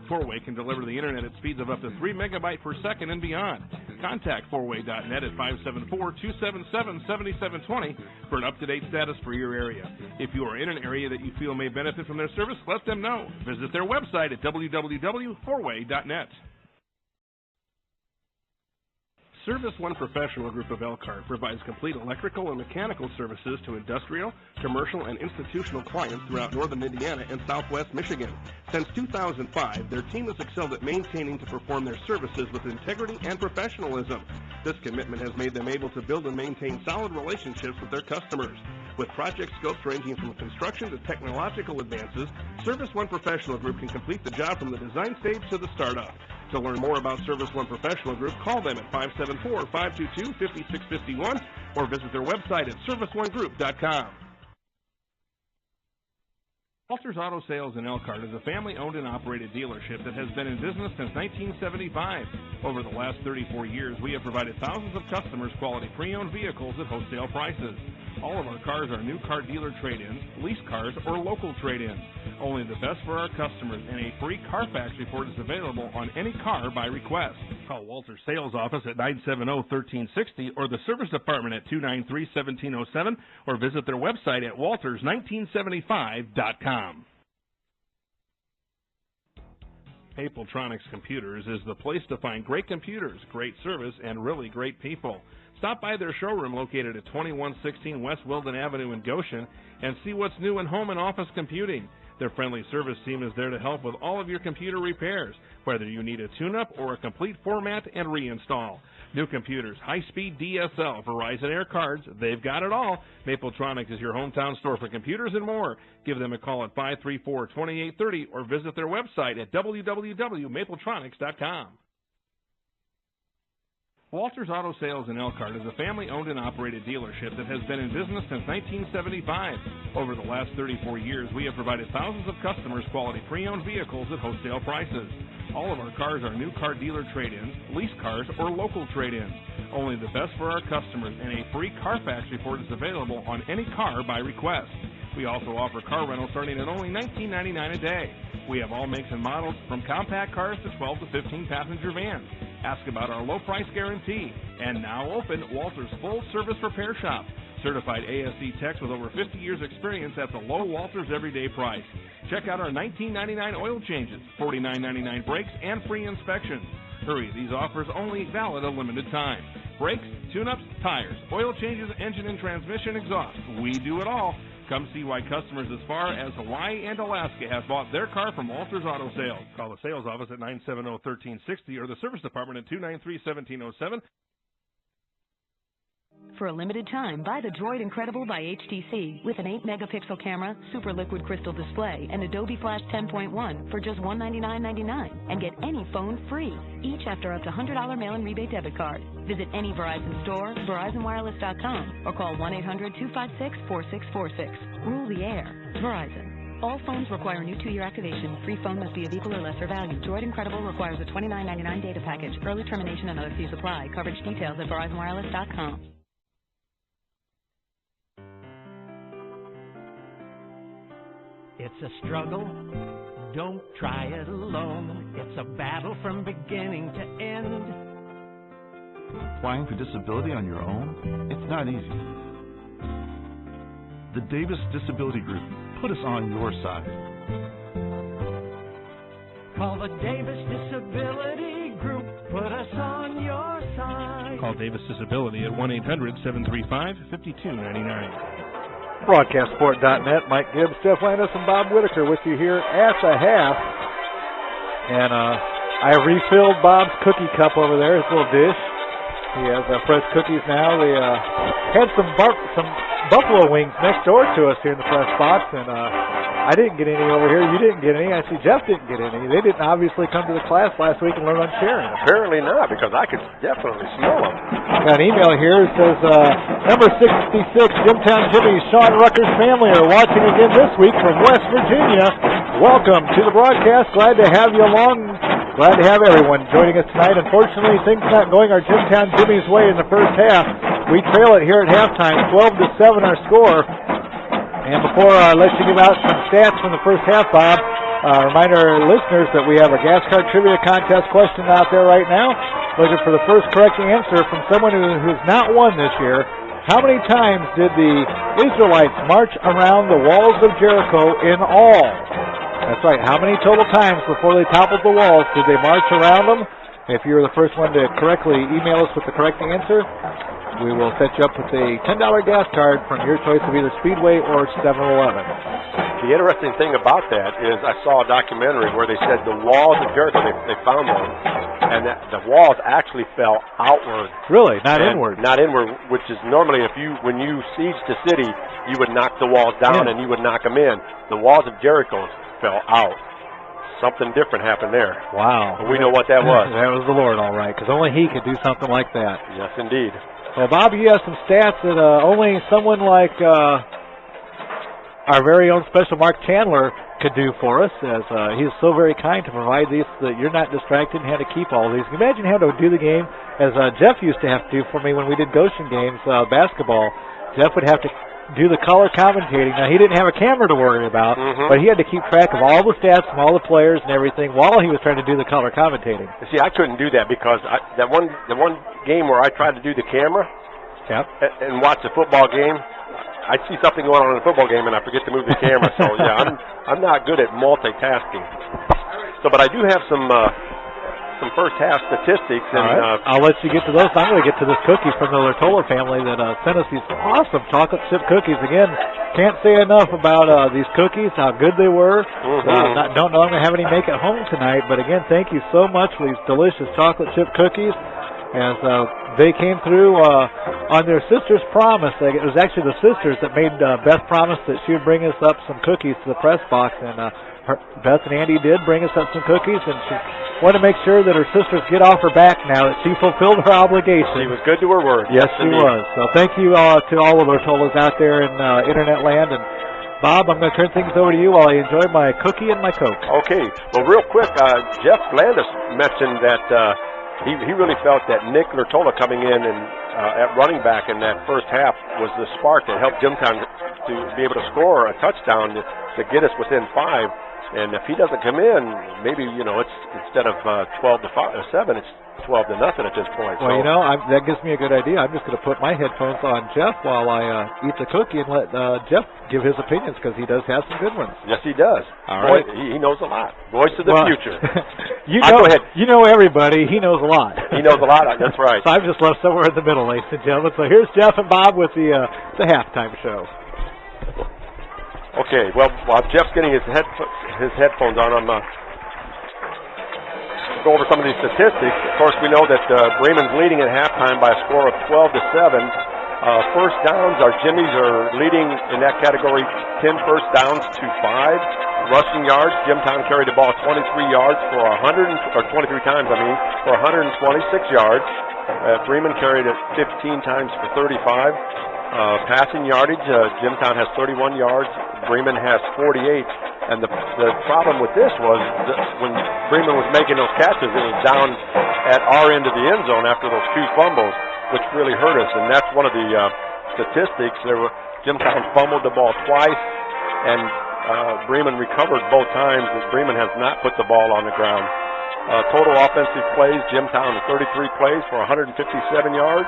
4way can deliver the internet at speeds of up to 3 megabytes per second and beyond. Contact 4way.net at 574-277-7720 for an up-to-date status for your area. If you are in an area that you feel may benefit from their service, let them know. Visit their website at www.4way.net. Service One Professional Group of Elkhart provides complete electrical and mechanical services to industrial, commercial, and institutional clients throughout northern Indiana and southwest Michigan. Since 2005, their team has excelled at maintaining to perform their services with integrity and professionalism. This commitment has made them able to build and maintain solid relationships with their customers. With project scopes ranging from construction to technological advances, Service One Professional Group can complete the job from the design stage to the startup. To learn more about Service One Professional Group, call them at 574-522-5651 or visit their website at serviceonegroup.com. Walters Auto Sales in Elkhart is a family-owned and operated dealership that has been in business since 1975. Over the last 34 years, we have provided thousands of customers quality pre-owned vehicles at wholesale prices. All of our cars are new car dealer trade-ins, lease cars, or local trade-ins. Only the best for our customers, and a free Carfax report is available on any car by request. Call Walters Sales Office at 970-1360 or the Service Department at 293-1707 or visit their website at walters1975.com. Papletronics Computers is the place to find great computers, great service, and really great people. Stop by their showroom located at 2116 West Wilden Avenue in Goshen and see what's new in home and office computing. Their friendly service team is there to help with all of your computer repairs, whether you need a tune-up or a complete format and reinstall. New computers, high-speed DSL, Verizon Air cards, they've got it all. Mapletronics is your hometown store for computers and more. Give them a call at 534-2830 or visit their website at www.mapletronics.com. Walters Auto Sales in Elkhart is a family-owned and operated dealership that has been in business since 1975. Over the last 34 years, we have provided thousands of customers quality pre-owned vehicles at wholesale prices. All of our cars are new car dealer trade-ins, lease cars, or local trade-ins. Only the best for our customers, and a free Carfax report is available on any car by request. We also offer car rental starting at only $19.99 a day. We have all makes and models from compact cars to 12 to 15 passenger vans. Ask about our low price guarantee. And now open Walters Full Service Repair Shop. Certified ASE techs with over 50 years experience at the low Walters everyday price. Check out our $19.99 oil changes, $49.99 brakes, and free inspections. Hurry, these offers only valid a limited time. Brakes, tune-ups, tires, oil changes, engine and transmission, exhaust. We do it all. Come see why customers as far as Hawaii and Alaska have bought their car from Walters Auto Sales. Call the sales office at 970-1360 or the service department at 293-1707. For a limited time, buy the Droid Incredible by HTC with an 8-megapixel camera, super liquid crystal display, and Adobe Flash 10.1 for just $199.99 and get any phone free, each after up to $100 mail-in rebate debit card. Visit any Verizon store, VerizonWireless.com, or call 1-800-256-4646. Rule the air. Verizon. All phones require new 2-year activation. Free phone must be of equal or lesser value. Droid Incredible requires a $29.99 data package. Early termination and other fees apply. Coverage details at VerizonWireless.com. It's a struggle, don't try it alone. It's a battle from beginning to end. Applying for disability on your own? It's not easy. The Davis Disability Group put us on your side. Call the Davis Disability Group, put us on your side. Call Davis Disability at 1-800-735-5299. BroadcastSport.net, Mike Gibbs, Jeff Landis, and Bob Whitaker with you here at the half. And I refilled Bob's cookie cup over there, his little dish. He has fresh cookies now. We had some buffalo wings next door to us here in the press box, and I didn't get any over here. You didn't get any. I see Jeff didn't get any. They didn't obviously come to the class last week and learn on sharing. Apparently not, because I could definitely smell them. Got an email here that says, number 66, Jimtown Jimmy's Sean Rucker's family are watching again this week from West Virginia. Welcome to the broadcast. Glad to have you along. Glad to have everyone joining us tonight. Unfortunately, things not going our Jimtown Jimmy's way in the first half. We trail it here at halftime, 12-7 our score. And before I let you give out some stats from the first half, Bob, remind our listeners that we have a gas card trivia contest question out there right now. Looking for the first correct answer from someone who's not won this year. How many times did the Israelites march around the walls of Jericho in all? That's right. How many total times before they toppled the walls did they march around them? If you were the first one to correctly email us with the correct answer, we will set you up with a $10 gas card from your choice of either Speedway or 7-Eleven. The interesting thing about that is I saw a documentary where they said the walls of Jericho, they found one, and that the walls actually fell outward. Really? Not inward? Not inward, which is normally when you siege the city, you would knock the walls down and you would knock them in. The walls of Jericho fell out. Something different happened there. Wow. And we know what that was. That was the Lord, all right, because only He could do something like that. Yes, indeed. Well, Bob, you have some stats that only someone like our very own special Mark Chandler could do for us, as he is so very kind to provide these so that you're not distracted and had to keep all these. Can you imagine having to do the game, as Jeff used to have to do for me when we did Goshen games, basketball. Jeff would have to do the color commentating. Now, he didn't have a camera to worry about, but he had to keep track of all the stats from all the players and everything while he was trying to do the color commentating. See, I couldn't do that because the one game where I tried to do the camera and watch the football game, I'd see something going on in the football game and I forget to move the camera. So, yeah, I'm not good at multitasking. So, but I do have some some first half statistics. And, all right. I'll let you get to those. I'm going to get to this cookie from the Lortola family that sent us these awesome chocolate chip cookies. Again, can't say enough about these cookies, how good they were. Don't know I'm going to have any make at home tonight, but again, thank you so much for these delicious chocolate chip cookies. As they came through on their sister's promise. It was actually the sisters that made Beth promise that she would bring us up some cookies to the press box, and Beth and Andy did bring us up some cookies, and she wanted to make sure that her sisters get off her back now, that she fulfilled her obligation. She was good to her word. Yes, she was. So thank you to all of our Tolas out there in Internet land. And Bob, I'm going to turn things over to you while I enjoy my cookie and my Coke. Okay. Well, real quick, Jeff Landis mentioned that he really felt that Nick Lortola coming in and at running back in that first half was the spark that helped Jimtown to be able to score a touchdown to get us within 5. And if he doesn't come in, maybe, it's instead of 12-7, it's 12-0 at this point. Well, that gives me a good idea. I'm just going to put my headphones on Jeff while I eat the cookie and let Jeff give his opinions, because he does have some good ones. Yes, he does. All right. He knows a lot. Voice of the future. Go ahead. You know everybody. He knows a lot. He knows a lot. That's right. So I've just left somewhere in the middle, ladies and gentlemen. So here's Jeff and Bob with the halftime show. Okay, well, while Jeff's getting his headphones on, I'm go over some of these statistics. Of course, we know that Bremen's leading at halftime by a score of 12-7. First downs, our Jimmies are leading in that category, 10 first downs to 5. Rushing yards, Jimtown carried the ball 23 yards for 23 times, for 126 yards. Bremen carried it 15 times for 35. Passing yardage, Jimtown has 31 yards, Bremen has 48. And the problem with this was when Bremen was making those catches, it was down at our end of the end zone after those 2 fumbles, which really hurt us. And that's one of the statistics. Jimtown fumbled the ball twice, and Bremen recovered both times. Bremen has not put the ball on the ground. Total offensive plays, Jimtown 33 plays for 157 yards.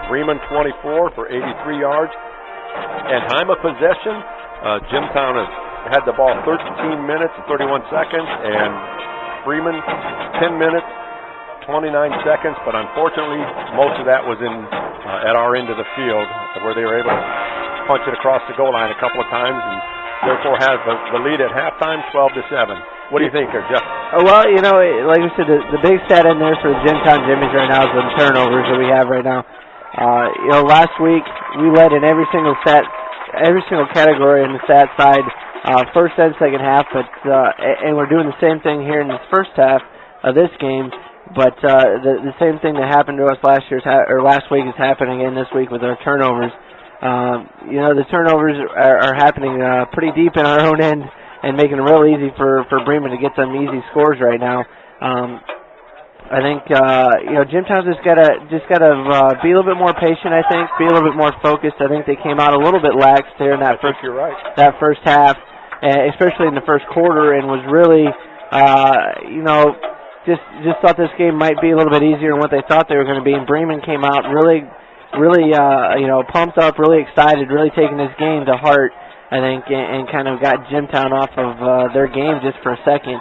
Bremen 24 for 83 yards. And time of possession, Jimtown has had the ball 13 minutes and 31 seconds, and Bremen 10 minutes, 29 seconds, but unfortunately most of that was at our end of the field, where they were able to punch it across the goal line a couple of times, and therefore have the lead at halftime 12-7. What do you think there, Jeff? Well, like we said, the big stat in there for the Jimtown Jimmies right now is the turnovers that we have right now. Last week we led in every single category in the stat side, first and second half, but and we're doing the same thing here in this first half of this game. But the same thing that happened to us last week is happening again this week with our turnovers. The turnovers are happening pretty deep in our own end, and making it real easy for Bremen to get some easy scores right now. I think Jimtown's just gotta be a little bit more patient. I think be a little bit more focused. I think they came out a little bit lax there in that first half, especially in the first quarter, and was really just thought this game might be a little bit easier than what they thought they were going to be. And Bremen came out really pumped up, really excited, really taking this game to heart, I think, and kind of got Jimtown off of their game just for a second,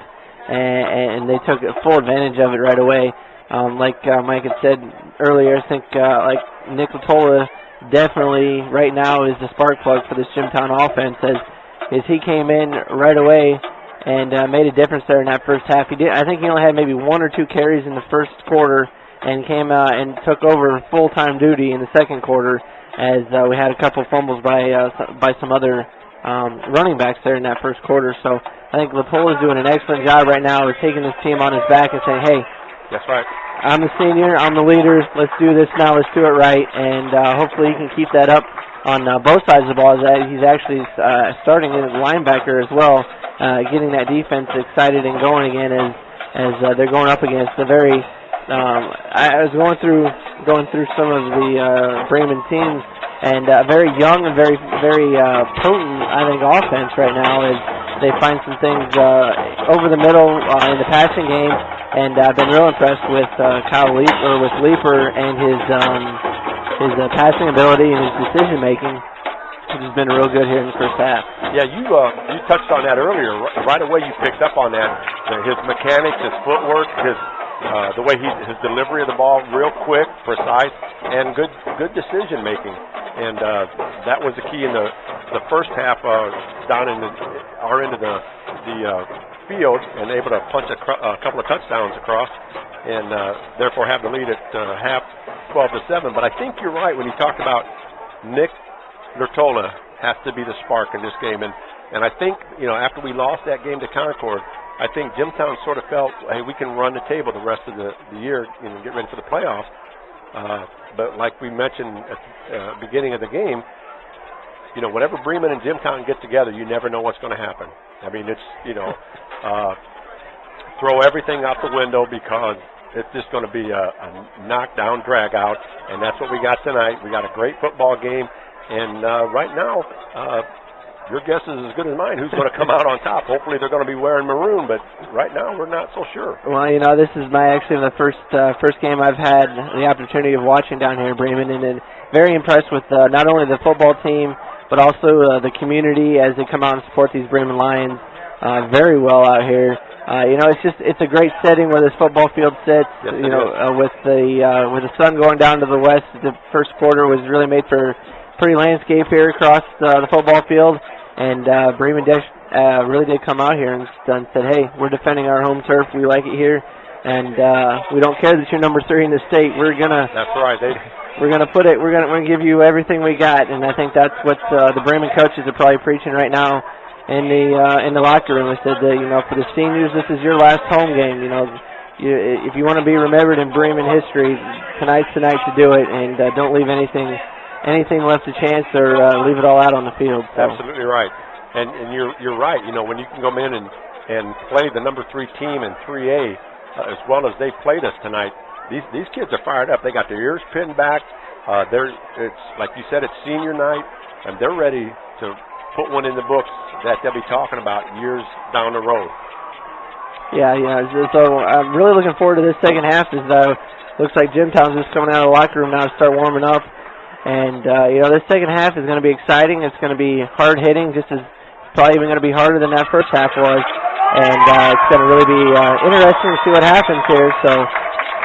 and they took full advantage of it right away. Like Mike had said earlier, I think like Nick Lortola definitely right now is the spark plug for this Jimtown offense, as he came in right away and made a difference there in that first half. I think he only had maybe 1 or 2 carries in the first quarter, and came out and took over full-time duty in the second quarter, as we had a couple fumbles by some other running backs there in that first quarter. So I think Lortola is doing an excellent job right now of taking this team on his back and saying, hey, that's right, I'm the senior, I'm the leader, let's do this now, let's do it right, and hopefully he can keep that up on both sides of the ball. He's actually starting in the linebacker as well, getting that defense excited and going again as they're going up against the very I was going through some of the Bremen teams, and very young and very potent, I think, offense right now, as they find some things over the middle in the passing game, and I've been real impressed with Leeper and his passing ability and his decision making. which has been real good here in the first half. Yeah, you touched on that earlier. Right away you picked up on that. His mechanics, his footwork, the way his delivery of the ball, real quick, precise, and good decision making. And that was the key in the first half down in our end of the field, and able to punch a couple of touchdowns across, and therefore have the lead at half 12-7. But I think you're right when you talked about Nick Lurtola has to be the spark in this game. And I think, after we lost that game to Concord, I think Jimtown sort of felt, hey, we can run the table the rest of the year, get ready for the playoffs. But like we mentioned at the beginning of the game, whenever Bremen and Jimtown get together, you never know what's going to happen. I mean, it's, throw everything out the window because it's just going to be a knockdown, drag out, and that's what we got tonight. We got a great football game, and right now, your guess is as good as mine who's going to come out on top. Hopefully they're going to be wearing maroon, but right now we're not so sure. Well, this is actually the first game I've had the opportunity of watching down here in Bremen, and very impressed with not only the football team, but also the community as they come out and support these Bremen Lions very well out here. It's a great setting where this football field sits. Yes, with the sun going down to the west, the first quarter was really made for pretty landscape here across the football field. And Bremen really did come out here and said, hey, we're defending our home turf. We like it here. And we don't care that you're number 3 in the state. We're going to... That's right. We're going to put it... We're going to give you everything we got. And I think that's what the Bremen coaches are probably preaching right now in the locker room. They said that, for the seniors, this is your last home game. If you want to be remembered in Bremen history, tonight's the night to do it. And don't leave anything left to chance or leave it all out on the field. So. Absolutely right. And you're right. When you can come in and play the number 3 team in 3A as well as they played us tonight, these kids are fired up. They got their ears pinned back. It's like you said, it's senior night, and they're ready to put one in the books that they'll be talking about years down the road. Yeah. So I'm really looking forward to this second half. Looks like Jimtown's just coming out of the locker room now to start warming up. And, this second half is going to be exciting. It's going to be hard-hitting, probably even going to be harder than that first half was. And it's going to really be interesting to see what happens here. So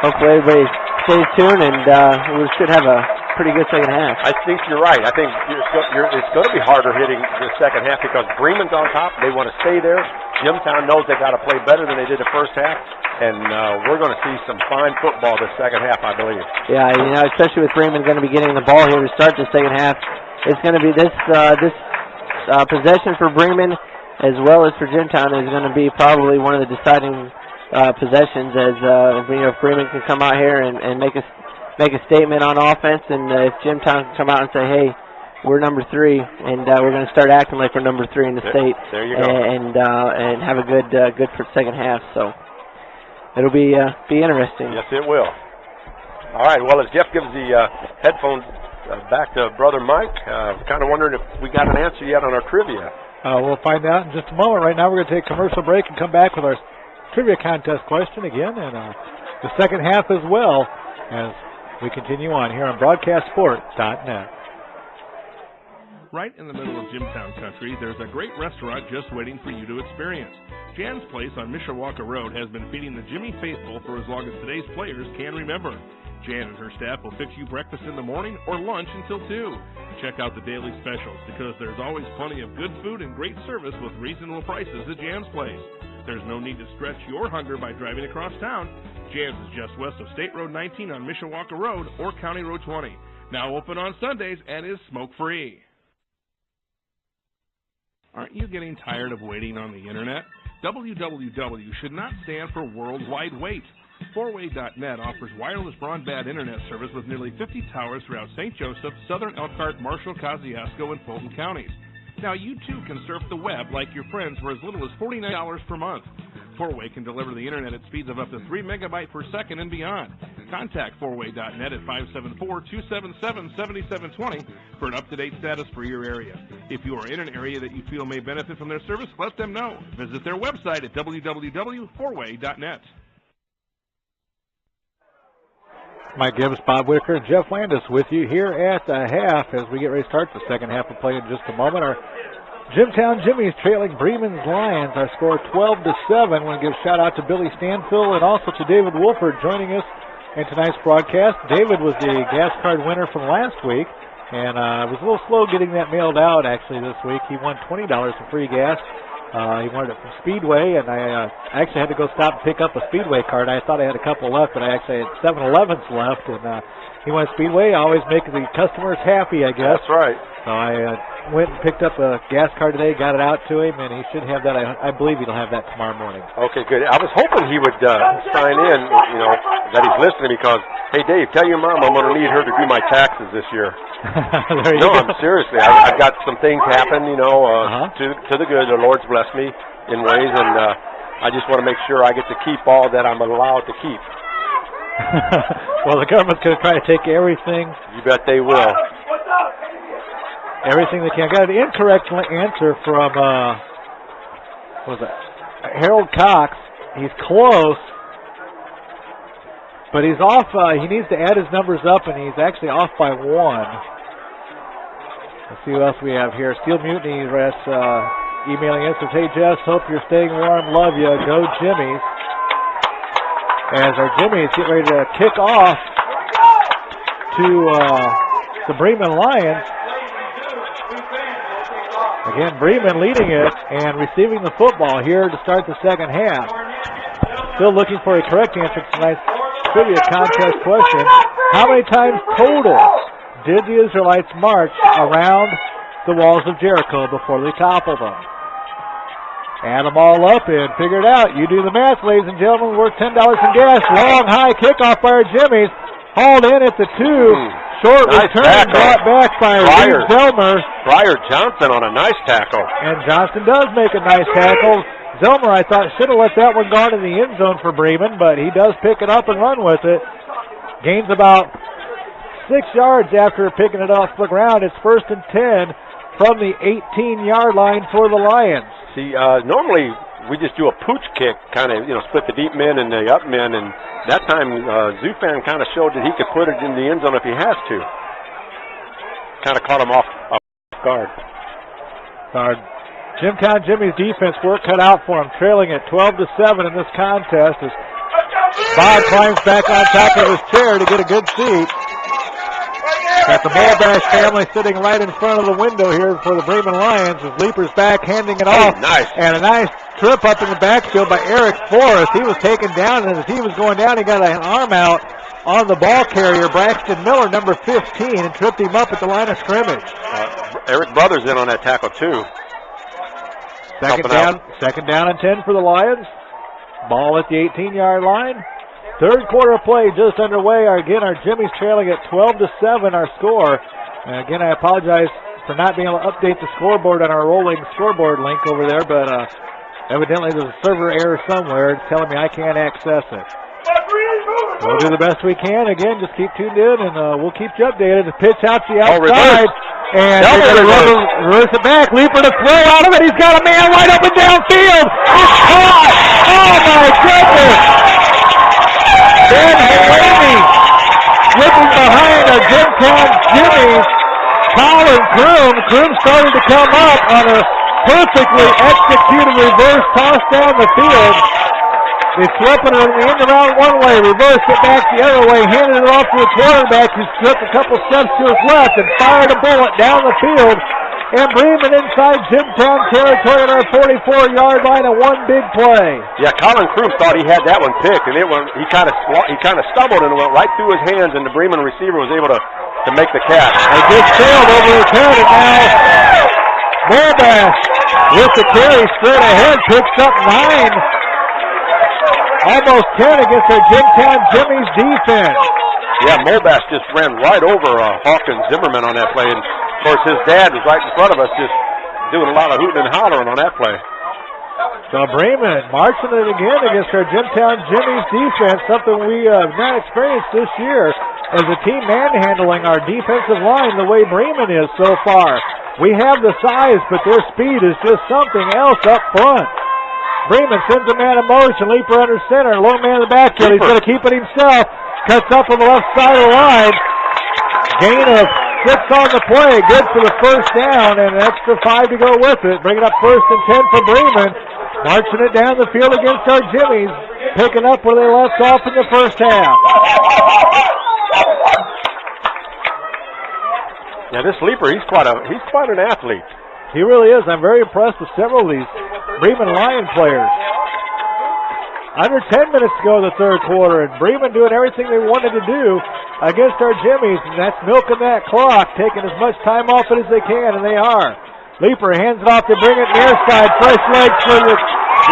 hopefully everybody stays tuned, and we should have a pretty good second half. I think you're right. I think it's going to be harder hitting the second half because Bremen's on top. They want to stay there. Jimtown knows they got to play better than they did the first half. And we're going to see some fine football this second half, I believe. Yeah, especially with Bremen going to be getting the ball here to start the second half. It's going to be this possession for Bremen as well as for Jimtown is going to be probably one of the deciding possessions as if Bremen can come out here and make a statement on offense, and if Jimtown can come out and say, hey, we're number 3, and we're going to start acting like we're number 3 in the state. There you go. And have a good for second half. So. It'll be interesting. Yes, it will. All right, well, as Jeff gives the headphones back to Brother Mike, kind of wondering if we got an answer yet on our trivia. We'll find out in just a moment. Right now we're going to take a commercial break and come back with our trivia contest question again, and the second half as well as we continue on here on BroadcastSport.net. Right in the middle of Jimtown country, there's a great restaurant just waiting for you to experience. Jan's Place on Mishawaka Road has been feeding the Jimmy faithful for as long as today's players can remember. Jan and her staff will fix you breakfast in the morning or lunch until 2. Check out the daily specials because there's always plenty of good food and great service with reasonable prices at Jan's Place. There's no need to stretch your hunger by driving across town. Jan's is just west of State Road 19 on Mishawaka Road or County Road 20. Now open on Sundays and is smoke-free. Aren't you getting tired of waiting on the internet? www should not stand for worldwide wait. 4way.net offers wireless broadband internet service with nearly 50 towers throughout St. Joseph, Southern Elkhart, Marshall, Kosciuszko, and Fulton counties. Now you too can surf the web like your friends for as little as $49 per month. 4way can deliver the internet at speeds of up to 3 megabytes per second and beyond. Contact 4way.net at 574-277-7720 for an up-to-date status for your area. If you are in an area that you feel may benefit from their service, let them know. Visit their website at www.4way.net. Mike Gibbs, Bob Whitaker, and Jeff Landis with you here at the half as we get ready to start the second half of play in just a moment. Our Jimtown Jimmy's trailing Bremen's Lions. Our score 12-7. I want to give a shout out to Billy Stanfill and also to David Wolford joining us in tonight's broadcast. David was the gas card winner from last week, and was a little slow getting that mailed out actually this week. He won $20 in free gas. He wanted it from Speedway, and I actually had to go stop and pick up a Speedway card. I thought I had a couple left, but I actually had 7-Elevens left, and he went Speedway. I always make the customers happy, I guess. That's right. So I went and picked up a gas card today, got it out to him, and he should have that. I believe he'll have that tomorrow morning. Okay, good. I was hoping he would sign in, that he's listening because, hey, Dave, tell your mom I'm going to need her to do my taxes this year. No, I'm seriously. I've got some things happen, to the good. The Lord's blessed me in ways, and I just want to make sure I get to keep all that I'm allowed to keep. Well, the government's going to try to take everything. You bet they will. Everything they can. I got an incorrect answer from, what was it? Harold Cox. He's close, but he's off. He needs to add his numbers up, and he's actually off by 1. Let's see what else we have here. Steel Mutiny emailing us says, hey, Jess, hope you're staying warm. Love you. Go Jimmy's. As our Jimmy's get ready to kick off to the Bremen Lions. Again, Bremen leading it and receiving the football here to start the second half. Still looking for a correct answer to tonight's trivia contest question. How many times total did the Israelites march around the walls of Jericho before they toppled them? Add them all up and figure it out. You do the math, ladies and gentlemen. Worth $10 in gas. Long, high kickoff by our Jimmy's. Hauled in at the 2. Short nice return tackle. brought back by Reed Zelmer. Fryer Johnson on a nice tackle. And Johnson does make a nice tackle. Zelmer, I thought, should have let that one go into the end zone for Bremen, but he does pick it up and run with it. Gains about 6 yards after picking it off the ground. It's 1st and 10 from the 18-yard line for the Lions. See, normally we just do a pooch kick, kind of, split the deep men and the up men, and that time Zufan kind of showed that he could put it in the end zone if he has to. Kind of caught him off guard. Jimtown Jimmy's defense work cut out for him, trailing at 12-7 in this contest as Bob climbs back on top of his chair to get a good seat. Got the Mulbash family sitting right in front of the window here for the Bremen Lions as Leaper's back handing it off. Nice. And a nice trip up in the backfield by Eric Forrest. He was taken down, and as he was going down, he got an arm out on the ball carrier, Braxton Miller, number 15, and tripped him up at the line of scrimmage. Eric Brothers in on that tackle, too. Second down and 10 for the Lions. Ball at the 18-yard line. Third quarter play just underway. Again, our Jimmy's trailing at 12-7, our score. And again, I apologize for not being able to update the scoreboard on our rolling scoreboard link over there, but evidently there's a server error somewhere telling me I can't access it. We'll do the best we can. Again, just keep tuned in, and we'll keep you updated. The pitch out to the outside. And they're going to reverse it back. Leaper to throw out of it. He's got a man right up and downfield. It's caught. Oh, my goodness. Ben Haley slipping behind a Jimtown Jimmy's. Colin Kroom started to come up on a perfectly executed reverse toss down the field. They swept it in the end around one way, reversed it back the other way, handed it off to the quarterback who took a couple steps to his left and fired a bullet down the field. And Bremen inside Jimtown territory at our 44-yard line, and one big play. Yeah, Colin Kroom thought he had that one picked, and he kind of stumbled and it went right through his hands, and the Bremen receiver was able to make the catch. They just sailed over his head, and now Mulbash with the carry straight ahead picks up 9. Almost 10 against our Jimtown Jimmy's defense. Yeah, Mulbash just ran right over Hawkins Zimmerman on that play. And, of course, his dad was right in front of us just doing a lot of hooting and hollering on that play. So Bremen marching it again against our Jimtown Jimmy's defense, something we have not experienced this year as a team manhandling our defensive line the way Bremen is so far. We have the size, but their speed is just something else up front. Bremen sends a man in motion. Leaper under center. Low man in the backfield. He's going to keep it himself. cuts up on the left side of the line. Gain of 6 on the play. Good for the first down and an extra 5 to go with it. Bringing up 1st and 10 for Bremen. Marching it down the field against our Jimmies. Picking up where they left off in the first half. Yeah, this Leaper, he's quite an athlete. He really is. I'm very impressed with several of these Bremen Lion players. Under 10 minutes to go in the third quarter, and Bremen doing everything they wanted to do against our Jimmies, and that's milking that clock, taking as much time off it as they can, and they are. Leaper hands it off to bring it near side. Fresh legs for the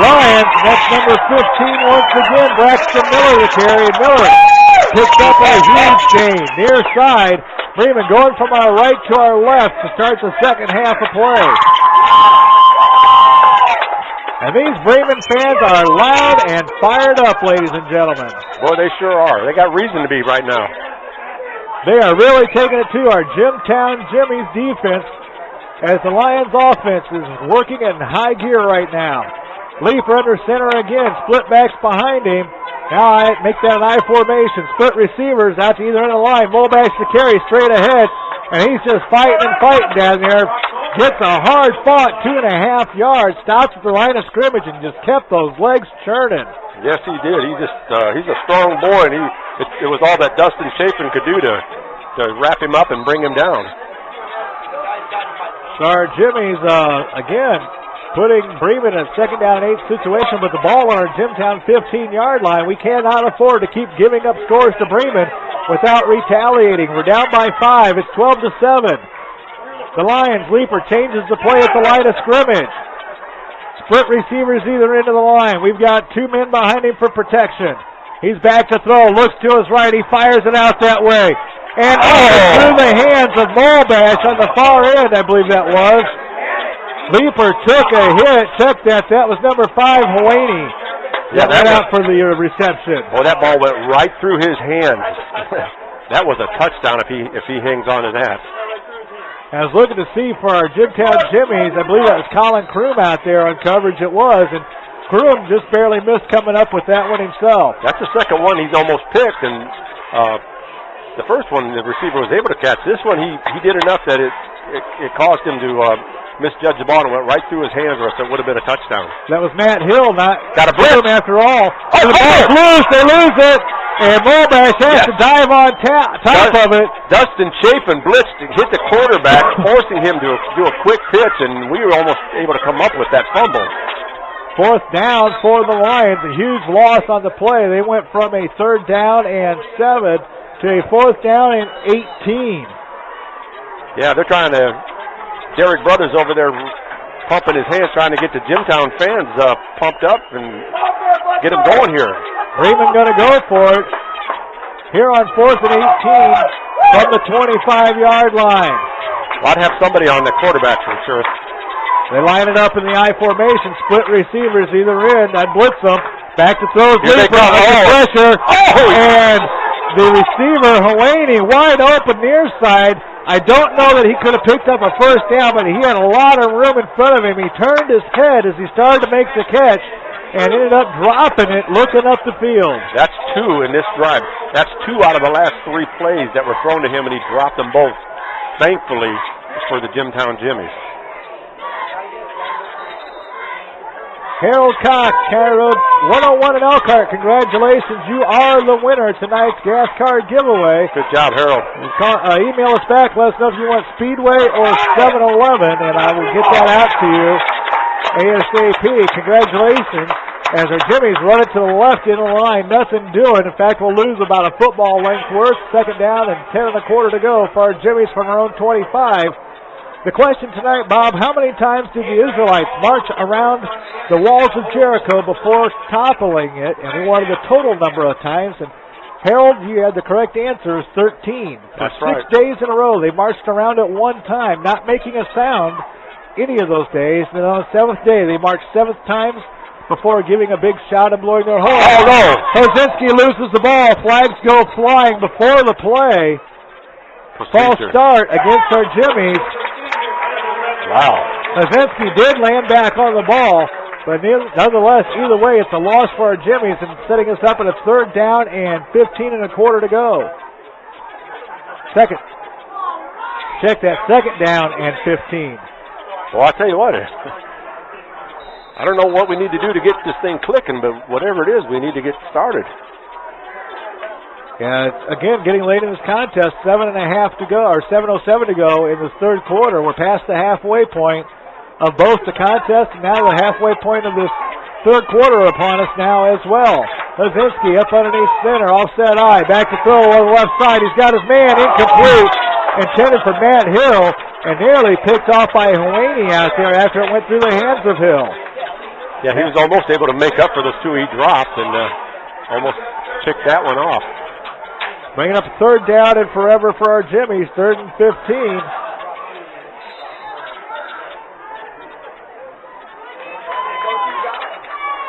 Lions. That's number 15 once again. Braxton Miller to carry. Miller picks up a huge gain. Near side. Bremen going from our right to our left to start the second half of play. And these Bremen fans are loud and fired up, ladies and gentlemen. Boy, they sure are. They got reason to be right now. They are really taking it to our Jimtown Jimmies defense as the Lions offense is working in high gear right now. Leaper under center again, split backs behind him. Now I make that an I formation. Split receivers out to either end of the line. Mulbash to carry straight ahead. And he's just fighting and fighting down there. Gets a hard fought 2.5 yards. Stops at the line of scrimmage and just kept those legs churning. Yes, he did. He's a strong boy, and it was all that Dustin Chapin could do to wrap him up and bring him down. So our Jimmies, again, putting Bremen in a 2nd down and 8 situation with the ball on our Jimtown 15-yard line. We cannot afford to keep giving up scores to Bremen without retaliating. We're down by 5. It's 12-7. The Lions, Leaper changes the play at the line of scrimmage. Split receivers either end of the line. We've got 2 men behind him for protection. He's back to throw, looks to his right, he fires it out that way. And through the hands of Mulbash on the far end, I believe that was. Leaper took a hit, took that. That was number 5, Huaney. Yeah, that went out for the reception. Oh, that ball went right through his hands. That was a touchdown if he hangs on to that. I was looking to see for our Jimtown Jimmies, I believe that was Colin Kroom out there on coverage. It was, and Kroom just barely missed coming up with that one himself. That's the second one he's almost picked, and the first one the receiver was able to catch. This one he did enough that it caused him to misjudge the ball and went right through his hands, or else it would have been a touchdown. That was Matt Hill, not got a blitz after all. And the ball's loose, they lose it, and Mulbash has to dive on top of it. Dustin Chapin blitzed and hit the quarterback, forcing him to do a quick pitch, and we were almost able to come up with that fumble. 4th down for the Lions, a huge loss on the play. They went from a 3rd down and 7 to a 4th down and 18. Yeah, they're trying to, Derek Brothers over there pumping his hands, trying to get the Jimtown fans pumped up and get them going here. Bremen going to go for it here on 4th and 18 from the 25-yard line. Well, I'd have somebody on the quarterback for sure. They line it up in the I formation, split receivers either end. I'd blitz them. Back to throws. Leaper under pressure. And the receiver, Huaney, wide open near side. I don't know that he could have picked up a first down, but he had a lot of room in front of him. He turned his head as he started to make the catch and ended up dropping it, looking up the field. That's 2 in this drive. That's 2 out of the last 3 plays that were thrown to him, and he dropped them both, thankfully, for the Jimtown Jimmies. Harold Cox, County Road 101 in Elkhart. Congratulations, you are the winner of tonight's gas card giveaway. Good job, Harold. Email us back. Let us know if you want Speedway or 7-Eleven, and I will get that out to you ASAP. Congratulations. As our Jimmies run it to the left end of the line, nothing doing. In fact, we'll lose about a football length worth. 2nd down and 10.25 to go for our Jimmies from our own 25. The question tonight, Bob, how many times did the Israelites march around the walls of Jericho before toppling it? And we wanted the total number of times. And Harold, you had the correct answer, is 13. That's right. 6 days in a row, they marched around it one time, not making a sound any of those days. And on the 7th day, they marched 7 times before giving a big shout and blowing their horn. Oh, no. Hozinski loses the ball. Flags go flying before the play. False start against our Jimmies. Wow. Hozinski did land back on the ball. But nonetheless, either way, it's a loss for our Jimmies and setting us up at a 3rd down and 15 and a quarter to go. Check that, 2nd down and 15. Well, I'll tell you what, I don't know what we need to do to get this thing clicking, but whatever it is, we need to get started. Yeah, again, getting late in this contest, 7:07 to go in this 3rd quarter. We're past the halfway point of both the contest, and now the halfway point of this 3rd quarter upon us now as well. Lazinski up underneath center, offset eye, back to throw on the left side. He's got his man incomplete, intended for Matt Hill, and nearly picked off by Huaney out there after it went through the hands of Hill. Yeah, he was almost able to make up for those 2 he dropped and almost picked that one off. Bringing up a 3rd down and forever for our Jimmies, 3rd and 15.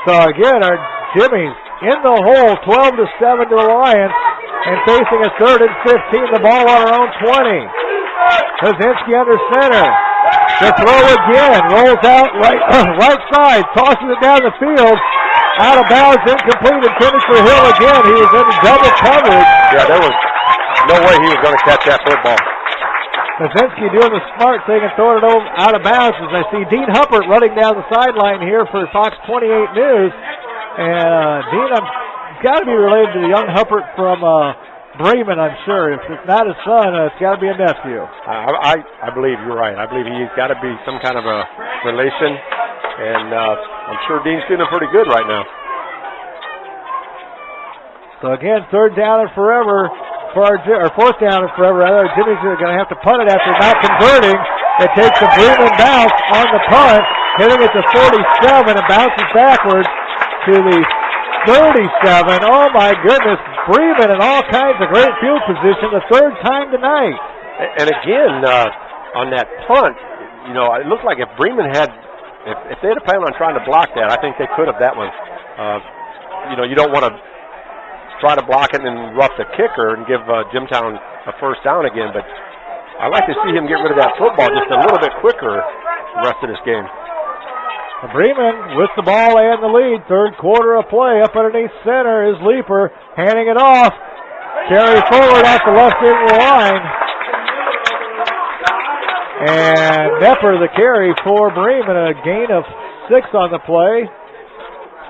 So again, our Jimmies in the hole, 12-7 to the Lions, and facing a 3rd and 15, the ball on our own 20. Lazinski under center. The throw again, rolls out right side, tosses it down the field. Out of bounds, incomplete, intended for Hill again. He was in double coverage. Yeah, there was no way he was going to catch that football. Lazinski doing the smart thing and throwing it over out of bounds as I see Dean Huppert running down the sideline here for Fox 28 News. And Dean, he's got to be related to the young Huppert from Bremen, I'm sure. If it's not his son, it's got to be a nephew. I believe you're right. I believe he's got to be some kind of a relation. And I'm sure Dean's feeling pretty good right now. So again, 3rd down and forever for or 4th down and forever. Our Jimmies are going to have to punt it after not converting. It takes a Bremen bounce on the punt, hitting it to 47 and bounces backwards to the 37. Oh my goodness, Bremen in all kinds of great field position the 3rd time tonight. And again, on that punt, it looked like if Bremen had, if they had planned on trying to block that, I think they could have that one. You don't want to try to block it and rough the kicker and give Jimtown a 1st down again, but I like to see him get rid of that football just a little bit quicker the rest of this game. Bremen with the ball and the lead. 3rd quarter of play. Up underneath center is Leeper, handing it off. Carry forward off the left end of the line. And Nepper the carry for Bremen, a gain of 6 on the play.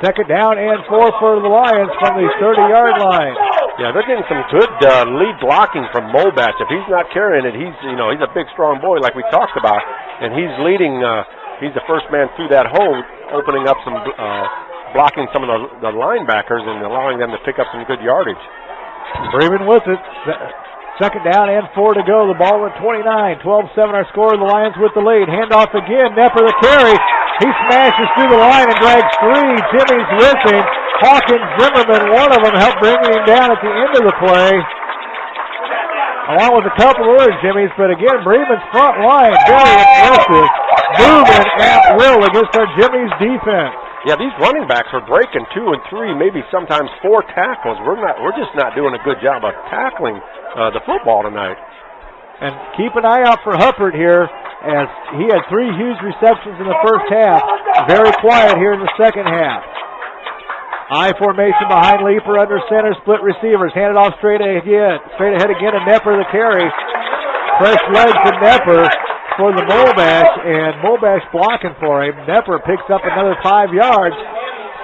2nd down and 4 for the Lions from the 30-yard line. Yeah, they're getting some good lead blocking from Mobach. If he's not carrying it, he's a big, strong boy like we talked about, and he's leading. He's the first man through that hole, opening up some, blocking some of the linebackers and allowing them to pick up some good yardage. Bremen with it. 2nd down and 4 to go. The ball at 29. 12-7 our score. The Lions with the lead. Handoff again. Nepper the carry. He smashes through the line and drags 3 Jimmies with him. Hawkins, Zimmerman, one of them helped bringing him down at the end of the play. Along with a couple of other Jimmies, but again, Bremen's front line, very impressive. Moving at will against our Jimmies defense. Yeah, these running backs are breaking 2 and 3, maybe sometimes 4 tackles. We're just not doing a good job of tackling the football tonight. And keep an eye out for Huppert here, as he had 3 huge receptions in the first half. Very quiet here in the second half. I formation behind Leeper under center, split receivers, handed off straight ahead again, and Nepper the carry. Fresh legs to Nepper for the Mobach, and Mobach blocking for him. Nepper picks up another 5 yards.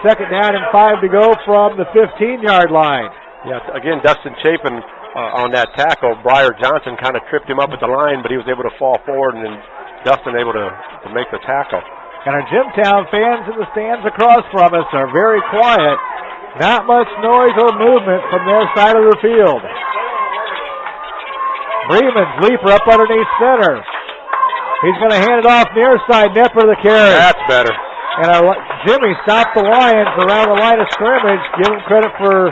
2nd down and 5 to go from the 15-yard line. Yeah, again, Dustin Chapin on that tackle. Briar Johnson kind of tripped him up at the line, but he was able to fall forward, and then Dustin able to make the tackle. And our Jimtown fans in the stands across from us are very quiet. Not much noise or movement from their side of the field. Bremen's Leeper up underneath center. He's going to hand it off near side. Nepper the carry. That's better. And our Jimmy stopped the Lions around the line of scrimmage. Give him credit for...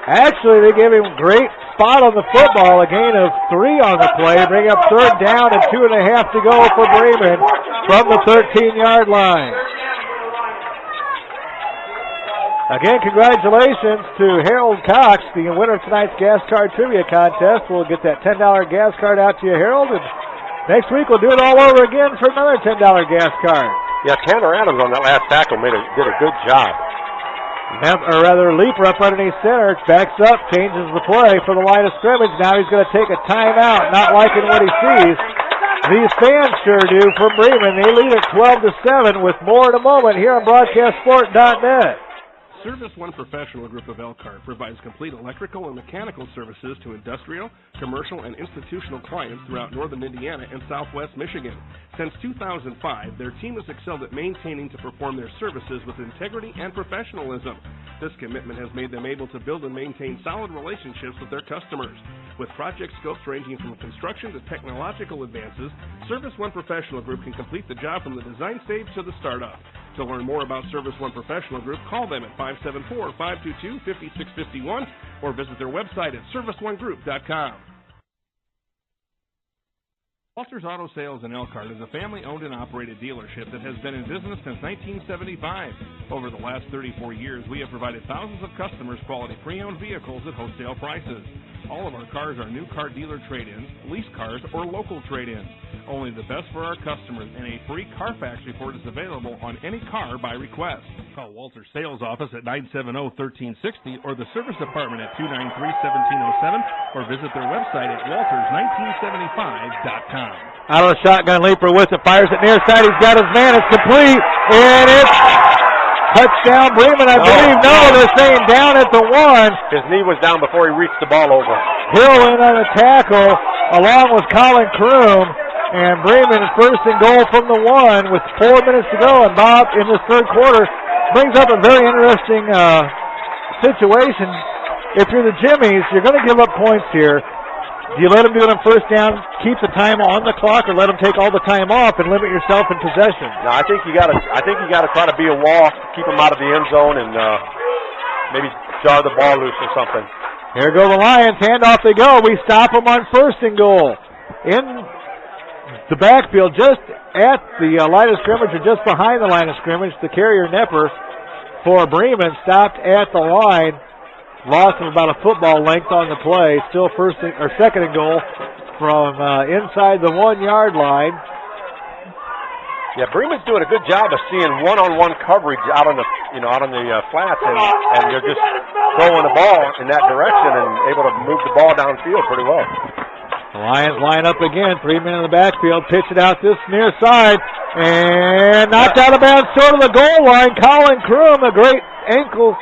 Actually, they gave him a great spot on the football. A gain of 3 on the play. Bring up 3rd down and 2.5 to go for Bremen from the 13-yard line. Again, congratulations to Harold Cox, the winner of tonight's gas card trivia contest. We'll get that $10 gas card out to you, Harold. And next week we'll do it all over again for another $10 gas card. Yeah, Tanner Adams on that last tackle did a good job. Or rather, Leaper up underneath center, backs up, changes the play for the line of scrimmage. Now he's going to take a timeout, not liking what he sees. These fans sure do for Bremen. They lead at 12-7 with more in a moment here on BroadcastSport.net. Service One Professional Group of Elkhart provides complete electrical and mechanical services to industrial, commercial, and institutional clients throughout northern Indiana and southwest Michigan. Since 2005, their team has excelled at maintaining to perform their services with integrity and professionalism. This commitment has made them able to build and maintain solid relationships with their customers. With project scopes ranging from construction to technological advances, Service One Professional Group can complete the job from the design stage to the startup. To learn more about Service One Professional Group, call them at 574-522-5651 or visit their website at serviceonegroup.com. Walters Auto Sales in Elkhart is a family-owned and operated dealership that has been in business since 1975. Over the last 34 years, we have provided thousands of customers quality pre-owned vehicles at wholesale prices. All of our cars are new car dealer trade-ins, lease cars, or local trade-ins. Only the best for our customers, and a free Carfax report is available on any car by request. Call Walters Sales Office at 970-1360 or the Service Department at 293-1707 or visit their website at walters1975.com. Out of the shotgun, Leaper with it, fires it near side. He's got his man. It's complete, and it's touchdown Bremen, I believe. No, they're saying down at the 1. His knee was down before he reached the ball over. Hill in on a tackle, along with Colin Kroom, and Bremen first and goal from the 1 with 4 minutes to go. And Bob, in this third quarter, brings up a very interesting situation. If you're the Jimmies, you're going to give up points here. Do you let them do it on first down, keep the time on the clock, or let them take all the time off and limit yourself in possession? No, I think you got to try to be a wall, keep them out of the end zone, and maybe jar the ball loose or something. Here go the Lions. Handoff they go. We stop them on first and goal. In the backfield, just at the line of scrimmage, or just behind the line of scrimmage, the carrier Nepper for Bremen stopped at the line. Loss of about a football length on the play. Still second and goal from inside the 1 yard line. Yeah, Bremen's doing a good job of seeing one-on-one coverage out on the flats, and they're just throwing the ball in that direction and able to move the ball downfield pretty well. The Lions line up again. 3 men in the backfield. Pitch it out this near side and knocked out of bounds short of the goal line. Colin Kroom, a great ankle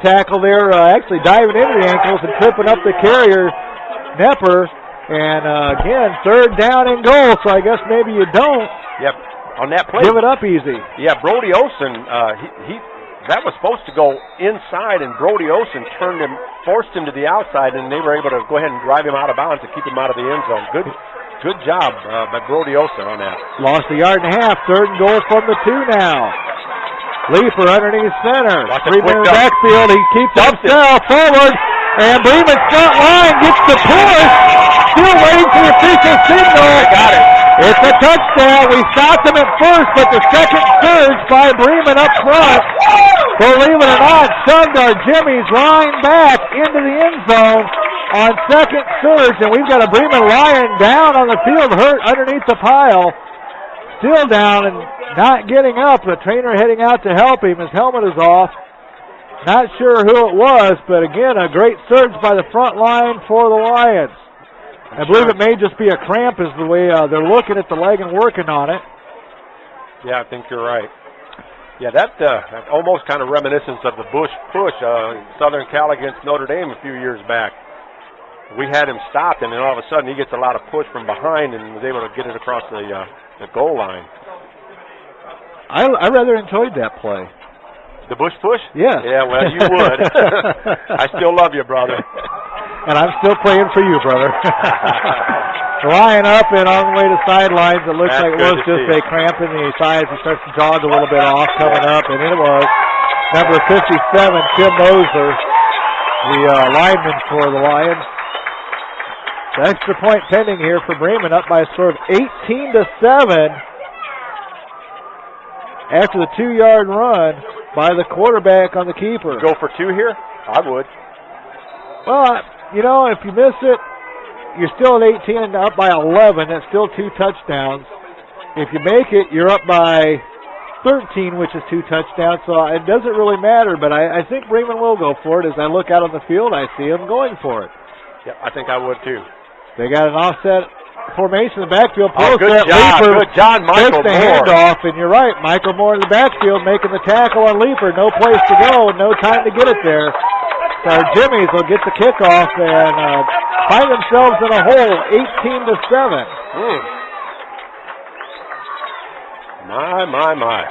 tackle there, actually diving into the ankles and tripping up the carrier, Nepper. And again, third down and goal, so I guess maybe you don't. Yep, on that play. Give it up easy. Yeah, Brody Olsen, that was supposed to go inside, and Brody Olsen forced him to the outside, and they were able to go ahead and drive him out of bounds to keep him out of the end zone. Good job by Brody Olsen on that. Lost a yard and a half, third and goal from the 2 now. Leaper underneath center. 3 men in the backfield. He keeps himself forward. And Bremen's front line gets the push. Still waiting for the official signal. They got it. It's a touchdown. We stopped them at first, but the second surge by Bremen up front, believe it or not, shoved our Jimmy's line back into the end zone on second surge. And we've got a Bremen Lion down on the field, hurt underneath the pile. Still down and not getting up. The trainer heading out to help him. His helmet is off. Not sure who it was, but again, a great surge by the front line for the Lions. I believe it may just be a cramp is the way they're looking at the leg and working on it. Yeah, I think you're right. Yeah, that almost kind of reminiscent of the Bush push, Southern Cal against Notre Dame a few years back. We had him stopped, and then all of a sudden he gets a lot of push from behind and was able to get it across the goal line. I rather enjoyed that play. The Bush push? Yeah. Yeah, well, you would. I still love you, brother. And I'm still praying for you, brother. Lion up and on the way to sidelines. It looks like it was just a cramp in the thighs. He starts to jog a little bit off coming up, and it was number 57, Tim Moser, the lineman for the Lions. The extra point pending here for Bremen, up by a score of 18-7 after the 2-yard run by the quarterback on the keeper. Go for 2 here? I would. Well, if you miss it, you're still at 18 and up by 11. That's still 2 touchdowns. If you make it, you're up by 13, which is 2 touchdowns, so it doesn't really matter, but I think Bremen will go for it. As I look out on the field, I see them going for it. Yeah, I think I would too. They got an offset formation in the backfield. Good job. Good John Michael the Moore. handoff, and you're right. Michael Moore in the backfield making the tackle on Leaper. No place to go, no time to get it there. So our Jimmies will get the kickoff and find themselves in a hole, 18-7. My.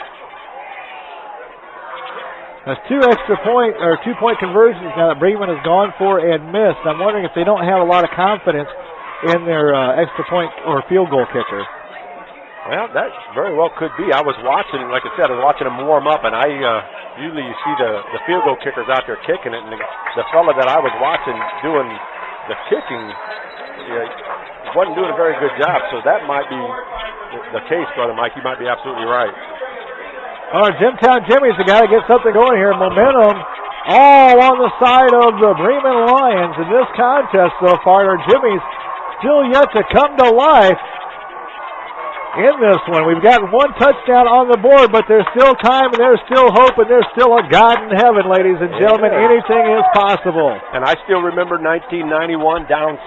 That's 2 2-point conversions now that Bremen has gone for and missed. I'm wondering if they don't have a lot of confidence in their extra point or field goal kicker. Well, that very well could be. I was watching, like I said, I was watching them warm up, and I usually you see the field goal kickers out there kicking it, and the fella that I was watching doing the kicking wasn't doing a very good job, so that might be the case, Brother Mike. You might be absolutely right. All right, Jimtown Jimmy's the guy to get something going here. Momentum all on the side of the Bremen Lions in this contest so far. Our Jimmy's still yet to come to life in this one. We've got 1 touchdown on the board, but there's still time and there's still hope and there's still a God in heaven, ladies and gentlemen. Anything is possible. And I still remember 1991 down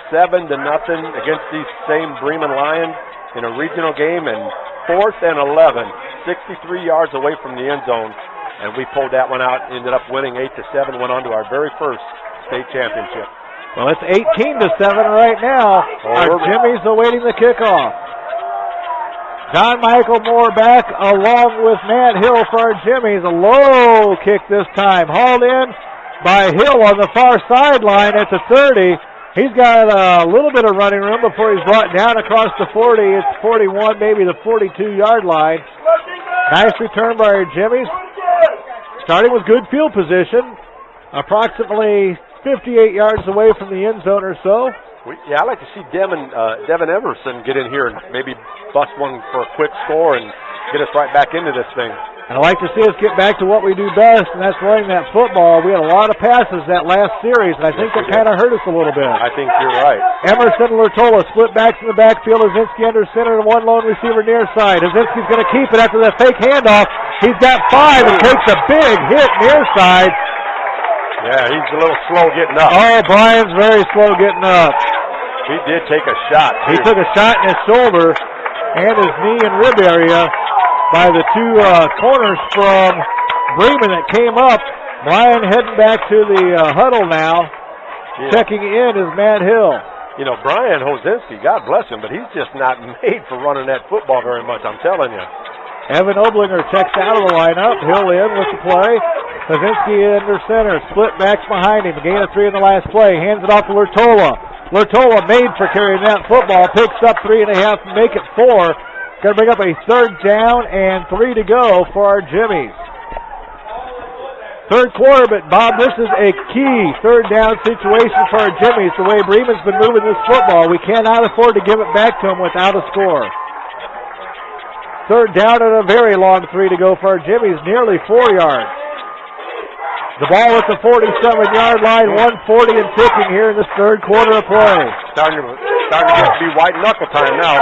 7-0 against these same Bremen Lions in a regional game, and 4th and 11, 63 yards away from the end zone, and we pulled that one out, ended up winning 8-7, went on to our very first state championship. Well, it's 18-7 right now. Our Jimmy's awaiting the kickoff. John Michael Moore back along with Matt Hill for our Jimmy's. A low kick this time, hauled in by Hill on the far sideline at the 30. He's got a little bit of running room before he's brought down across the 40. It's 41, maybe the 42-yard line. Nice return by our Jimmys. Starting with good field position, approximately 58 yards away from the end zone or so. I'd like to see Devin Emerson get in here and maybe bust one for a quick score and get us right back into this thing. And I'd like to see us get back to what we do best, and that's running that football. We had a lot of passes that last series, and I think that kind of hurt us a little bit. I think you're right. Emerson and Lurtola split backs in the backfield. Azinski under center and 1 lone receiver near side. Azinski's going to keep it after that fake handoff. He's got 5 and takes a big hit near side. Yeah, he's a little slow getting up. Oh, Brian's very slow getting up. He did take a shot, too. He took a shot in his shoulder and his knee and rib area by the 2 corners from Bremen that came up. Brian heading back to the huddle now. Yeah. Checking in is Matt Hill. You know, Brian Hozinski, God bless him, but he's just not made for running that football very much, I'm telling you. Evan Oblinger checks out of the lineup. Hill in with the play. Hozinski under center. Split backs behind him. Gain of 3 in the last play. Hands it off to Lurtola. Lurtola made for carrying that football. Picks up 3.5 and make it 4. Going to bring up a 3rd down and 3 to go for our Jimmies. 3rd quarter, but Bob, this is a key 3rd down situation for our Jimmies. The way Bremen's been moving this football, we cannot afford to give it back to them without a score. 3rd down and a very long 3 to go for our Jimmies, nearly 4 yards. The ball at the 47-yard line, 140 and ticking here in this 3rd quarter of play. Starting to get to be white knuckle time now.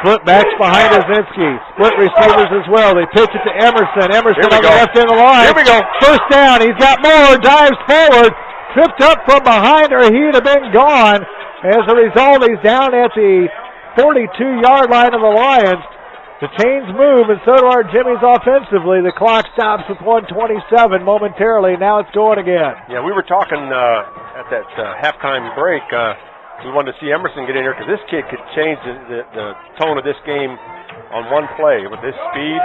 Split backs behind Azinski. Split receivers as well. They pitch it to Emerson. Emerson on the left end of the line. Here we go. First down. He's got more. Dives forward. Tripped up from behind, or he'd have been gone. As a result, he's down at the 42-yard line of the Lions. The chains move, and so do our Jimmies offensively. The clock stops with 1:27 momentarily. Now it's going again. Yeah, we were talking at that halftime break. We wanted to see Emerson get in here because this kid could change the tone of this game on one play with his speed,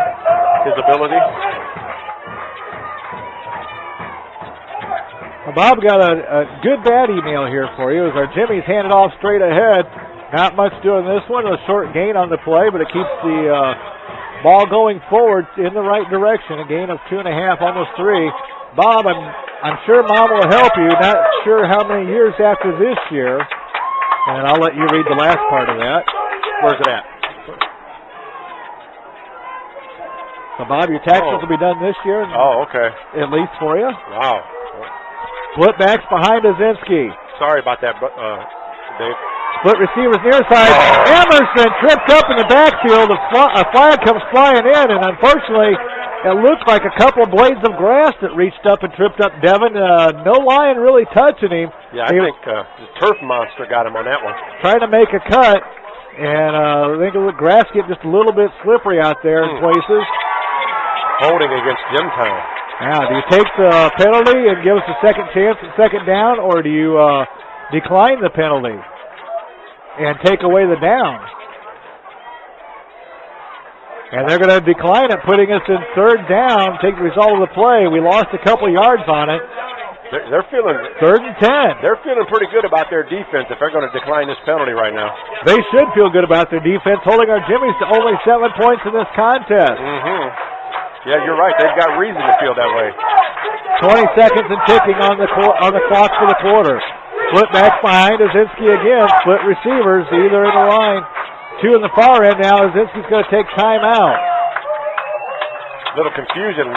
his ability. Well, Bob got a good bad email here for you as our Jimmies hand it off straight ahead. Not much doing this one. A short gain on the play, but it keeps the ball going forward in the right direction. A gain of 2.5, almost 3. Bob, I'm sure Mom will help you. Not sure how many years after this year. And I'll let you read the last part of that. Where's it at? So, Bob, your taxes will be done this year. Oh, okay. At least for you. Wow. Split backs behind Azinski. Sorry about that, Dave. Split receivers near side. Emerson tripped up in the backfield. A flag comes flying in, and unfortunately, it looked like a couple of blades of grass that reached up and tripped up Devin. No Lion really touching him. Yeah, I think the turf monster got him on that one. Trying to make a cut, and I think the grass get just a little bit slippery out there in places. Holding against Jimtown. Now, do you take the penalty and give us a second chance at second down, or do you decline the penalty and take away the down? And they're going to decline it, putting us in third down, take the result of the play. We lost a couple yards on it. They're feeling... Third and 10. They're feeling pretty good about their defense if they're going to decline this penalty right now. They should feel good about their defense, holding our Jimmies to only 7 points in this contest. Mm-hmm. Yeah, you're right. They've got reason to feel that way. 20 seconds and ticking on the clock for the quarter. Split back behind Azinski again. Split receivers, either in the line. Two in the far end now. Azinski's going to take time out. Little confusion.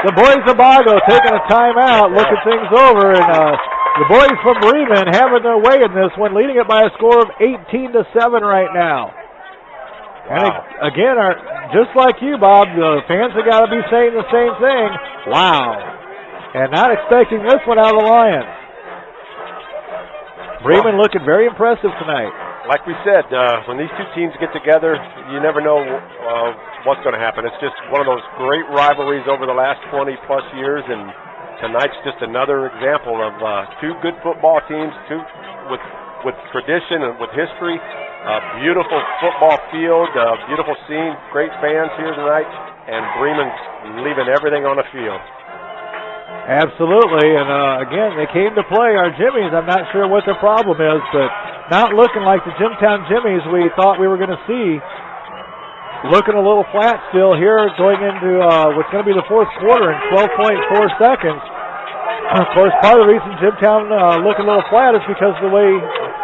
The boys of Bago taking a timeout, looking things over, and the boys from Bremen having their way in this one, leading it by a score of 18-7 right now. And again, just like you, Bob, the fans have got to be saying the same thing. Wow. And not expecting this one out of the Lions. Bremen looking very impressive tonight. Like we said, when these two teams get together, you never know what's going to happen. It's just one of those great rivalries over the last 20-plus years, and tonight's just another example of two good football teams, two with tradition and with history. Beautiful football field, beautiful scene, great fans here tonight, and Bremen's leaving everything on the field. Absolutely, and again, they came to play our Jimmies. I'm not sure what their problem is, but not looking like the Jimtown Jimmies we thought we were going to see. Looking a little flat still here, going into what's going to be the fourth quarter in 12.4 seconds. Of course, part of the reason Jimtown looking a little flat is because of the way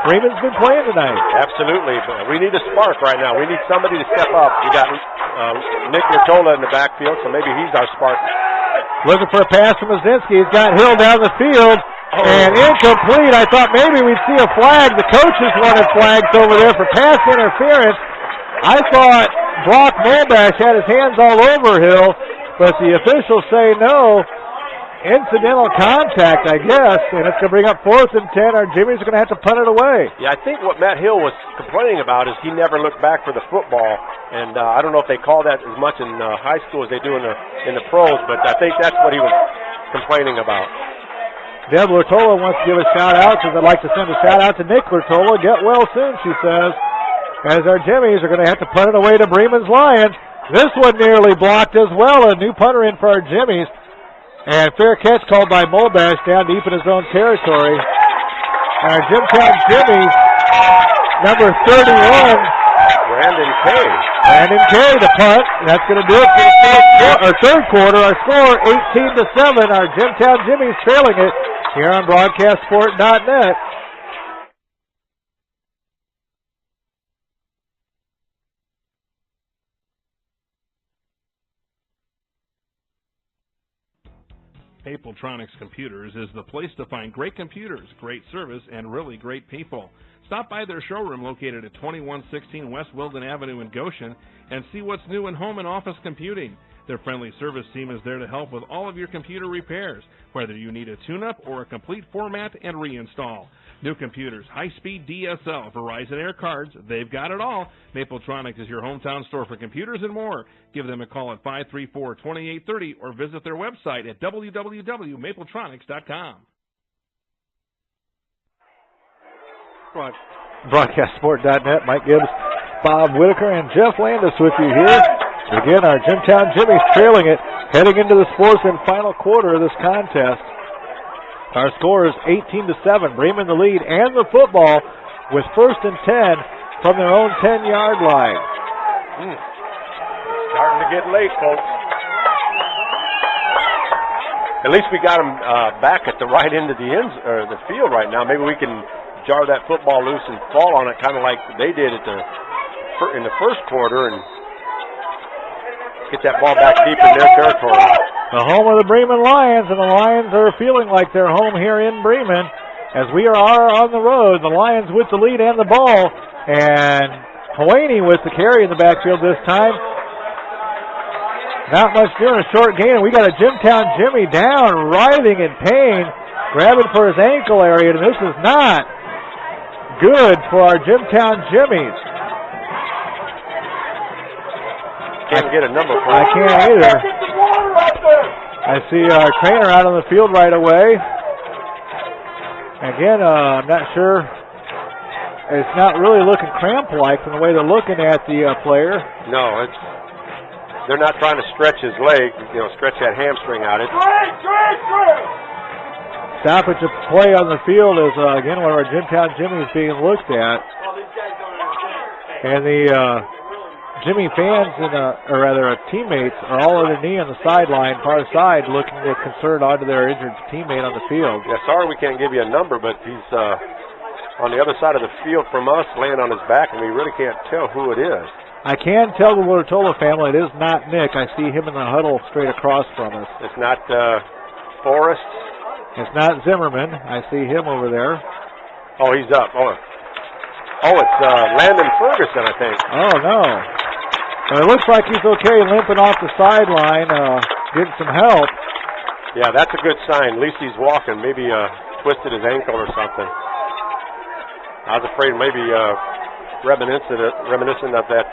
Bremen's been playing tonight. Absolutely, but we need a spark right now. We need somebody to step up. We got Nick Latola in the backfield, so maybe he's our spark. Looking for a pass from Azinski. He's got Hill down the field. And incomplete. I thought maybe we'd see a flag. The coaches wanted flags over there for pass interference. I thought Brock Molbash had his hands all over Hill, but the officials say no. Incidental contact, I guess, and it's going to bring up 4th and 10. Our Jimmies are going to have to punt it away. Yeah, I think what Matt Hill was complaining about is he never looked back for the football, and I don't know if they call that as much in high school as they do in the pros, but I think that's what he was complaining about. Deb Latola wants to give a shout-out, because I'd like to send a shout-out to Nick Latola. Get well soon, she says, as our Jimmies are going to have to punt it away to Bremen's Lions. This one nearly blocked as well. A new punter in for our Jimmies. And fair catch called by Molbash down deep in his own territory. And our Jimtown Jimmies, number 31. Brandon Kay. Brandon Kay, the punt. That's going to do it for the third quarter. Our score, 18-7. Our Jimtown Jimmies trailing it here on BroadcastSport.net. Mapletronics Computers is the place to find great computers, great service, and really great people. Stop by their showroom located at 2116 West Wilden Avenue in Goshen and see what's new in home and office computing. Their friendly service team is there to help with all of your computer repairs, whether you need a tune-up or a complete format and reinstall. New computers, high-speed DSL, Verizon Air cards, they've got it all. Mapletronics is your hometown store for computers and more. Give them a call at 534-2830 or visit their website at www.mapletronics.com. BroadcastSport.net, Mike Gibbs, Bob Whitaker, and Jeff Landis with you here. Again, our Jimtown Jimmies trailing it, heading into the fourth and final quarter of this contest. Our score is 18-7. Bremen the lead and the football with 1st and 10 from their own 10-yard line. It's starting to get late, folks. At least we got them back at the right end of the field right now. Maybe we can jar that football loose and fall on it, kind of like they did in the first quarter, and get that ball back deep in their territory. The home of the Bremen Lions, and the Lions are feeling like they're home here in Bremen. as we are on the road. The Lions with the lead and the ball. And Hawani with the carry in the backfield this time. Not much doing, a short gain. We got a Jimtown Jimmy down, writhing in pain, grabbing for his ankle area, and this is not good for our Jimtown Jimmies. Can't get a number for I can't either. I see our trainer out on the field right away. Again, I'm not sure. It's not really looking cramp-like from the way they're looking at the player. No, they're not trying to stretch his leg, stretch that hamstring out. Stoppage of play on the field is, again, one of our Jimtown Jimmies being looked at. And the Jimmy fans, teammates, are all on their knee on the sideline, far side, looking with concern onto their injured teammate on the field. Yeah, sorry we can't give you a number, but he's on the other side of the field from us, laying on his back, and we really can't tell who it is. I can tell the Lortola family it is not Nick. I see him in the huddle straight across from us. It's not Forrest. It's not Zimmerman. I see him over there. Oh, he's up. Oh, it's Landon Ferguson, I think. Oh, no. Well, it looks like he's okay, limping off the sideline, getting some help. Yeah, that's a good sign. At least he's walking. Maybe twisted his ankle or something. I was afraid maybe reminiscent of that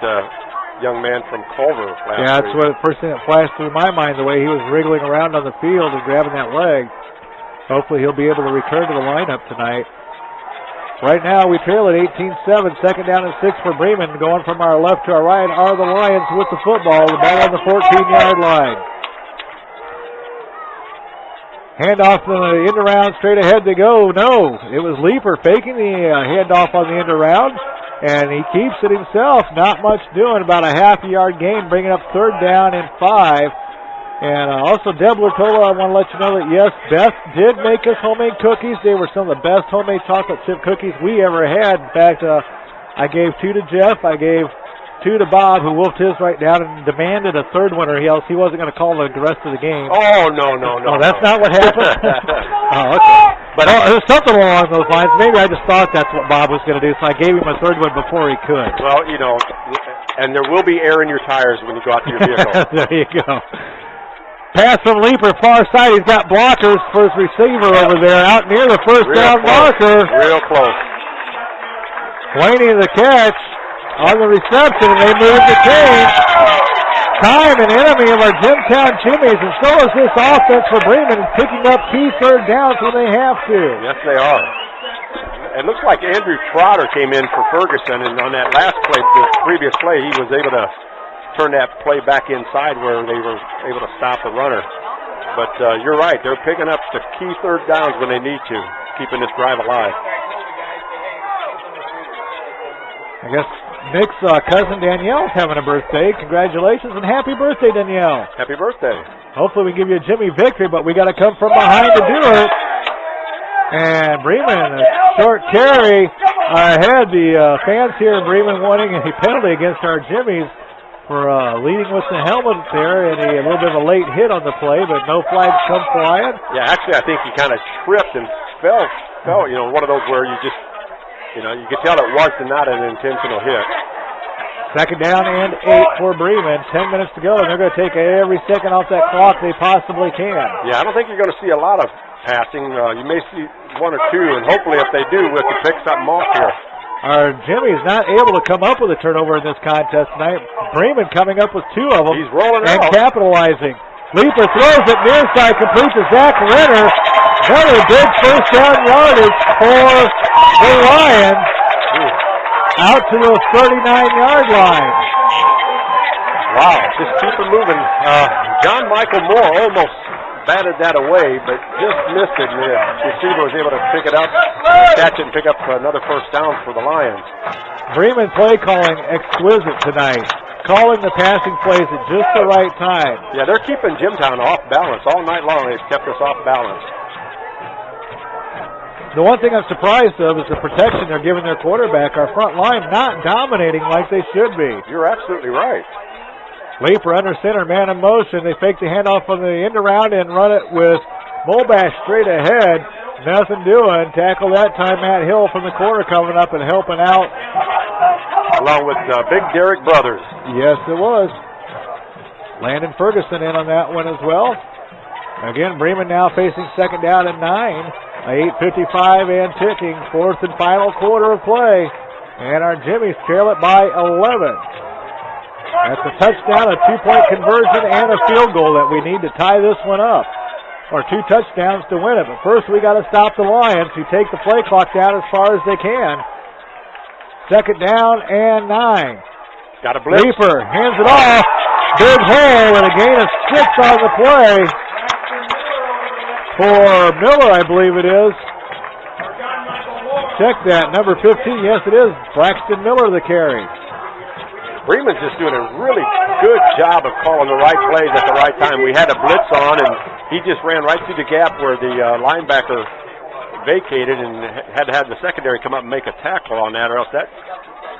young man from Culver last week. Yeah, that's what the first thing that flashed through my mind, the way he was wriggling around on the field and grabbing that leg. Hopefully he'll be able to return to the lineup tonight. Right now we trail at 18-7, second down and 6 for Bremen. Going from our left to our right are the Lions with the football. The ball on the 14-yard line. Handoff to the end around, straight ahead they go. No, it was Leeper faking the handoff on the end around, and he keeps it himself. Not much doing, about a half-yard gain, bringing up third down and 5. And also, Deb Lortola, I want to let you know that, yes, Beth did make us homemade cookies. They were some of the best homemade chocolate chip cookies we ever had. In fact, I gave 2 to Jeff. I gave 2 to Bob, who wolfed his right down and demanded a third one, or else he wasn't going to call the rest of the game. Oh, no. Oh, that's not what happened? Oh, okay. But it was something along those lines. Maybe I just thought that's what Bob was going to do, so I gave him a third one before he could. Well, and there will be air in your tires when you go out to your vehicle. There you go. Pass from Leeper, far side. He's got blockers for his receiver over there, out near the first down marker. Real close. Blaney the catch on the reception, and they move the chains. Time an enemy of our Jimtown Jimmies, and so is this offense for Bremen, picking up key third downs when they have to. Yes, they are. It looks like Andrew Trotter came in for Ferguson, and on that last play, the previous play, he was able to turn that play back inside where they were able to stop the runner. But you're right, they're picking up the key third downs when they need to, keeping this drive alive. I guess Nick's cousin Danielle's having a birthday. Congratulations and happy birthday, Danielle. Happy birthday. Hopefully we give you a Jimmy victory, but we got to come from behind to do it. And Bremen, a short carry ahead. The fans here in Bremen wanting a penalty against our Jimmies for leading with the helmet there, and a little bit of a late hit on the play, but no flags come flying. Yeah, actually, I think he kind of tripped and fell, one of those where you just, you could tell it was not an intentional hit. Second down and 8 for Bremen. 10 minutes to go, and they're going to take every second off that clock they possibly can. Yeah, I don't think you're going to see a lot of passing. You may see 1 or 2, and hopefully if they do, we'll pick something off here. Our Jimmy's not able to come up with a turnover in this contest tonight. Bremen coming up with 2 of them. He's rolling and out. Capitalizing. Leeper throws it near side, complete to Zach Renner. Another big first down yardage for the Lions. Out to the 39-yard line. Wow, just keep it moving. John Michael Moore almost batted that away, but just missed it, and the receiver was able to pick it up, catch it, and pick up another first down for the Lions. Bremen play calling exquisite tonight, calling the passing plays at just the right time. Yeah, they're keeping Jimtown off balance all night long. They've kept us off balance. The one thing I'm surprised of is the protection they're giving their quarterback. Our front line not dominating like they should be. You're absolutely right. Leeper under center, man in motion. They fake the handoff on the end around and run it with Molbash straight ahead. Nothing doing. Tackle that time, Matt Hill from the corner coming up and helping out. Along with Big Derek Brothers. Yes, it was. Landon Ferguson in on that one as well. Again, Bremen now facing second down and 9. 8:55 and ticking. Fourth and final quarter of play. And our Jimmies trail it by 11. That's a touchdown, a 2-point conversion, and a field goal that we need to tie this one up. Or 2 touchdowns to win it. But first we got to stop the Lions, who take the play clock down as far as they can. Second down and 9. Got a blitz. Reaper hands it off. Big hole and a gain of 6 on the play for Miller, I believe it is. Check that, number 15. Yes, it is. Braxton Miller the carry. Bremen's just doing a really good job of calling the right plays at the right time. We had a blitz on, and he just ran right through the gap where the linebacker vacated and had to have the secondary come up and make a tackle on that, or else that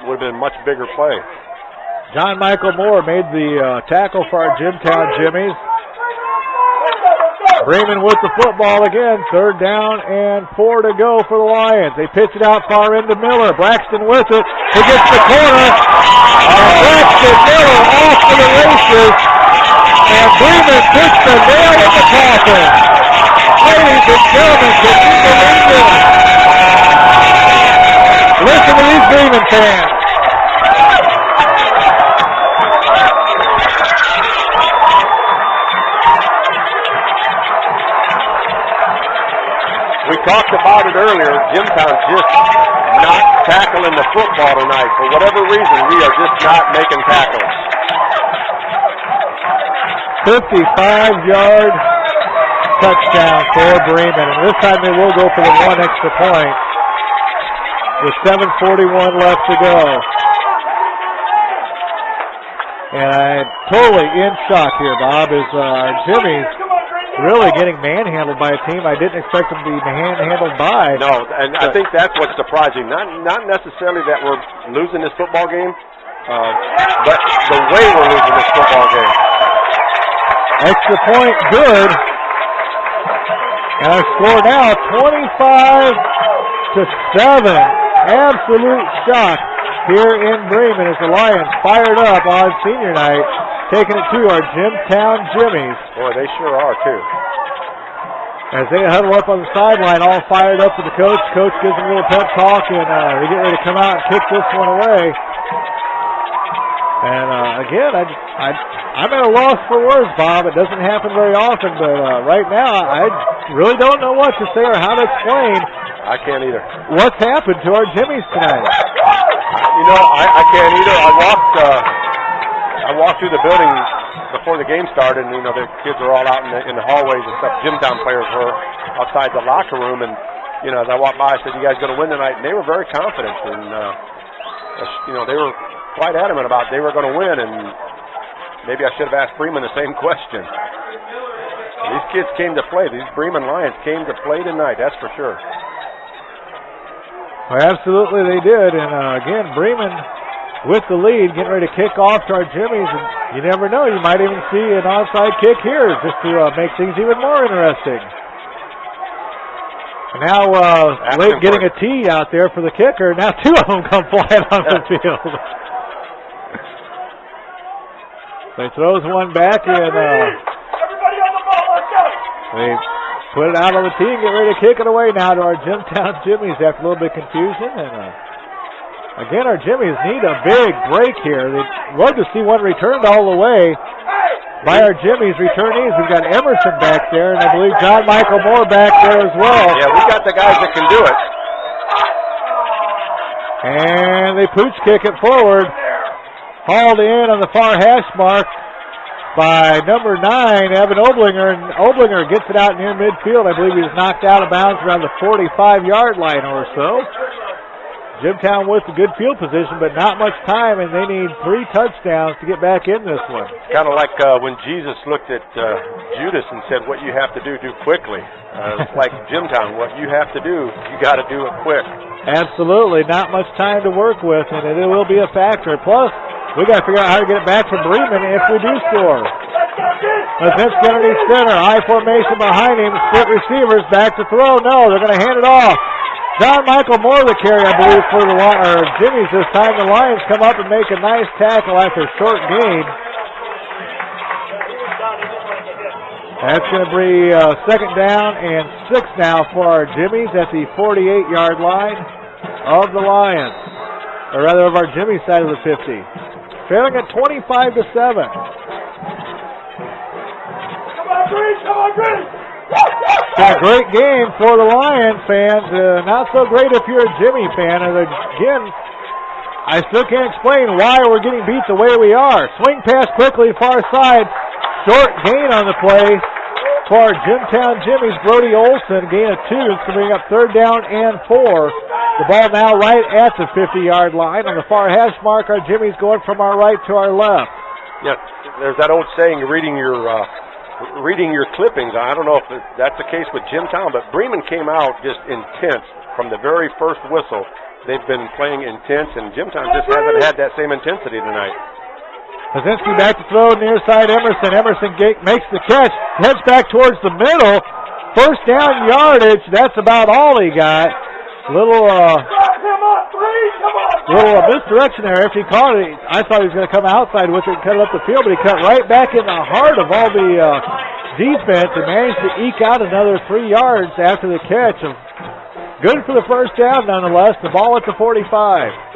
would have been a much bigger play. John Michael Moore made the tackle for our Jimtown Jimmies. Bremen with the football again. Third down and 4 to go for the Lions. They pitch it out far into Miller. Braxton with it. He gets the corner. And Braxton Miller off to the races. And Bremen puts the nail in the coffin. Ladies and gentlemen, can you believe this? Listen to these Bremen fans. We talked about it earlier. Jimtown's just not tackling the football tonight. For whatever reason, we are just not making tackles. 55-yard touchdown for Bremen. And this time they will go for the 1 extra point with 7:41 left to go. And I'm totally in shock here, Bob, as our Jimmies really getting manhandled by a team I didn't expect them to be manhandled by. No, and I think that's what's surprising. Not necessarily that we're losing this football game, but the way we're losing this football game. Extra point good. And our score now 25-7. Absolute shock here in Bremen as the Lions fired up on senior night. Taking it to our Jimtown Jimmies. Boy, they sure are, too. As they huddle up on the sideline, all fired up with the coach. Coach gives them a little pep talk, and they get ready to come out and kick this one away. And again, I'm at a loss for words, Bob. It doesn't happen very often, but right now, I really don't know what to say or how to explain. I can't either. What's happened to our Jimmies tonight? You know, I can't either. I walked through the building before the game started, and, you know, the kids were all out in the hallways and stuff. Jimtown players were outside the locker room, and, you know, as I walked by, I said, "You guys going to win tonight?" And they were very confident, and, you know, they were quite adamant about they were going to win, and maybe I should have asked Bremen the same question. These kids came to play. These Bremen Lions came to play tonight, that's for sure. Well, absolutely they did, and, again, Bremen with the lead, getting ready to kick off to our Jimmies, and you never know, you might even see an onside kick here just to make things even more interesting. And now, Lake getting a tee out there for the kicker. Now 2 of them come flying on the field. So he throws one back, and they put it out on the tee and get ready to kick it away now to our Jimtown Jimmies after a little bit of confusion. And again, our Jimmies need a big break here. They'd love to see one returned all the way by our Jimmies returnees. We've got Emerson back there, and I believe John Michael Moore back there as well. Yeah, we got the guys that can do it. And they pooch kick it forward. Hauled in on the far hash mark by number 9, Evan Oblinger. And Oblinger gets it out near midfield. I believe he was knocked out of bounds around the 45-yard line or so. Jimtown with a good field position, but not much time, and they need 3 touchdowns to get back in this one. Kind of like when Jesus looked at Judas and said, "What you have to do quickly." It's like Jimtown, what you have to do, you got to do it quick. Absolutely, not much time to work with, and it will be a factor. Plus, we got to figure out how to get it back from Bremen if we do score. Lazinski underneath center. High formation behind him. Split receivers. Back to throw. No, they're going to hand it off. John Michael Moore the carry, I believe, for the Jimmies this time. The Lions come up and make a nice tackle after a short gain. That's going to be second down and 6 now for our Jimmies at the 48-yard line of the Lions. Or rather, of our Jimmy side of the 50. Trailing at 25-7. Got a great game for the Lions fans. Not so great if you're a Jimmy fan. And again, I still can't explain why we're getting beat the way we are. Swing pass quickly, far side. Short gain on the play for our Jimtown Jimmies. Brody Olson, gain of 2. It's going to bring up third down and 4. The ball now right at the 50-yard line. On the far hash mark, our Jimmies going from our right to our left. Yeah, there's that old saying, reading your clippings. I don't know if that's the case with Jimtown, but Bremen came out just intense from the very first whistle. They've been playing intense, and Jimtown just hasn't had that same intensity tonight. Lazinski back to throw near side Emerson. Emerson makes the catch, heads back towards the middle. First down yardage, that's about all he got. Little misdirection there. If he caught it, I thought he was going to come outside with it and cut it up the field, but he cut right back in the heart of all the defense and managed to eke out another 3 yards after the catch. Good for the first down, nonetheless. The ball at the 45.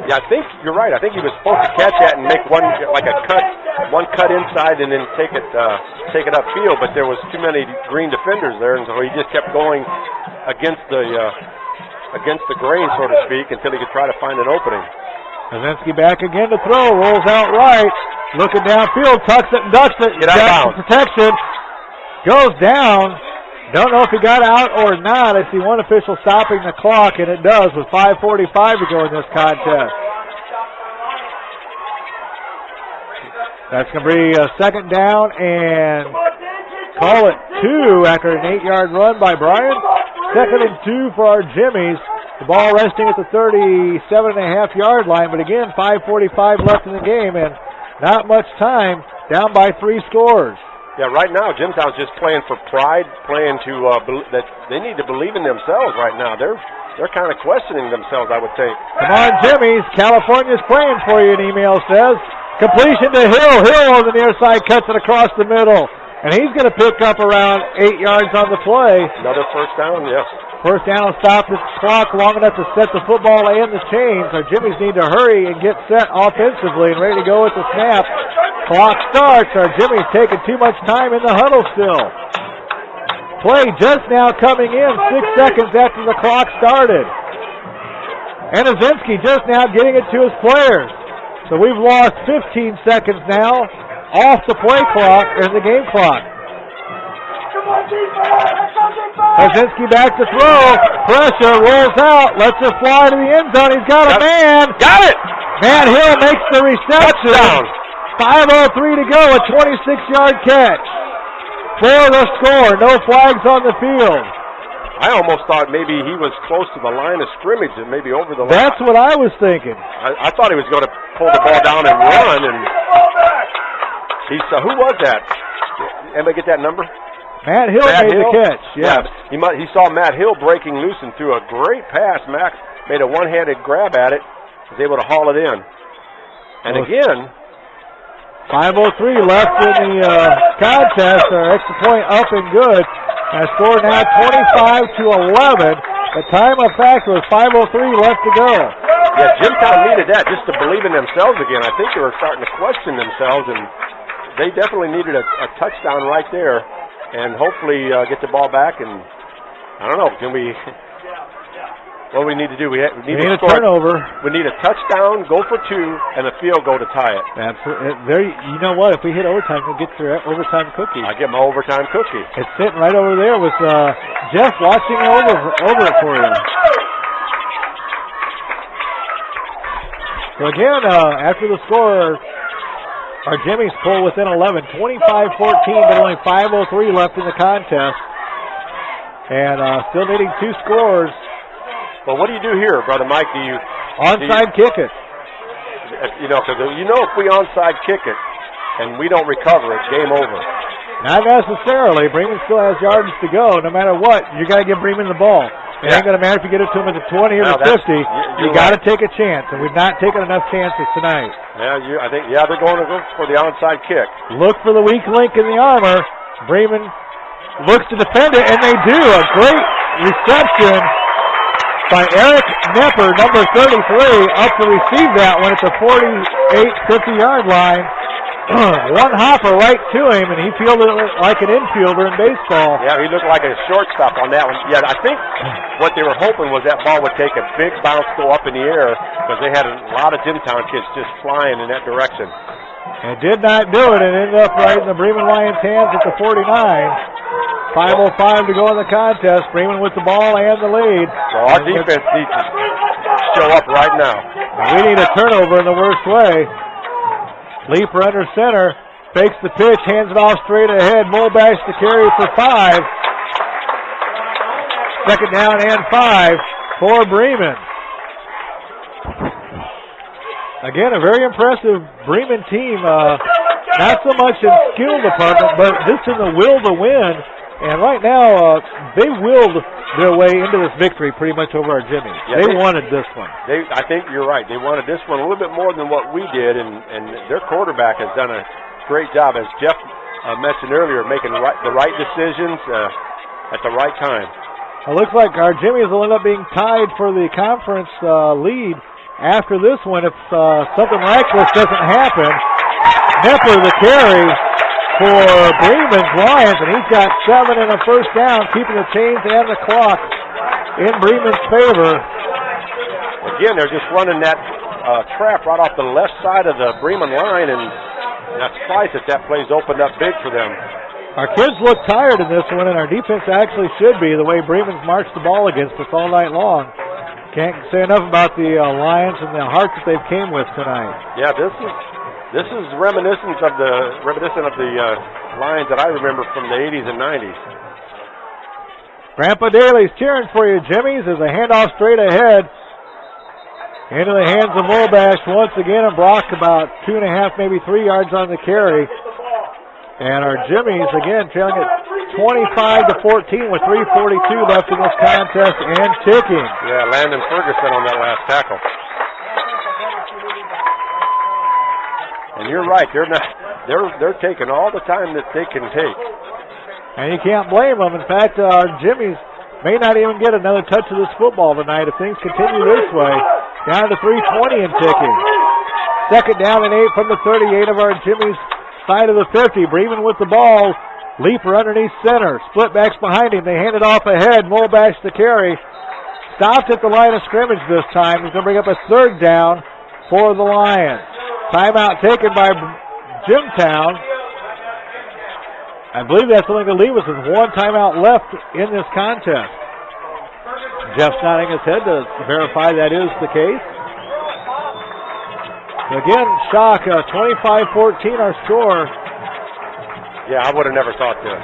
Yeah, I think you're right. I think he was supposed to catch that and make one cut inside and then take it upfield, but there was too many green defenders there, and so he just kept going against the grain, so to speak, until he could try to find an opening. Lazinski back again to throw, rolls out right, looking downfield, tucks it and ducks it. Get out of bounds. Protection, goes down. Don't know if he got out or not. I see one official stopping the clock, and it does with 5:45 to go in this contest. That's going to be a second down and call it 2 after an 8-yard run by Brian. Second and 2 for our Jimmies. The ball resting at the 37.5-yard line, but again, 5:45 left in the game, and not much time, down by 3 scores. Yeah, right now, Jimtown's just playing for pride, playing to that they need to believe in themselves right now. They're kind of questioning themselves, I would think. Come on, Jimmies. California's praying for you, an email says. Completion to Hill. Hill on the near side cuts it across the middle. And he's going to pick up around 8 yards on the play. Another first down, yes. First down will stop the clock long enough to set the football and the chains. Our Jimmies need to hurry and get set offensively and ready to go with the snap. Clock starts. Our Jimmies taking too much time in the huddle still. Play just now coming in 6 seconds after the clock started. And Lazinski just now getting it to his players. So we've lost 15 seconds now off the play clock and the game clock. Lazinski back to throw. Pressure, rolls out, lets it fly to the end zone. He's got a man. Got it! Matt Hill makes the reception. Touchdown. 5:03 to go, a 26-yard catch. For the score, no flags on the field. I almost thought maybe he was close to the line of scrimmage and maybe over the line. That's what I was thinking. I thought he was going to pull the ball down and run. And who was that? Anybody get that number? Matt Hill made the catch. Yeah, he saw Matt Hill breaking loose and threw a great pass. Max made a one-handed grab at it, was able to haul it in. And again, 5:03 left in the contest. Our extra point up and good. And score now 25-11. The time of factor was 5:03 left to go. Yeah, Jimtown needed that just to believe in themselves again. I think they were starting to question themselves, and they definitely needed a touchdown right there, and hopefully get the ball back. And I don't know, what do we need to do? We need a turnover. We need a touchdown, go for 2, and a field goal to tie it. Absolutely. You know what? If we hit overtime, we'll get your overtime cookie. I get my overtime cookie. It's sitting right over there with Jeff watching over it for you. So again, after the score, our Jimmies pull within 11, 25-14, but only 5:03 left in the contest. And still needing 2 scores. Well, what do you do here, Brother Mike? Onside kick it. Because if we onside kick it and we don't recover, it's game over. Not necessarily. Bremen still has yardage to go. No matter what, you got to give Bremen the ball. It ain't going to matter if you get it to them at the 20 or the 50. You got to take a chance, and we've not taken enough chances tonight. Yeah, I think they're going to go for the onside kick. Look for the weak link in the armor. Bremen looks to defend it, and they do. A great reception by Eric Nepper, number 33, up to receive that one at the 48, 50-yard line. One hopper right to him, and he fielded it like an infielder in baseball. Yeah, he looked like a shortstop on that one. Yeah, I think what they were hoping was that ball would take a big bounce, go up in the air, because they had a lot of Jimtown kids just flying in that direction. And did not do it, and ended up right in the Bremen Lions' hands at the 49. 5:05 to go in the contest. Bremen with the ball and the lead. Well, our defense needs to show up right now. We need a turnover in the worst way. Leaper under center, fakes the pitch, hands it off straight ahead. Mulbash to carry for 5. Second down and 5 for Bremen. Again, a very impressive Bremen team. Not so much in skill department, but just in the will to win. And right now, they willed their way into this victory pretty much over our Jimmies. Yeah, they wanted this one. I think you're right. They wanted this one a little bit more than what we did, and their quarterback has done a great job, as Jeff mentioned earlier, making the right decisions at the right time. It looks like our Jimmies will end up being tied for the conference lead after this one if something miraculous doesn't happen. Nepper the carry for Bremen's Lions, and he's got 7 and a first down, keeping the chains and the clock in Bremen's favor. Again, they're just running that trap right off the left side of the Bremen line, and I'm surprised that play's opened up big for them. Our kids look tired in this one, and our defense actually should be, the way Bremen's marched the ball against us all night long. Can't say enough about the Lions and the heart that they've came with tonight. Yeah, this is reminiscent of the Lions that I remember from the 80s and 90s. Grandpa Daly's cheering for you, Jimmy's, as a handoff straight ahead into the hands of Mulbash once again, and Brock about 2.5, maybe 3 yards on the carry. And our Jimmies again trailing at 25-14 with 3:42 left in this contest and ticking. Yeah, Landon Ferguson on that last tackle. And you're right, they're taking all the time that they can take. And you can't blame them. In fact, our Jimmies may not even get another touch of this football tonight if things continue this way. Down to 3:20 and ticking. Second down and 8 from the 38 of our Jimmies side of the 50. Bremen with the ball. Leaper underneath center. Split backs behind him. They hand it off ahead. Mulbash the carry. Stopped at the line of scrimmage this time. He's going to bring up a third down for the Lions. Timeout taken by Jimtown. I believe that's only going to leave us with one timeout left in this contest. Jeff's nodding his head to verify that is the case. Again, shock, 25-14 our score. Yeah, I would have never thought this.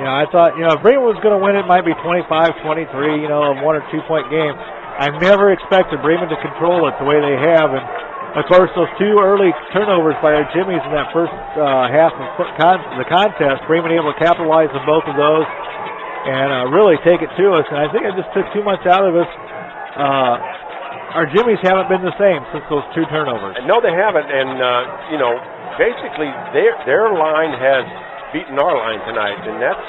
Yeah, I thought, if Bremen was going to win, it might be 25-23, a 1 or 2 point game. I never expected Bremen to control it the way they have. And, of course, those 2 early turnovers by our Jimmies in that first half of the contest, Bremen able to capitalize on both of those and really take it to us. And I think it just took too much out of us. Our Jimmies haven't been the same since those 2 turnovers. No, they haven't. And, basically their line has beaten our line tonight. And that's,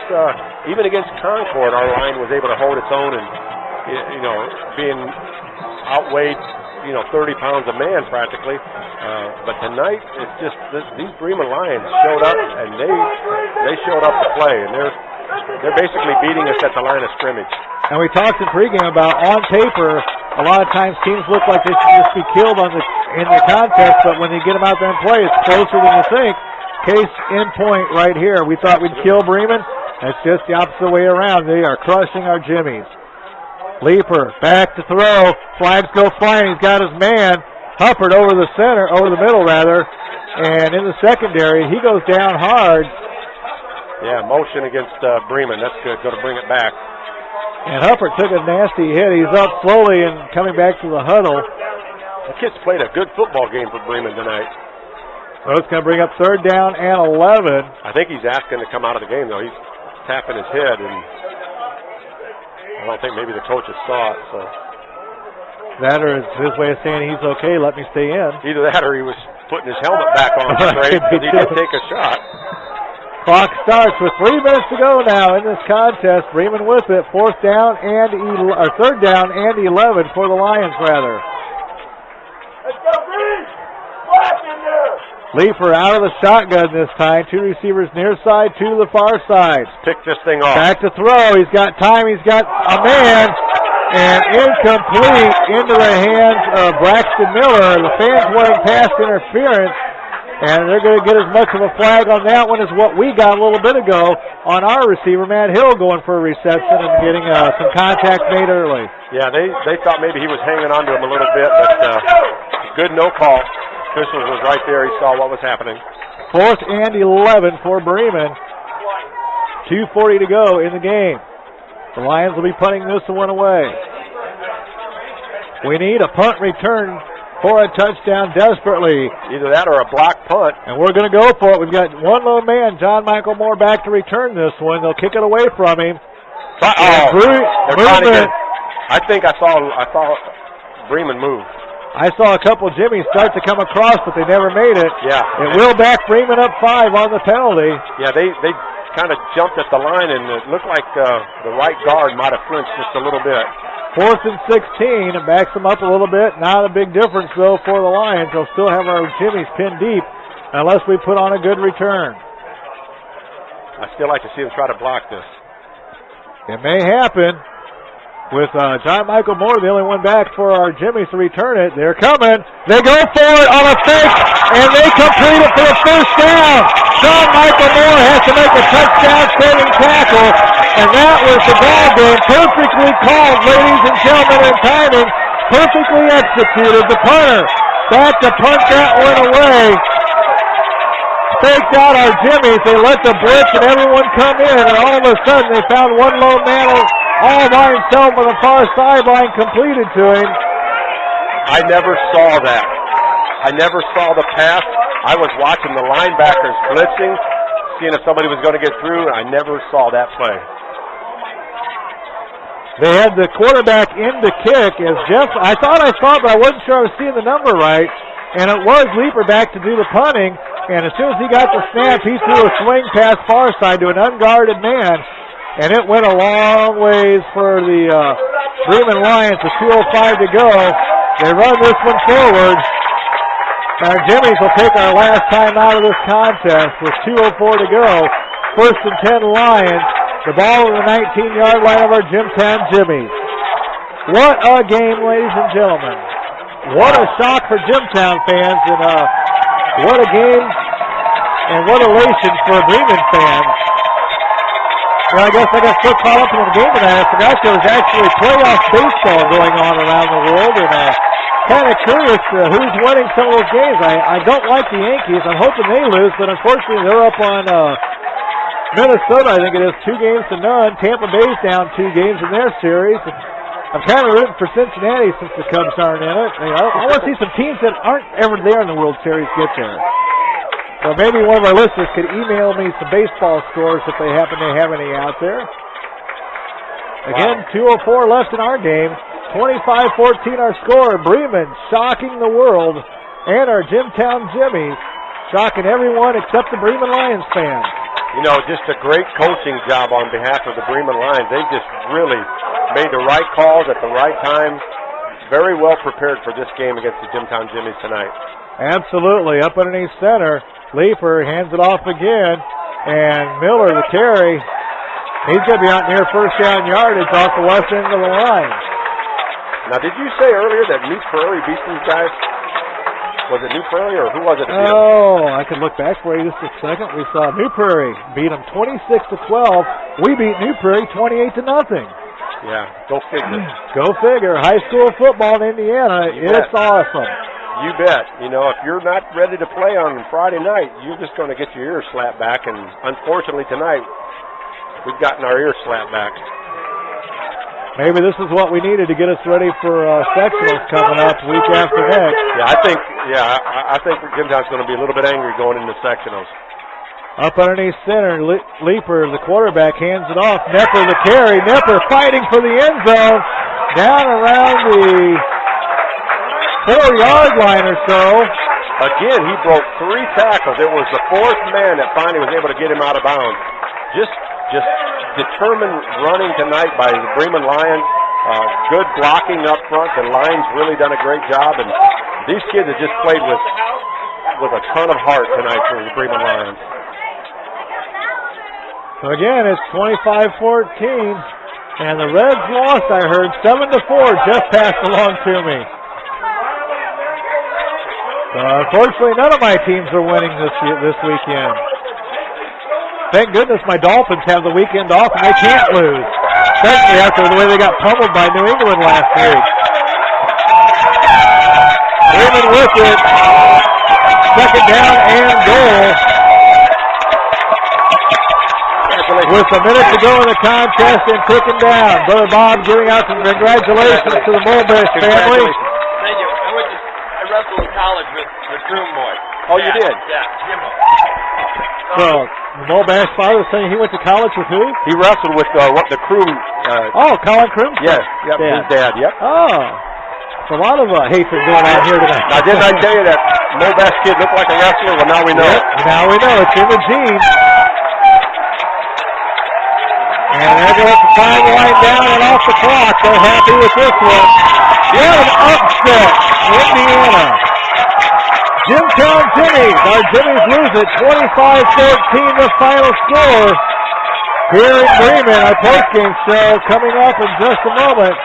even against Concord, our line was able to hold its own and, being outweighed, 30 pounds a man practically. But tonight, it's just these Bremen Lions showed up, and they showed up to play. And they're basically beating us at the line of scrimmage. And we talked in pregame about, on paper, a lot of times teams look like they should just be killed in the contest, but when you get them out there and play, it's closer than you think. Case in point right here. We thought we'd kill Bremen. That's just the opposite way around. They are crushing our Jimmies. Leaper back to throw. Flags go flying. He's got his man. Huppert over the middle rather. And in the secondary, he goes down hard. Yeah, motion against Bremen. That's good. Going to bring it back. And Huppert took a nasty hit. He's up slowly and coming back to the huddle. The kids played a good football game for Bremen tonight. So it's going to bring up 3rd down and 11. I think he's asking to come out of the game, though. He's tapping his head, and I don't think maybe the coaches saw it. So that or is his way of saying he's okay, let me stay in. Either that or he was putting his helmet back on straight because he did take a shot. Clock starts with 3 minutes to go now in this contest. Bremen with it. 3rd down and 11 for the Lions, rather. Let's go, Breeze! Flash in there! Leeper out of the shotgun this time. 2 receivers near side, 2 to the far side. Pick this thing off. Back to throw. He's got time. He's got a man. And incomplete into the hands of Braxton Miller. The fans wanting pass interference. And they're going to get as much of a flag on that one as what we got a little bit ago on our receiver, Matt Hill, going for a reception and getting some contact made early. Yeah, they thought maybe he was hanging on to him a little bit, but good no call. Officials was right there. He saw what was happening. 4th and 11 for Bremen. 2:40 to go in the game. The Lions will be punting this one away. We need a punt return for a touchdown desperately. Either that or a block punt. And we're going to go for it. We've got one lone man, John Michael Moore, back to return this one. They'll kick it away from him. Movement. I think I saw Bremen move. I saw a couple Jimmies start to come across, but they never made it. Yeah. It will back Bremen up 5 on the penalty. Yeah, they kind of jumped at the line, and it looked like the right guard might have flinched just a little bit. 4th and 16, and backs them up a little bit. Not a big difference, though, for the Lions. They'll still have our Jimmies pinned deep unless we put on a good return. I still like to see them try to block this. It may happen with John Michael Moore, the only one back for our Jimmies to return it. They're coming. They go for it on a fake, and they complete it for the 1st down. John Michael Moore has to make a touchdown-saving tackle, and that was the ball game. Perfectly called, ladies and gentlemen, in timing. Perfectly executed. The punter back to punt that one away. Faked out our Jimmies. They let the blitz and everyone come in, and all of a sudden they found one lone man all by himself on the far sideline, completed to him. I never saw that. I never saw the pass. I was watching the linebackers blitzing, seeing if somebody was going to get through. I never saw that play. They had the quarterback in to kick as Jeff, I thought I saw it, but I wasn't sure I was seeing the number right. And it was Leeper back to do the punting. And as soon as he got the snap, he threw a swing pass far side to an unguarded man. And it went a long ways for the Bremen Lions with 2:05 to go. They run this one forward. Our Jimmies will take our last time out of this contest with 2:04 to go. 1st and 10 Lions. The ball on the 19-yard line of our Jimtown Jimmies. What a game, ladies and gentlemen. What a shock for Jimtown fans, and what a game and what elation for Bremen fans. Well, I guess I got so caught up in the game tonight, I forgot there was actually playoff baseball going on around the world, and kind of curious who's winning some of those games. I don't like the Yankees. I'm hoping they lose, but unfortunately they're up on Minnesota, I think it is, 2-0. Tampa Bay's down 2 games in their series. I'm kind of rooting for Cincinnati since the Cubs aren't in it. I want to see some teams that aren't ever there in the World Series get there. So maybe one of our listeners could email me some baseball scores if they happen to have any out there. Again, 2:04 left in our game. 25-14 our score. Bremen shocking the world, and our Jimtown Jimmies shocking everyone except the Bremen Lions fans. You know, just a great coaching job on behalf of the Bremen Lions. They just really made the right calls at the right time. Very well prepared for this game against the Jimtown Jimmies tonight. Absolutely. Up underneath center. Leeper hands it off again. And Miller, the carry. He's going to be out near 1st down yardage off the left end of the line. Now, did you say earlier that New Prairie beat these guys? Was it New Prairie or who was it? Oh, I can look back for you just a second. We saw New Prairie beat them 26-12. We beat New Prairie 28-0. Yeah, go figure. Go figure. High school football in Indiana, it's awesome. You bet. You know, if you're not ready to play on Friday night, you're just going to get your ears slapped back. And unfortunately tonight, we've gotten our ears slapped back. maybe this is what we needed to get us ready for sectionals coming up week after next. I think Jimtown's going to be a little bit angry going into sectionals. Up underneath center, Leeper, the quarterback, hands it off. Nepper the carry. Nepper fighting for the end zone. Down around the 4-yard line or so. Again, he broke 3 tackles. It was the 4th man that finally was able to get him out of bounds. Just determined running tonight by the Bremen Lions. Good blocking up front. The Lions really done a great job, and these kids have just played with a ton of heart tonight for the Bremen Lions. So again, it's 25-14, and the Reds lost, I heard, 7-4, just passed along to me. So unfortunately, none of my teams are winning this weekend. Thank goodness my Dolphins have the weekend off and they can't lose, especially after the way they got pummeled by New England last week. Bremen with it. Second down and goal. With a minute to go in the contest and ticking down. Brother Bob giving out some congratulations to the Mulbest family. Thank you. I wrestled in college with the Croom boy. Oh, you did? Yeah, Jimbo. So, the Mulbest father was saying he went to college with who? He wrestled with the Croom. Colin Croom? Yes, his dad, yep. Oh. There's a lot of hatred going on here tonight. Now, didn't I tell you that Mulbest kid looked like a wrestler? Well, now we know. Yep, now we know. It's in the genes. And they're going to find the line down and off the clock. They're happy with this one. What an upset, Indiana. Jimtown Jimmies. Our Jimmies lose it 25-14, the final score. Here in Bremen, our postgame show coming up in just a moment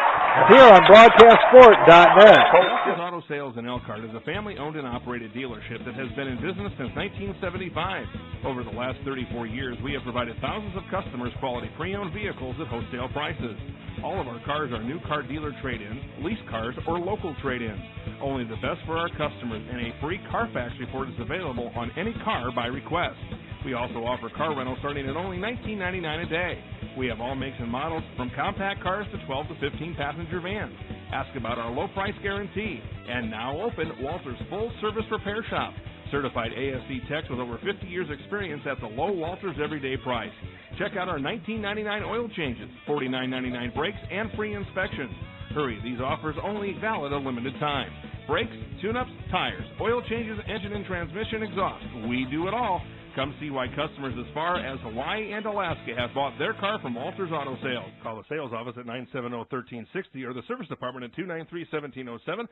here on BroadcastSport.net. Walters Auto Sales in Elkhart is a family-owned and operated dealership that has been in business since 1975. Over the last 34 years, we have provided thousands of customers quality pre-owned vehicles at wholesale prices. All of our cars are new car dealer trade-ins, lease cars, or local trade-ins. Only the best for our customers, and a free Carfax report is available on any car by request. We also offer car rentals starting at only $19.99 a day. We have all makes and models from compact cars to 12 to 15 passenger vans. Ask about our low price guarantee. And now open Walters Full Service Repair Shop. Certified ASC techs with over 50 years experience at the low Walters everyday price. Check out our $19.99 oil changes, $49.99 brakes, and free inspections. Hurry, these offers only valid a limited time. Brakes, tune-ups, tires, oil changes, engine and transmission, exhaust. We do it all. Come see why customers as far as Hawaii and Alaska have bought their car from Walters Auto Sales. Call the sales office at 970-1360 or the service department at 293-1707.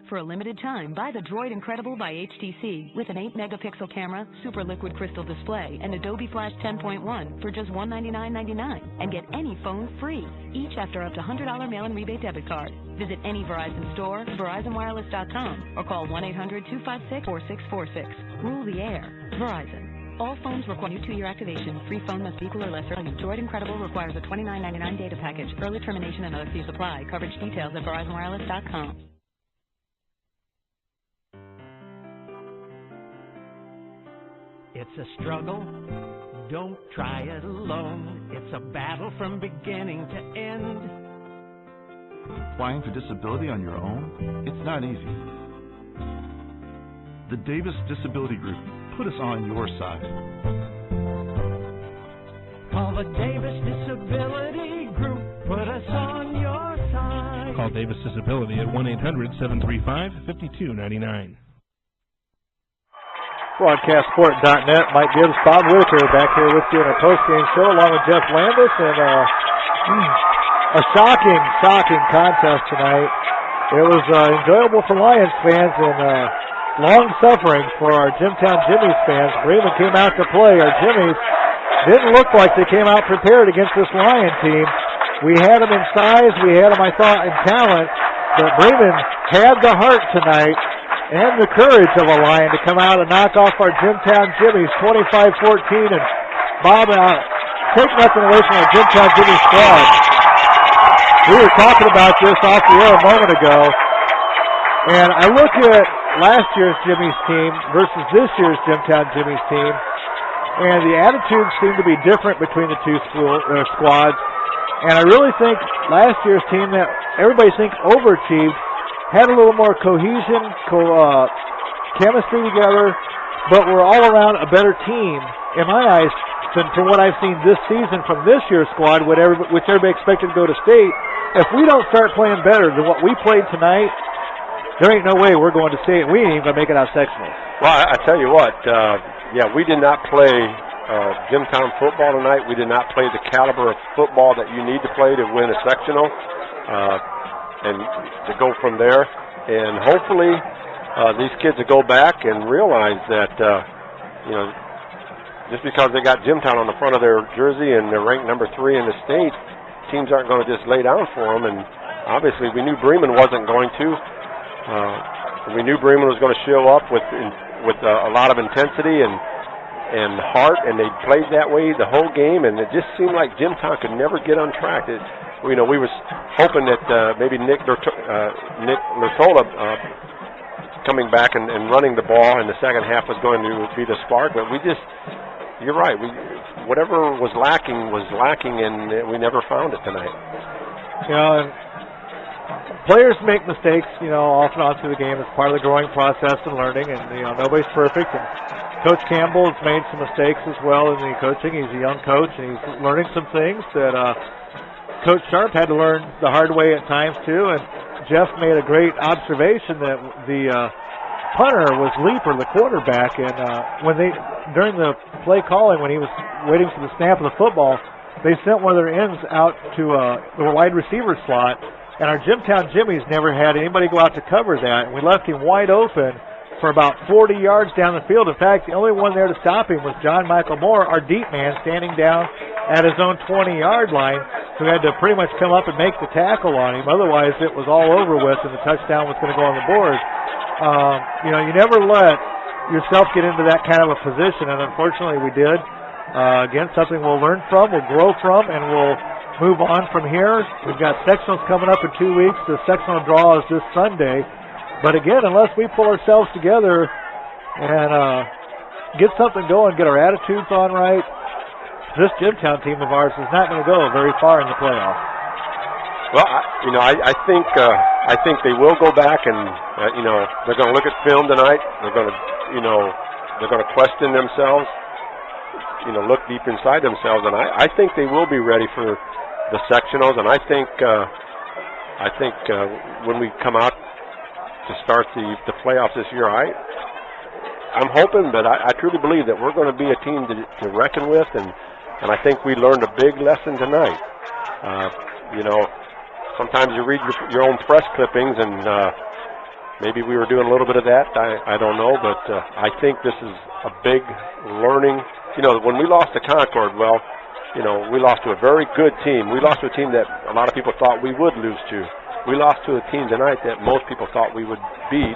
For a limited time, buy the Droid Incredible by HTC with an 8-megapixel camera, super liquid crystal display, and Adobe Flash 10.1 for just $199.99 and get any phone free, each after up to $100 mail-in rebate debit card. Visit any Verizon store, VerizonWireless.com, or call 1-800-256-4646. Rule the air. Verizon. All phones require new 2-year activation. Free phone must be equal or lesser. Droid Incredible requires a $29.99 data package. Early termination and other fees apply. Coverage details at VerizonWireless.com. It's a struggle, don't try it alone. It's a battle from beginning to end. Applying for disability on your own? It's not easy. The Davis Disability Group put us on your side. Call the Davis Disability Group, put us on your side. Call Davis Disability at 1-800-735-5299. BroadcastSport.net. Mike Gibbs, Bob Whitaker back here with you in our postgame show along with Jeff Landis, and a shocking contest tonight. It was enjoyable for Lions fans and long suffering for our Jimtown Jimmies fans. Bremen came out to play. Our Jimmies didn't look like they came out prepared against this Lion team. We had them in size, we had them, I thought, in talent, but Bremen had the heart tonight and the courage of a Lion to come out and knock off our Jimtown Jimmies 25-14. And Bob, take nothing away from our Jimtown Jimmies squad. We were talking about this off the air a moment ago, and I look at last year's Jimmies team versus this year's Jimtown Jimmies team, and the attitudes seem to be different between the two squads. And I really think last year's team that everybody thinks overachieved had a little more cohesion, chemistry together, but we're all around a better team, in my eyes, than from what I've seen this season from this year's squad, which everybody expected to go to state. If we don't start playing better than what we played tonight, there ain't no way we're going to state, and we ain't even going to make it out sectionals. Well, I tell you what, we did not play Jimtown football tonight. We did not play the caliber of football that you need to play to win a sectional, and to go from there. And hopefully these kids will go back and realize that, just because they got Jimtown on the front of their jersey and they're ranked number 3 in the state, teams aren't going to just lay down for them. And obviously we knew Bremen wasn't going to. We knew Bremen was going to show up with a lot of intensity and heart, and they played that way the whole game, and it just seemed like Jimtown could never get on track. We was hoping that maybe Nick Lertola coming back and running the ball in the second half was going to be the spark, but you're right, whatever was lacking, and we never found it tonight. And players make mistakes, off and on through the game. It's part of the growing process and learning, and, nobody's perfect. And Coach Campbell has made some mistakes as well in the coaching. He's a young coach, and he's learning some things that Coach Sharp had to learn the hard way at times, too. And Jeff made a great observation that the punter was Leaper, the quarterback, and during the play calling, when he was waiting for the snap of the football, they sent one of their ends out to the wide receiver slot. And our Jimtown Jimmies never had anybody go out to cover that. And we left him wide open for about 40 yards down the field. In fact, the only one there to stop him was John Michael Moore, our deep man, standing down at his own 20-yard line, who had to pretty much come up and make the tackle on him. Otherwise, it was all over with, and the touchdown was going to go on the board. You never let yourself get into that kind of a position, and unfortunately we did. Again, something we'll learn from, we'll grow from, and we'll move on from here. We've got sectionals coming up in 2 weeks. The sectional draw is this Sunday. But again, unless we pull ourselves together and get something going, get our attitudes on right, this Jimtown team of ours is not going to go very far in the playoffs. Well, I think they will go back and they're going to look at film tonight. They're going to question themselves. Look deep inside themselves, and I think they will be ready for the sectionals. And I think when we come out to start the playoffs this year, I'm hoping, but I truly believe that we're going to be a team to reckon with, and I think we learned a big lesson tonight. Sometimes you read your own press clippings, and maybe we were doing a little bit of that. I don't know, but I think this is a big learning. When we lost to Concord, we lost to a very good team. We lost to a team that a lot of people thought we would lose to. We lost to a team tonight that most people thought we would beat,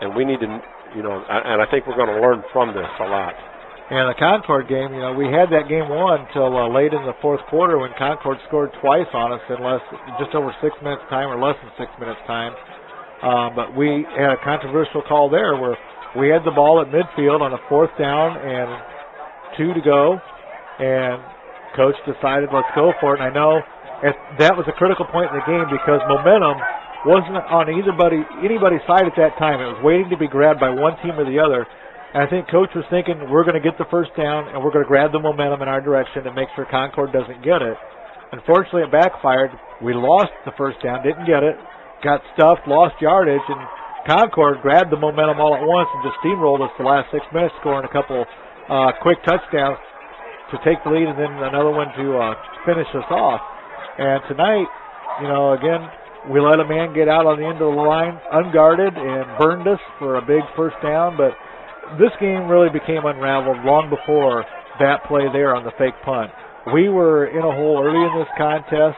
and we need to, and I think we're going to learn from this a lot. And the Concord game, we had that game won until late in the fourth quarter when Concord scored twice on us in just over 6 minutes time, or less than 6 minutes time. But we had a controversial call there where we had the ball at midfield on a 4th down and 2 to go, and Coach decided let's go for it. And I know that was a critical point in the game because momentum wasn't on anybody's side at that time. It was waiting to be grabbed by one team or the other. And I think Coach was thinking we're going to get the first down and we're going to grab the momentum in our direction and make sure Concord doesn't get it. Unfortunately, it backfired. We lost the first down, didn't get it, got stuffed, lost yardage, and Concord grabbed the momentum all at once and just steamrolled us the last 6 minutes, scoring a couple quick touchdowns to take the lead and then another one to finish us off. And tonight, again, we let a man get out on the end of the line unguarded and burned us for a big first down, but this game really became unraveled long before that play there on the fake punt. We were in a hole early in this contest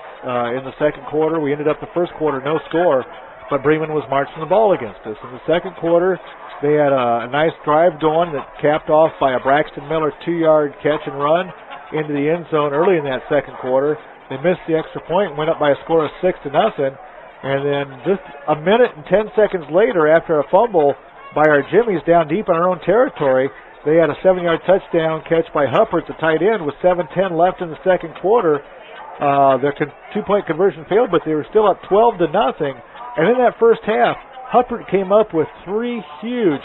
in the second quarter. We ended up the first quarter no score, but Bremen was marching the ball against us. In the second quarter, they had a nice drive going that capped off by a Braxton Miller 2-yard catch and run into the end zone early in that second quarter. They missed the extra point and went up by a score of 6-0. And then just a minute and 10 seconds later, after a fumble by our Jimmies down deep in our own territory, they had a 7-yard touchdown catch by Huppert, the tight end, with 7:10 left in the second quarter. Their 2-point conversion failed, but they were still up 12-0. And in that first half, Huppert came up with 3 huge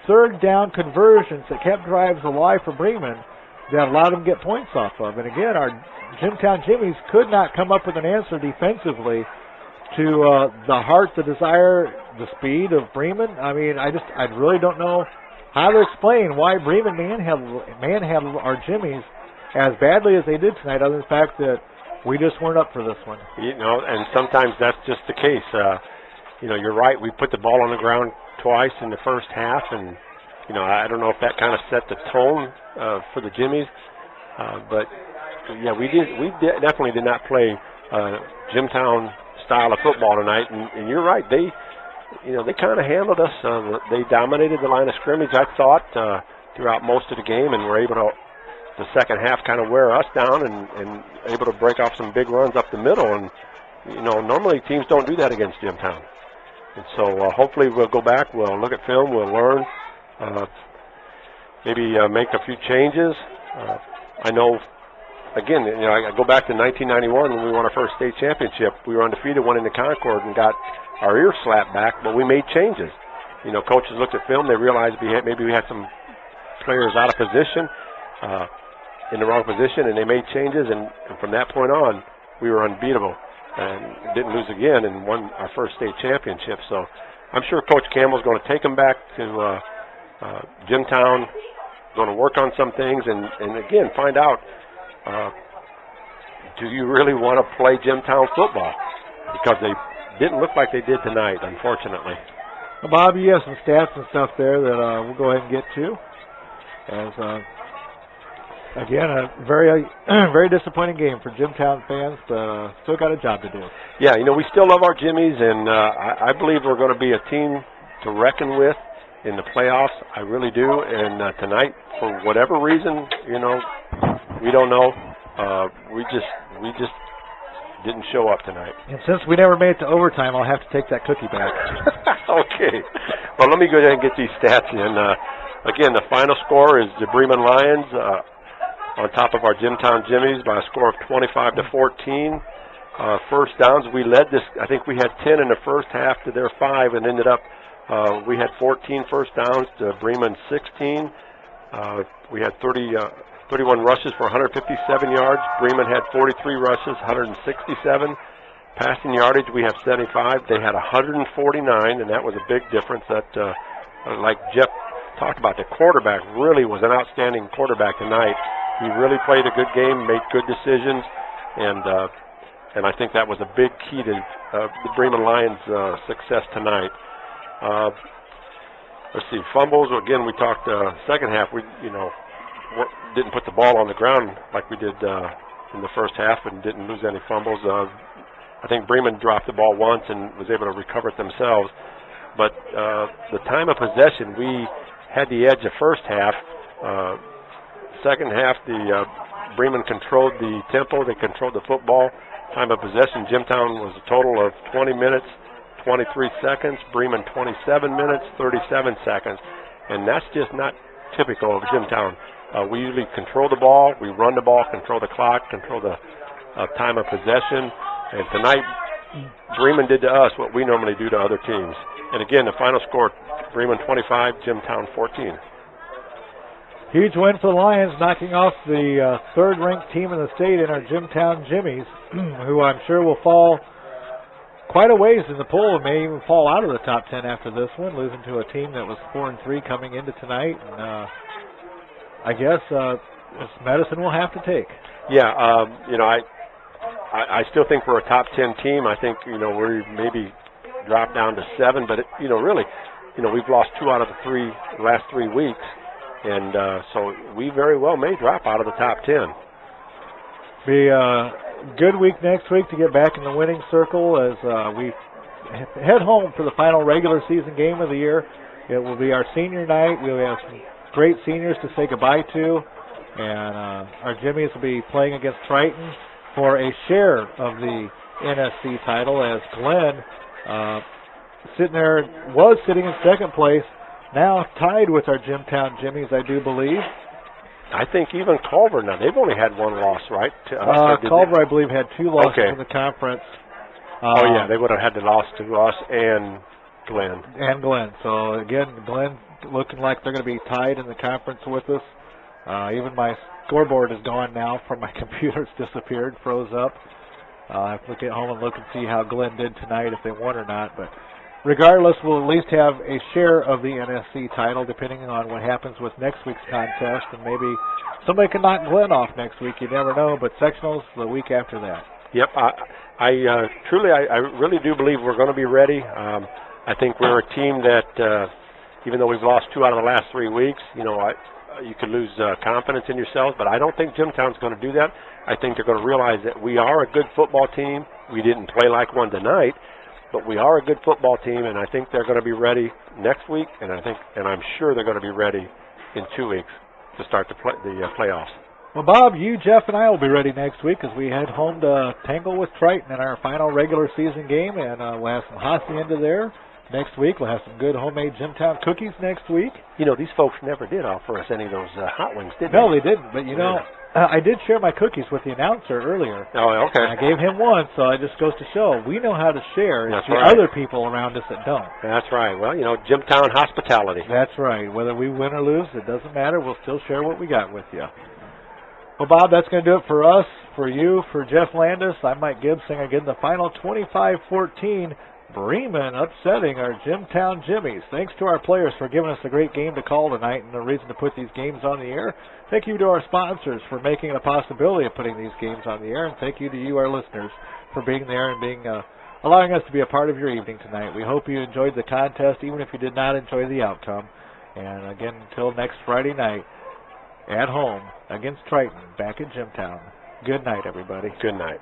third down conversions that kept drives alive for Bremen that allowed them to get points off of. And again, our Jimtown Jimmies could not come up with an answer defensively to the heart, the desire, the speed of Bremen. I mean, I really don't know how to explain why Bremen manhandled our Jimmies as badly as they did tonight, other than the fact that we just weren't up for this one. And sometimes that's just the case. You're right. We put the ball on the ground twice in the first half, and I don't know if that kind of set the tone for the Jimmies. But yeah, we definitely did not play Jimtown style of football tonight. And you're right. They kind of handled us. They dominated the line of scrimmage, I thought, throughout most of the game, and were able to, the second half, kind of wear us down and able to break off some big runs up the middle. And normally teams don't do that against Jimtown. And so hopefully we'll go back, we'll look at film, we'll learn, maybe make a few changes. I know, again, I go back to 1991 when we won our first state championship. We were undefeated, went into Concord and got our ears slapped back, but we made changes. Coaches looked at film, they realized maybe we had some players out of position, in the wrong position, and they made changes, and from that point on, we were unbeatable. And didn't lose again and won our first state championship. So I'm sure Coach Campbell's going to take them back to Jimtown, going to work on some things, and again, find out, do you really want to play Jimtown football? Because they didn't look like they did tonight, unfortunately. Well, Bob, you have some stats and stuff there that we'll go ahead and get to. As again, a very, very disappointing game for Jimtown fans, but still got a job to do. Yeah, we still love our Jimmies, and I believe we're going to be a team to reckon with in the playoffs. I really do. And tonight, for whatever reason, we don't know. We just didn't show up tonight. And since we never made it to overtime, I'll have to take that cookie back. Okay. Well, let me go ahead and get these stats in. Again, the final score is the Bremen Lions on top of our Jimtown Jimmies by a score of 25-14. First downs, we led this. I think we had 10 in the first half to their 5, and ended up we had 14 first downs to Bremen 16. We had 31 rushes for 157 yards. Bremen had 43 rushes, 167. Passing yardage, we have 75. They had 149, and that was a big difference. That, like Jeff talked about, the quarterback really was an outstanding quarterback tonight. He really played a good game, made good decisions, and I think that was a big key to the Bremen Lions' success tonight. Let's see, fumbles. Again, we talked second half. We didn't put the ball on the ground like we did in the first half, and didn't lose any fumbles. I think Bremen dropped the ball once and was able to recover it themselves. But the time of possession, we had the edge the first half. Second half, the Bremen controlled the tempo. They controlled the football. Time of possession, Jimtown was a total of 20 minutes, 23 seconds. Bremen 27 minutes, 37 seconds. And that's just not typical of Jimtown. We usually control the ball. We run the ball, control the clock, control the time of possession. And tonight, Bremen did to us what we normally do to other teams. And again, the final score, Bremen 25, Jimtown 14. Huge win for the Lions, knocking off the third-ranked team in the state in our Jimtown Jimmies, who I'm sure will fall quite a ways in the poll and may even fall out of the top 10 after this one, losing to a team that was 4-3 coming into tonight. And I guess it's medicine we'll have to take. Yeah, I still think we're a top 10 team. I think, we maybe dropped down to 7, but, really, we've lost 2 out of the last 3 weeks. And so we very well may drop out of the top 10. Be a good week next week to get back in the winning circle as we head home for the final regular season game of the year. It will be our senior night. We'll have some great seniors to say goodbye to. And our Jimmies will be playing against Triton for a share of the NSC title, as Glenn was sitting in second place, now tied with our Jimtown Jimmies, I do believe. I think even Culver now, they've only had one loss, right? To us, Culver, I believe, had 2 losses Okay. in the conference. They would have had the loss to us and Glenn. So, again, Glenn looking like they're going to be tied in the conference with us. Even my scoreboard is gone now from my computer. It's disappeared, froze up. I have to get home and look and see how Glenn did tonight, if they won or not. But regardless, we'll at least have a share of the NSC title, depending on what happens with next week's contest. And maybe somebody can knock Glenn off next week. You never know. But sectionals the week after that. Yep. I really do believe we're going to be ready. I think we're a team that, even though we've lost 2 out of the last 3 weeks, you could lose confidence in yourselves, but I don't think Jimtown's going to do that. I think they're going to realize that we are a good football team. We didn't play like one tonight, but we are a good football team, and I think they're going to be ready next week, and I'm sure they're going to be ready in 2 weeks to start the playoffs. Well, Bob, you, Jeff, and I will be ready next week as we head home to tangle with Triton in our final regular season game, and we'll have some hacienda there. Next week, we'll have some good homemade Jimtown cookies next week. These folks never did offer us any of those hot wings, did they? No, they didn't. But, I did share my cookies with the announcer earlier. Oh, okay. I gave him one, so it just goes to show we know how to share. It's the other people around us that don't. That's right. Well, Jimtown hospitality. That's right. Whether we win or lose, it doesn't matter. We'll still share what we got with you. Well, Bob, that's going to do it for us, for you, for Jeff Landis. I'm Mike Gibbs saying again the final 25-14. Bremen upsetting our Jimtown Jimmies. Thanks to our players for giving us a great game to call tonight and the reason to put these games on the air. Thank you to our sponsors for making it a possibility of putting these games on the air. And thank you to you, our listeners, for being there and allowing us to be a part of your evening tonight. We hope you enjoyed the contest, even if you did not enjoy the outcome. And again, until next Friday night, at home against Triton, back in Jimtown. Good night, everybody. Good night.